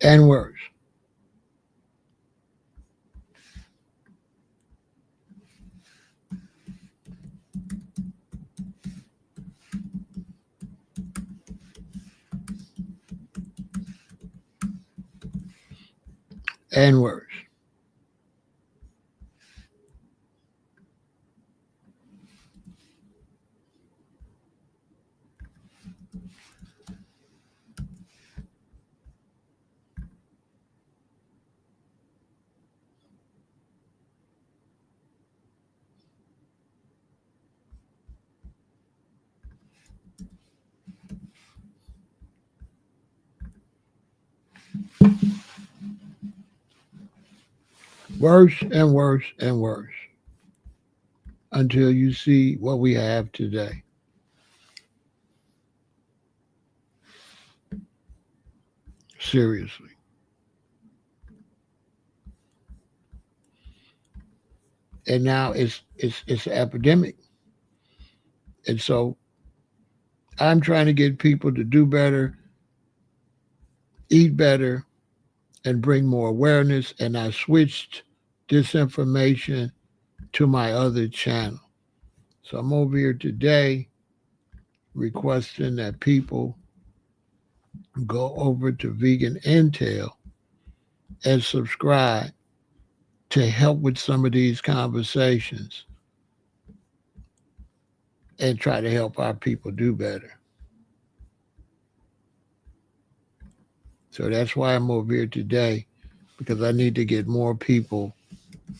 And worse. and worse. Worse and worse and worse until you see what we have today. Seriously. And now it's an epidemic. And so I'm trying to get people to do better, eat better, and bring more awareness. And I switched disinformation to my other channel. So I'm over here today requesting that people go over to Vegan Intel and subscribe to help with some of these conversations and try to help our people do better. So that's why I'm over here today, because I need to get more people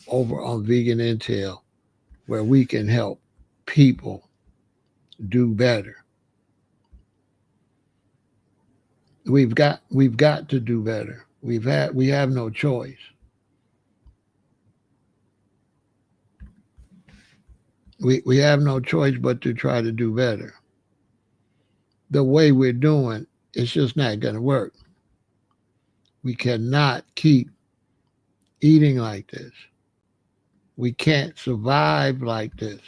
over on Vegan Intel where we can help people do better. We've got to do better. We have no choice. We have no choice but to try to do better. The way we're doing, it's just not going to work. We cannot keep eating like this. We can't survive like this.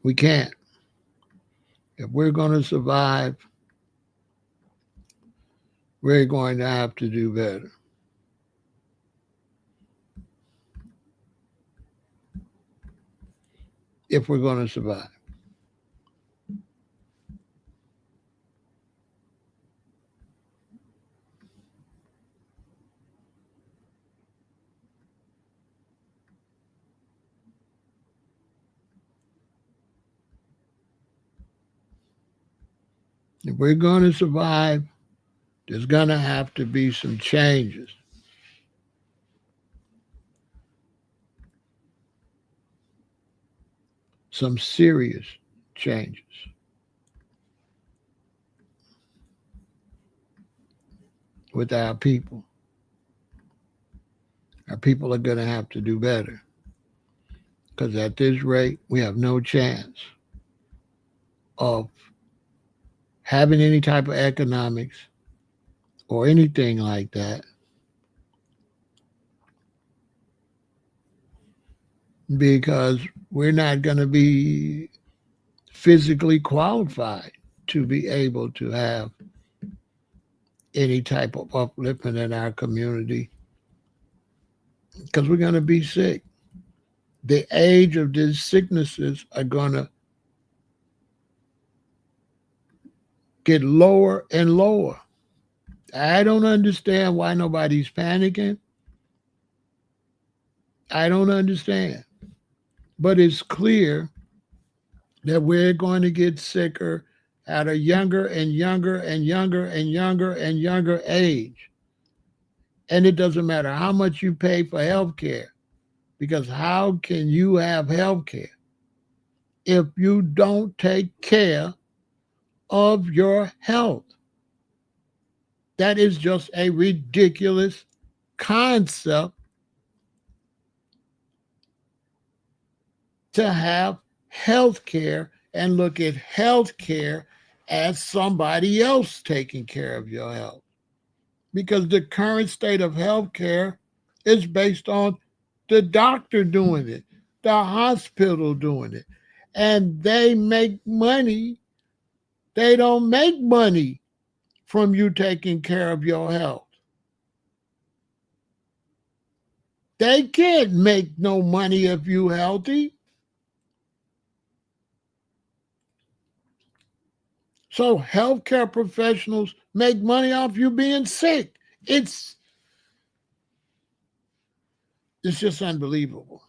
We can't. If we're going to survive, we're going to have to do better. If we're going to survive. If we're going to survive, there's going to have to be some changes. Some serious changes. With our people. Our people are going to have to do better. Because at this rate, we have no chance of having any type of economics or anything like that, because we're not going to be physically qualified to be able to have any type of upliftment in our community, because we're going to be sick. The age of these sicknesses are going to get lower and lower. I don't understand why nobody's panicking. I don't understand. But it's clear that we're going to get sicker at a younger and younger and younger and younger and younger age. And it doesn't matter how much you pay for health care, because how can you have health care if you don't take care of your health? That is just a ridiculous concept to have health care and look at health care as somebody else taking care of your health. Because the current state of health care is based on the doctor doing it, the hospital doing it, and they make money. They don't make money from you taking care of your health. They can't make no money if you healthy. So healthcare professionals make money off you being sick. It's just unbelievable.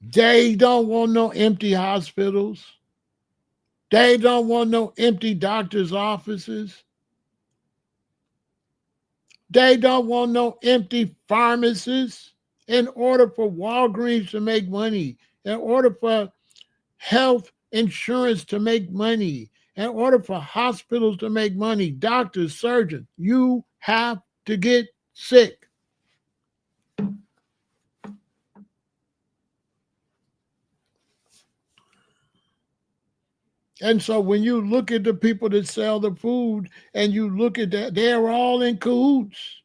They don't want no empty hospitals. They don't want no empty doctor's offices. They don't want no empty pharmacies. In order for Walgreens to make money, in order for health insurance to make money, in order for hospitals to make money, doctors, surgeons, you have to get sick. And so when you look at the people that sell the food and you look at that, they're all in cahoots.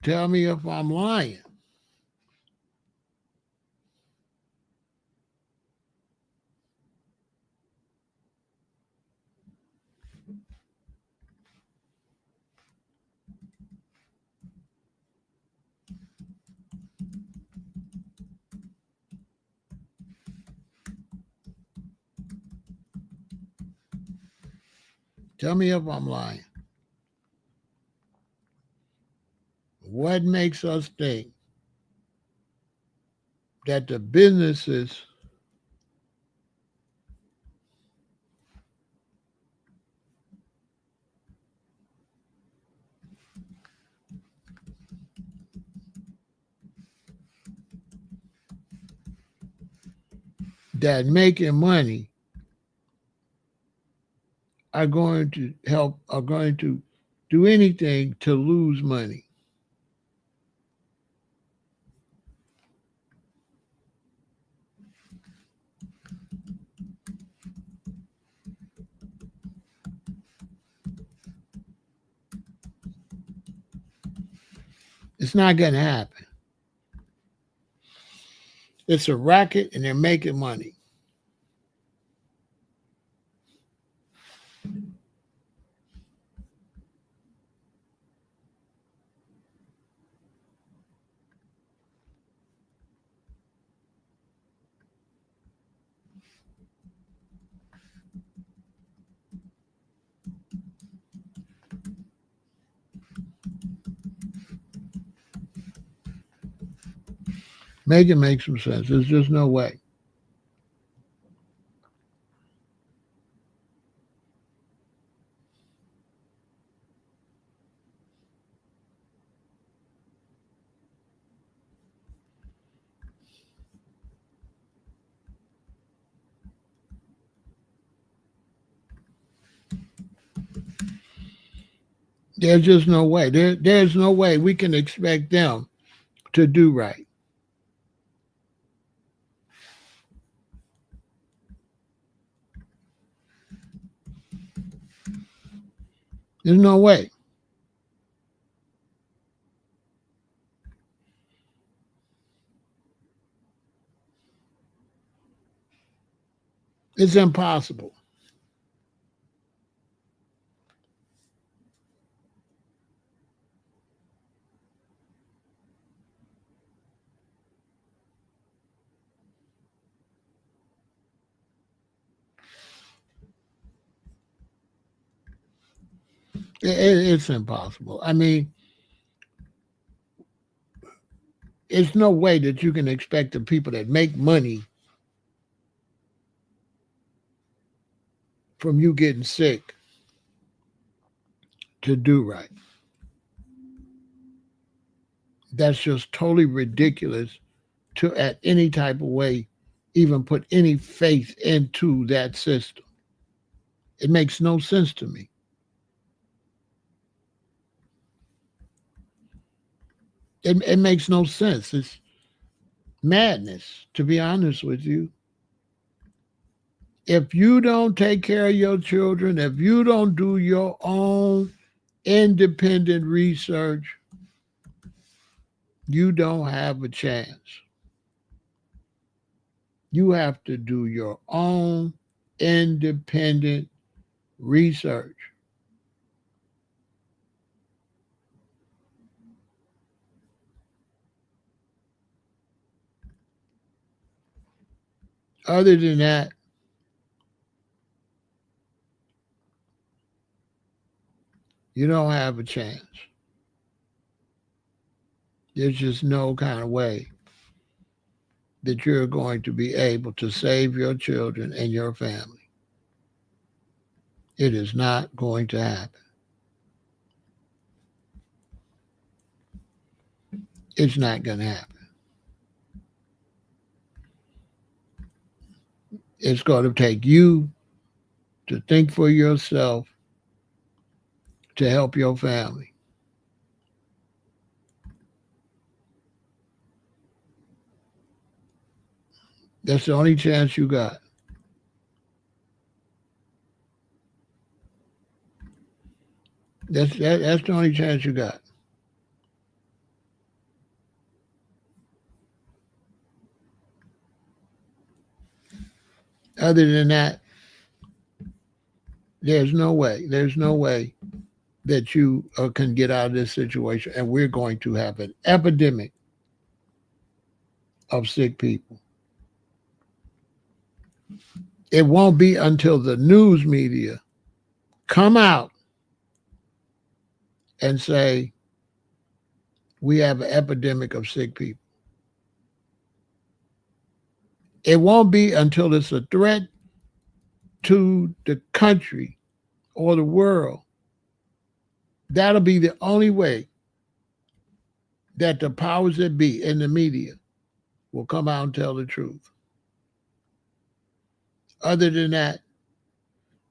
Tell me if I'm lying. Tell me if I'm lying. What makes us think that the businesses that making money are going to do anything to lose money? It's not going to happen. It's a racket and they're making money. Make it make some sense. There's just no way. There's just no way. There's no way we can expect them to do right. There's no way. It's impossible. It's impossible. I mean, it's no way that you can expect the people that make money from you getting sick to do right. That's just totally ridiculous to, at any type of way, even put any faith into that system. It makes no sense to me. It makes no sense. madness, to be honest with you. If you don't take care of your children, if you don't do your own independent research, you don't have a chance. You have to do your own independent research. Other than that, you don't have a chance. There's just no kind of way that you're going to be able to save your children and your family. It is not going to happen. It's not going to happen. It's going to take you to think for yourself to help your family. That's the only chance you got. That's the only chance you got. Other than that, there's no way. There's no way that you can get out of this situation. And we're going to have an epidemic of sick people. It won't be until the news media come out and say, we have an epidemic of sick people. It won't be until it's a threat to the country or the world. That'll be the only way that the powers that be in the media will come out and tell the truth. Other than that,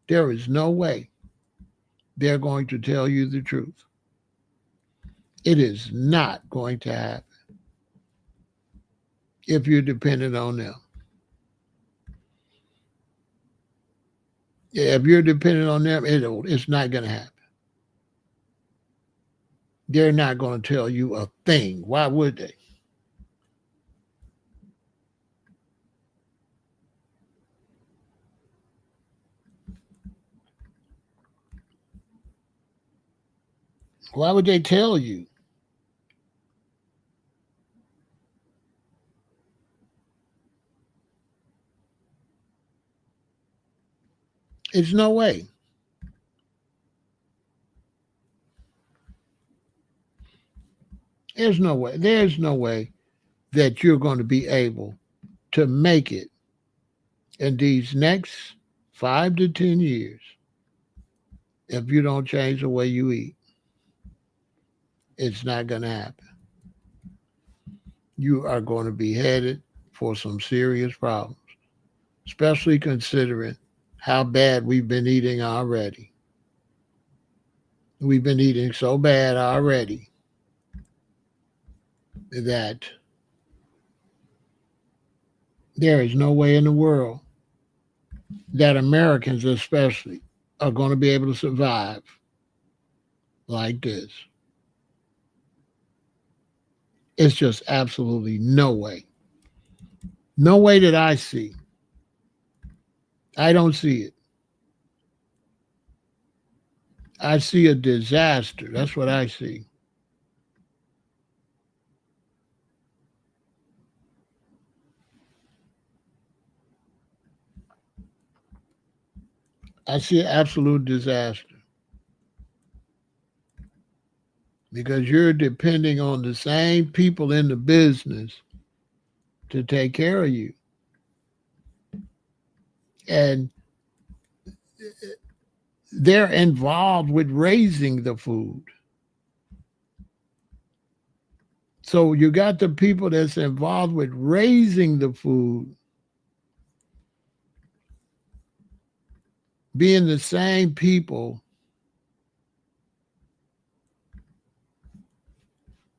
there is no way they're going to tell you the truth. It is not going to happen if you're dependent on them. If you're dependent on them, it's not going to happen. They're not going to tell you a thing. Why would they? Why would they tell you? It's no way. There's no way. There's no way that you're going to be able to make it in these next 5 to 10 years if you don't change the way you eat. It's not going to happen. You are going to be headed for some serious problems, especially considering how bad we've been eating already. We've been eating so bad already that there is no way in the world that Americans especially are going to be able to survive like this. It's just absolutely no way. No way that I see. I don't see it. I see a disaster. That's what I see. I see an absolute disaster because you're depending on the same people in the business to take care of you. And they're involved with raising the food. So you got the people that's involved with raising the food being the same people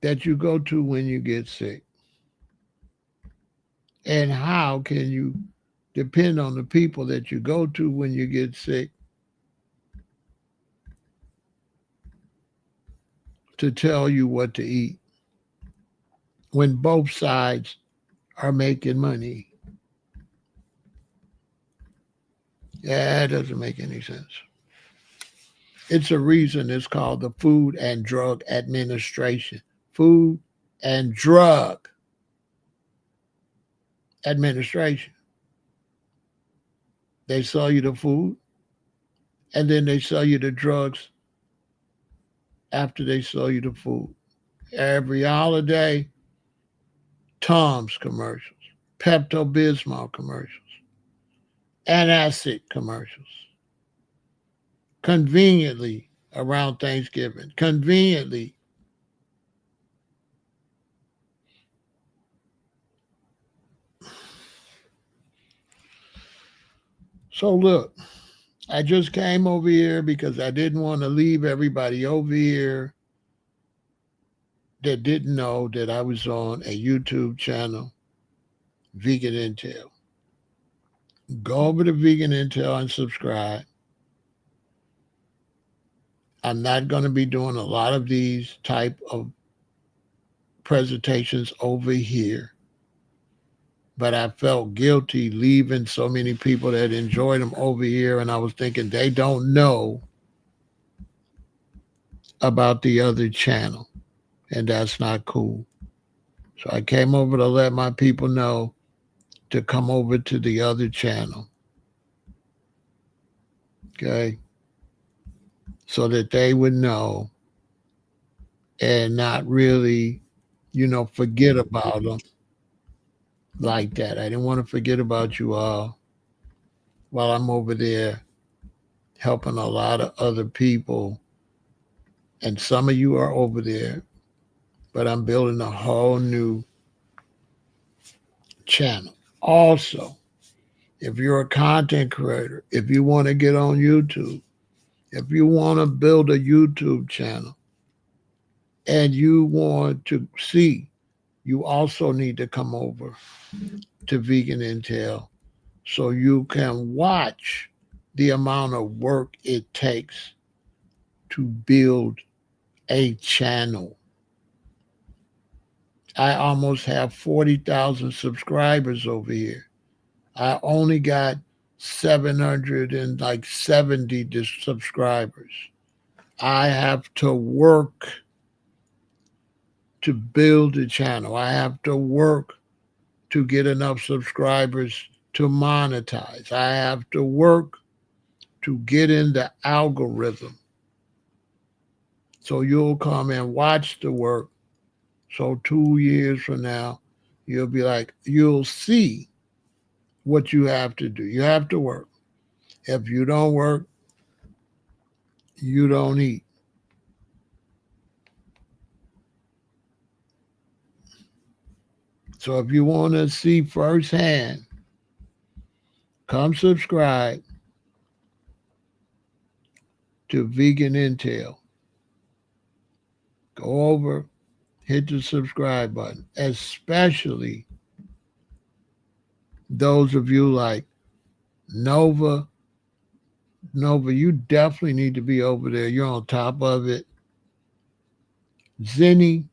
that you go to when you get sick. And how can you depend on the people that you go to when you get sick to tell you what to eat when both sides are making money? Yeah, it doesn't make any sense. It's a reason it's called the Food and Drug Administration. Food and Drug Administration. They sell you the food and then they sell you the drugs after they sell you the food. Every holiday, Tom's commercials, Pepto Bismol commercials, antacid commercials. Conveniently around Thanksgiving. Conveniently. So look, I just came over here because I didn't want to leave everybody over here that didn't know that I was on a YouTube channel, Vegan Intel. Go over to Vegan Intel and subscribe. I'm not going to be doing a lot of these type of presentations over here, but I felt guilty leaving so many people that enjoyed them over here, and I was thinking they don't know about the other channel, and that's not cool. So I came over to let my people know to come over to the other channel, okay, so that they would know and not really, forget about them like that. I didn't want to forget about you all while I'm over there helping a lot of other people. And some of you are over there, but I'm building a whole new channel. Also, if you're a content creator, if you want to get on YouTube, if you want to build a YouTube channel and you want to see, you also need to come over to Vegan Intel so you can watch the amount of work it takes to build a channel. I almost have 40,000 subscribers over here. I only got 770 subscribers. I have to work to build a channel. I have to work to get enough subscribers to monetize. I have to work to get in the algorithm. So you'll come and watch the work. So 2 years from now, you'll see what you have to do. You have to work. If you don't work, you don't eat. So if you want to see firsthand, come subscribe to Vegan Intel. Go over, hit the subscribe button, especially those of you like Nova. Nova, you definitely need to be over there. You're on top of it. Zenny,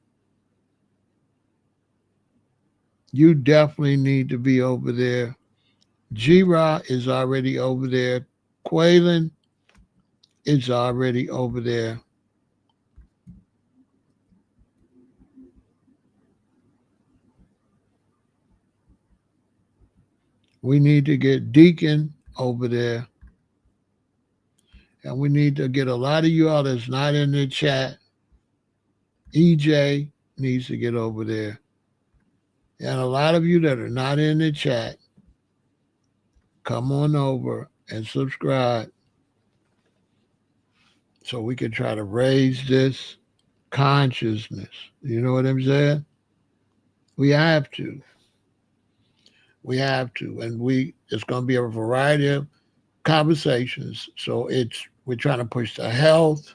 you definitely need to be over there. G-Ra is already over there. Quaylen is already over there. We need to get Deacon over there. And we need to get a lot of you all that's not in the chat. EJ needs to get over there. And a lot of you that are not in the chat, come on over and subscribe so we can try to raise this consciousness. You know what I'm saying? We have to. We have to. And it's going to be a variety of conversations. So we're trying to push the health,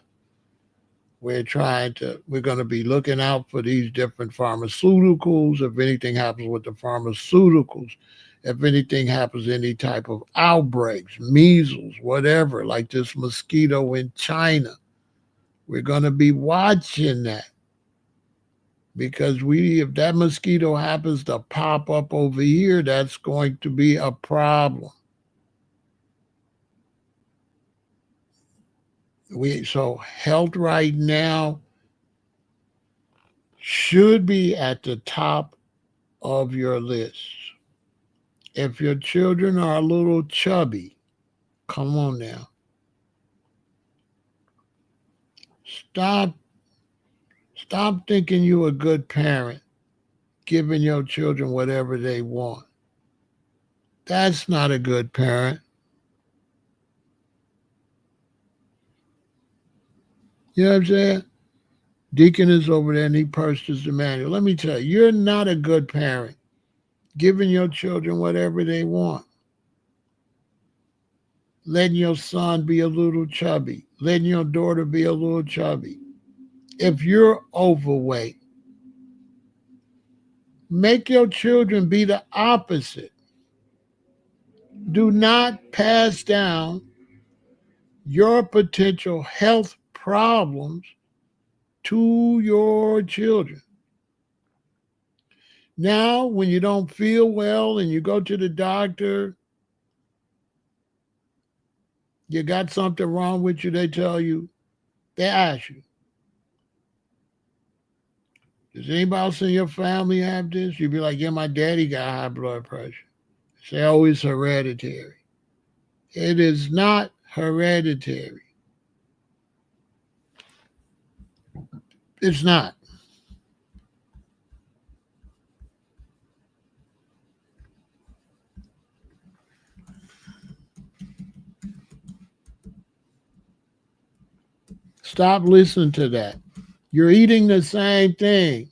We're going to be looking out for these different pharmaceuticals. If anything happens with the pharmaceuticals, if anything happens, any type of outbreaks, measles, whatever, like this mosquito in China, we're going to be watching that because if that mosquito happens to pop up over here, that's going to be a problem. So health right now should be at the top of your list. If your children are a little chubby, come on now. Stop thinking you're a good parent, giving your children whatever they want. That's not a good parent. You know what I'm saying? Deacon is over there and he purchased the manual. Let me tell you, you're not a good parent, giving your children whatever they want. Letting your son be a little chubby, letting your daughter be a little chubby. If you're overweight, make your children be the opposite. Do not pass down your potential health problems to your children. Now, when you don't feel well and you go to the doctor, you got something wrong with you, they ask you, does anybody else in your family have this? You'd be like, yeah, my daddy got high blood pressure. Say, oh, it's hereditary. It is not hereditary. It's not. Stop listening to that. You're eating the same thing.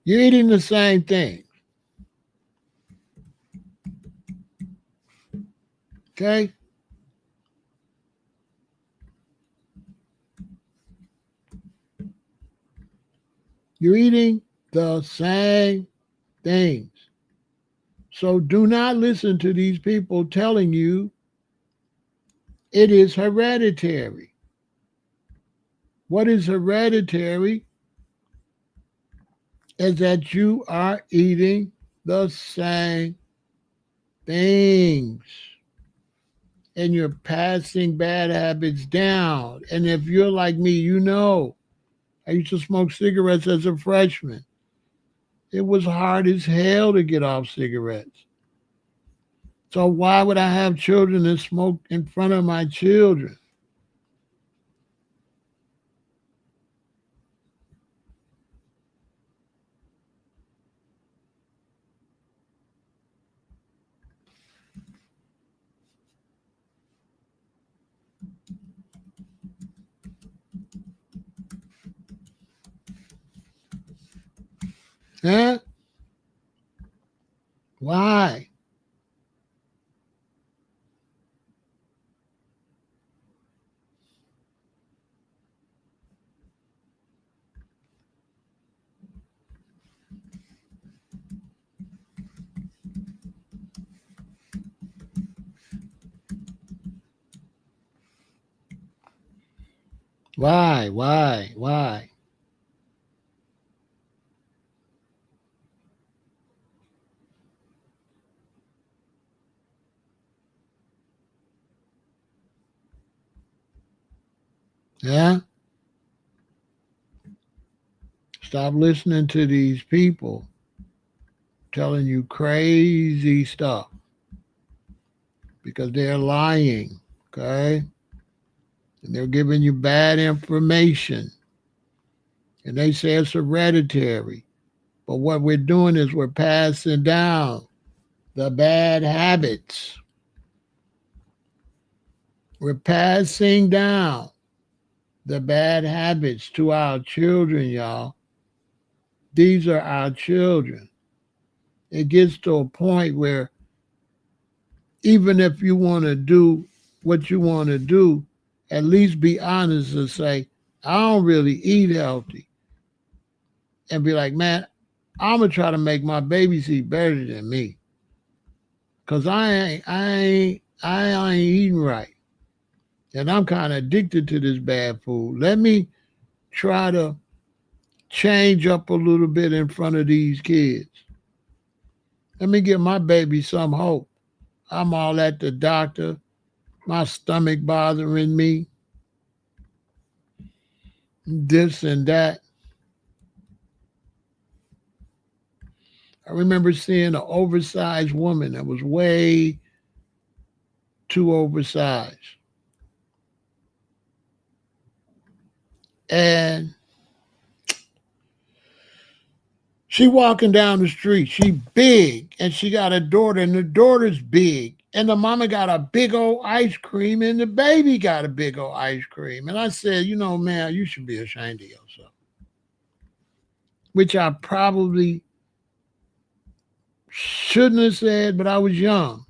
You're eating the same thing. Okay? You're eating the same things. So do not listen to these people telling you it is hereditary. What is hereditary is that you are eating the same things and you're passing bad habits down. And if you're like me, you know, I used to smoke cigarettes as a freshman. It was hard as hell to get off cigarettes. So why would I have children that smoke in front of my children? Huh? Why? Why? Why? Why? Yeah? Stop listening to these people telling you crazy stuff because they're lying. Okay? And they're giving you bad information. And they say it's hereditary. But what we're doing is we're passing down the bad habits. We're passing down the bad habits to our children, y'all. These are our children. It gets to a point where even if you want to do what you want to do, at least be honest and say, I don't really eat healthy. And be like, man, I'm going to try to make my babies eat better than me. Because I ain't eating right. And I'm kind of addicted to this bad food. Let me try to change up a little bit in front of these kids. Let me give my baby some hope. I'm all at the doctor, my stomach bothering me, this and that. I remember seeing an oversized woman that was way too oversized. And she walking down the street. She big, and she got a daughter, and the daughter's big. And the mama got a big old ice cream, and the baby got a big old ice cream. And I said, you know, man, you should be ashamed of yourself. Which I probably shouldn't have said, but I was young.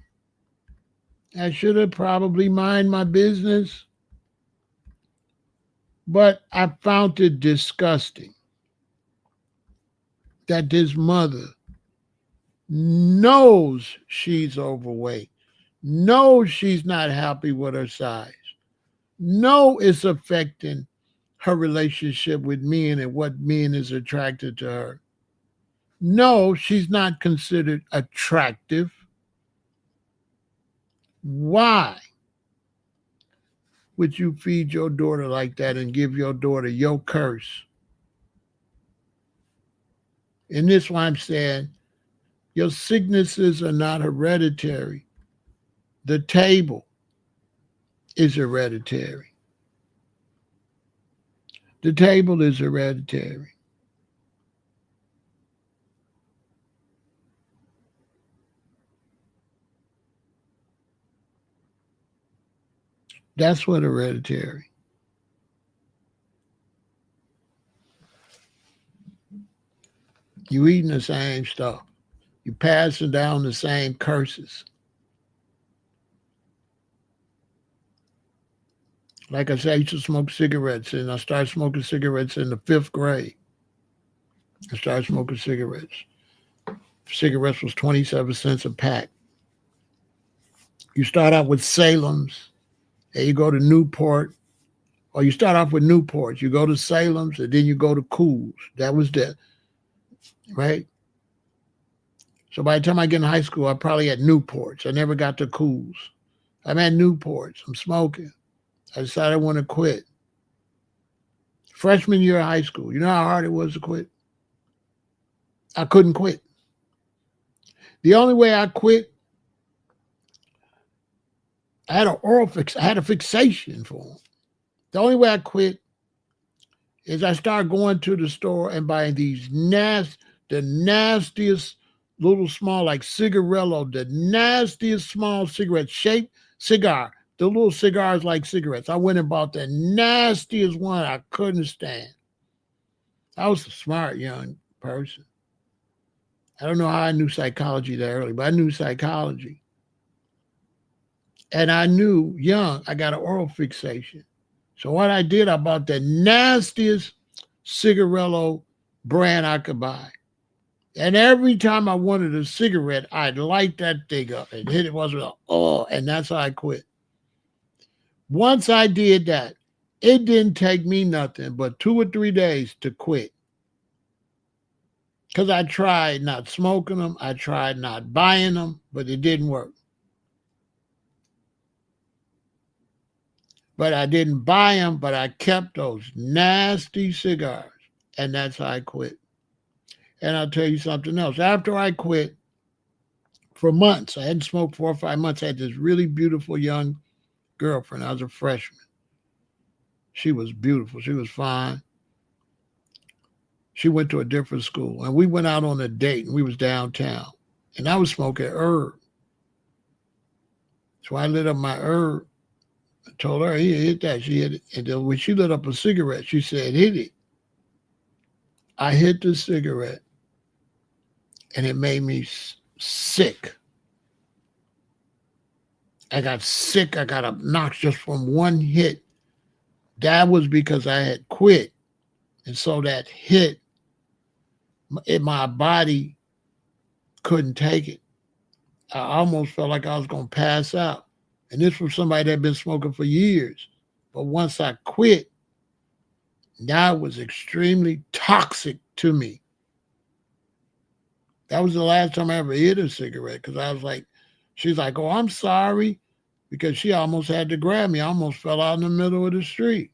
I should have probably mind my business. But I found it disgusting that this mother knows she's overweight, knows she's not happy with her size, knows it's affecting her relationship with men and what men is attracted to her. No, she's not considered attractive. Why would you feed your daughter like that and give your daughter your curse? And this is why I'm saying your sicknesses are not hereditary. The table is hereditary. The table is hereditary. That's what hereditary. You eating the same stuff. You passing down the same curses. Like I said, I used to smoke cigarettes, and I started smoking cigarettes in the 5th grade. I started smoking cigarettes. Cigarettes was 27 cents a pack. You start out with Salem's, and you go to Newport, or you start off with Newports. You go to Salem's, and then you go to Cools. That was that, right? So by the time I get in high school, I probably had Newports. I never got to Cools. I'm at Newports. I'm smoking. I decided I want to quit. Freshman year of high school. You know how hard it was to quit? I couldn't quit. The only way I quit, I had a fixation for them. The only way I quit is I started going to the store and buying these the nastiest little small, like cigarello, the nastiest small cigarette shaped cigar. The little cigars like cigarettes. I went and bought the nastiest one I couldn't stand. I was a smart young person. I don't know how I knew psychology that early, but I knew psychology. And I knew young, I got an oral fixation. So what I did, I bought the nastiest cigarello brand I could buy. And every time I wanted a cigarette, I'd light that thing up and hit it with and that's how I quit. Once I did that, it didn't take me nothing but 2 or 3 days to quit. Because I tried not smoking them, I tried not buying them, but it didn't work. But I didn't buy them, but I kept those nasty cigars. And that's how I quit. And I'll tell you something else. After I quit, for months, I hadn't smoked 4 or 5 months, I had this really beautiful young girlfriend. I was a freshman. She was beautiful. She was fine. She went to a different school. And we went out on a date and we was downtown. And I was smoking herb. So I lit up my herb. I told her, "Here, hit that." She hit it. And then when she lit up a cigarette, she said, "Hit it." I hit the cigarette and it made me sick. I got sick. I got obnoxious just from one hit. That was because I had quit. And so that hit, my body couldn't take it. I almost felt like I was going to pass out. And this from somebody that had been smoking for years. But once I quit, that was extremely toxic to me. That was the last time I ever hit a cigarette because I was like, she's like, "Oh, I'm sorry," because she almost had to grab me. I almost fell out in the middle of the street.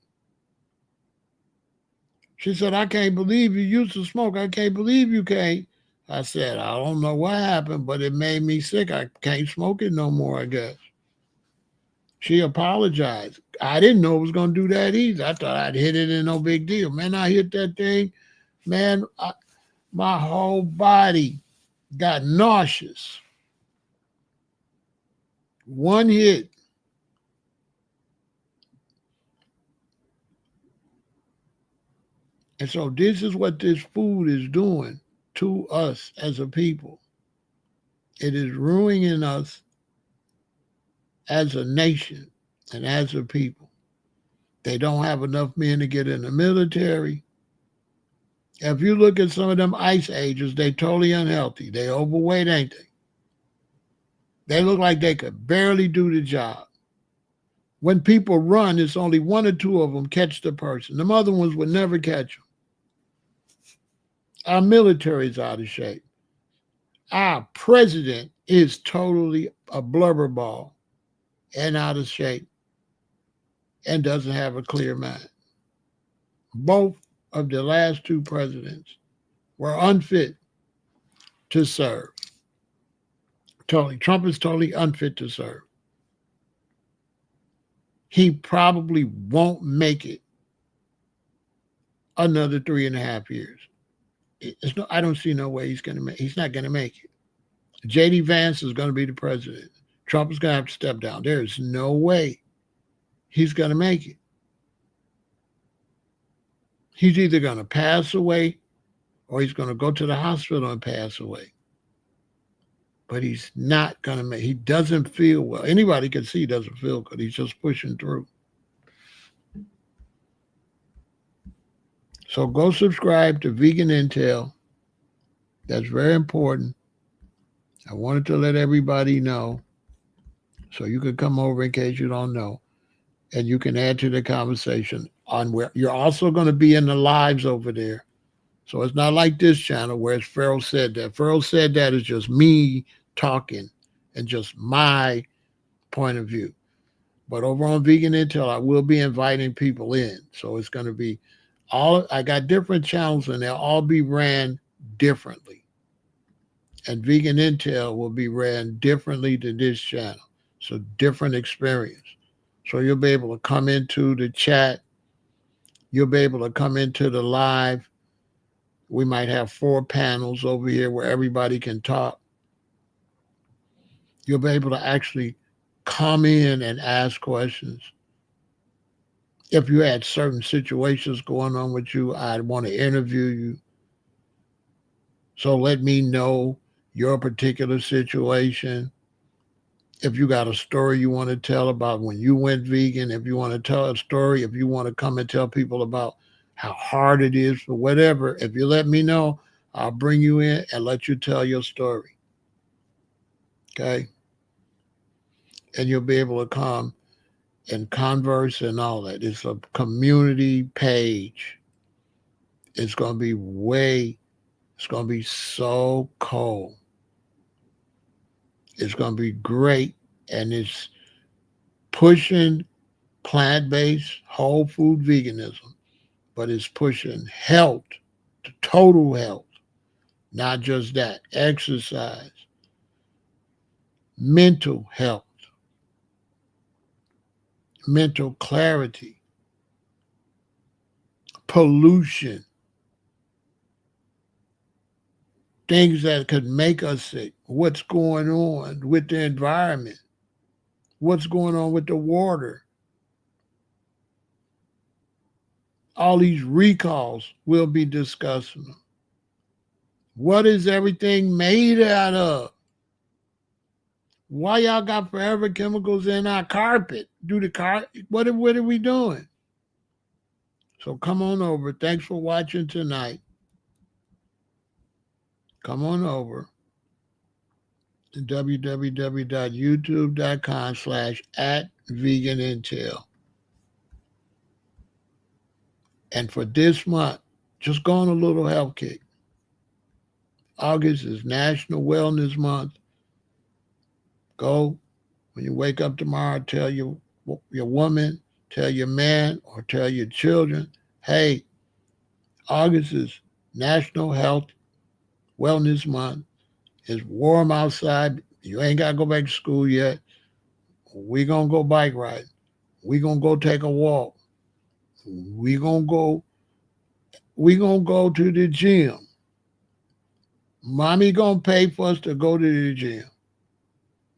She said, "I can't believe you used to smoke. I can't believe you can't." I said, "I don't know what happened, but it made me sick. I can't smoke it no more, I guess." She apologized. I didn't know it was going to do that either. I thought I'd hit it and no big deal. Man, I hit that thing. Man, my whole body got nauseous. One hit. And so this is what this food is doing to us as a people. It is ruining us as a nation and as a people. They don't have enough men to get in the military. If you look at some of them ice agers, they totally unhealthy. They overweight, ain't they? They look like they could barely do the job. When people run, it's only one or two of them catch the person. The other ones would never catch them. Our military is out of shape. Our president is totally a blubber ball and out of shape and doesn't have a clear mind. Both of the last two presidents were unfit to serve. Totally. Trump is totally unfit to serve. He probably won't make it another 3.5 years. I don't see no way he's not going to make it. J.D. Vance is going to be the president. Trump is going to have to step down. There's no way he's going to make it. He's either going to pass away or he's going to go to the hospital and pass away. But he's not going to make it. He doesn't feel well. Anybody can see he doesn't feel good. He's just pushing through. So go subscribe to Vegan Intel. That's very important. I wanted to let everybody know so you can come over in case you don't know. And you can add to the conversation on where you're also going to be in the lives over there. So it's not like this channel where it's Pharaoh Said That. Pharaoh Said That is just me talking and just my point of view. But over on Vegan Intel, I will be inviting people in. So it's going to be I got different channels and they'll all be ran differently. And Vegan Intel will be ran differently to this channel. So different experience. So you'll be able to come into the chat. You'll be able to come into the live. We might have 4 panels over here where everybody can talk. You'll be able to actually come in and ask questions. If you had certain situations going on with you, I'd want to interview you. So let me know your particular situation. If you got a story you want to tell about when you went vegan, if you want to tell a story, if you want to come and tell people about how hard it is for whatever, if you let me know, I'll bring you in and let you tell your story. Okay? And you'll be able to come and converse and all that. It's a community page. It's going to be it's going to be so cool. It's going to be great. And it's pushing plant-based, whole food veganism, but it's pushing health, to total health. Not just that, exercise, mental health, mental clarity, pollution, things that could make us sick, what's going on with the environment, what's going on with the water. All these recalls, we'll be discussing them. What is everything made out of? Why y'all got forever chemicals in our carpet? What are we doing? So come on over. Thanks for watching tonight. Come on over to www.youtube.com/@veganintel. And for this month, just go on a little health kick. August is National Wellness Month. Go, when you wake up tomorrow, tell your woman, tell your man, or tell your children, hey, August is National Health Wellness Month. It's warm outside. You ain't got to go back to school yet. We're going to go bike riding. We're going to go take a walk. We're going to go to the gym. Mommy going to pay for us to go to the gym.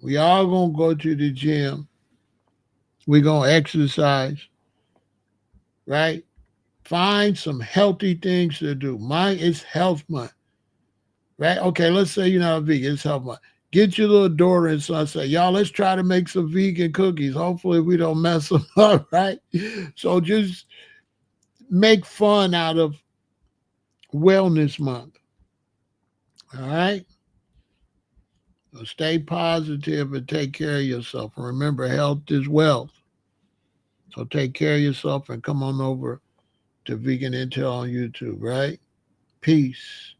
We all going to go to the gym. We're going to exercise, right? Find some healthy things to do. Mine is health month, right? Okay, let's say you're not a vegan. It's health month. Get your little daughter and son, say, y'all, let's try to make some vegan cookies. Hopefully we don't mess them up, right? So just make fun out of Wellness Month, all right? So stay positive and take care of yourself. And remember, health is wealth. So take care of yourself and come on over to Vegan Intel on YouTube, right? Peace,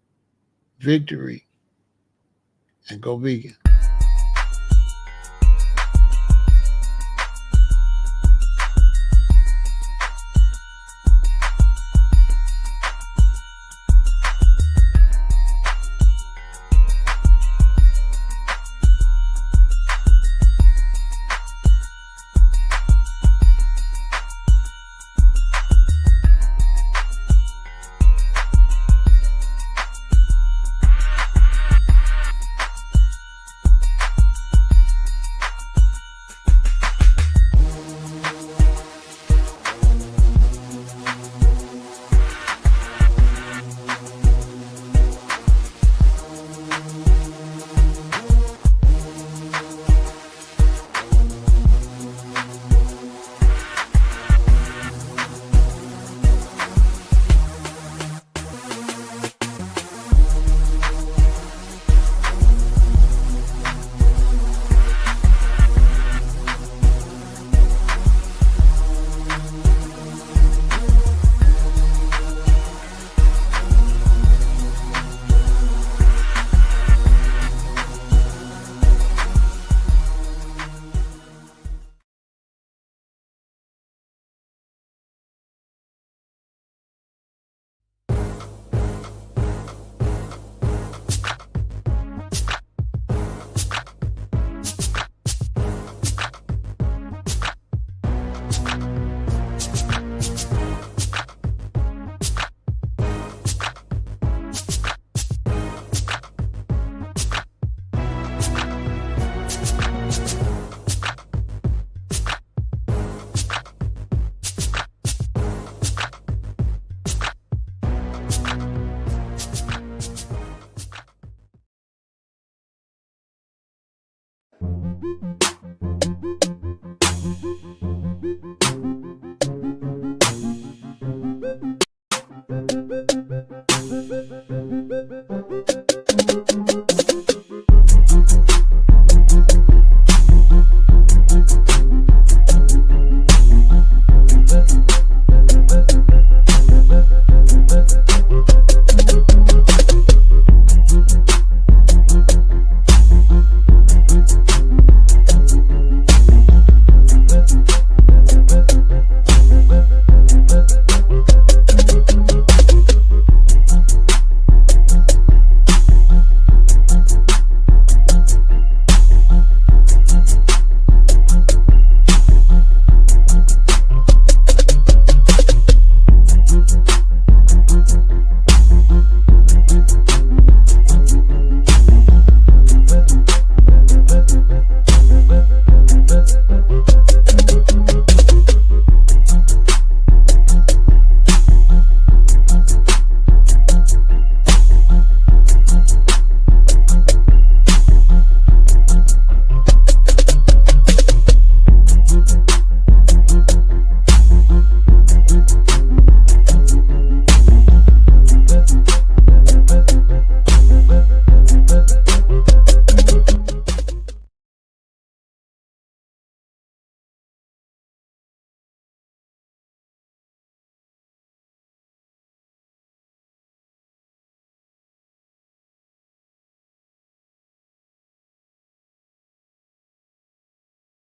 victory, and go vegan.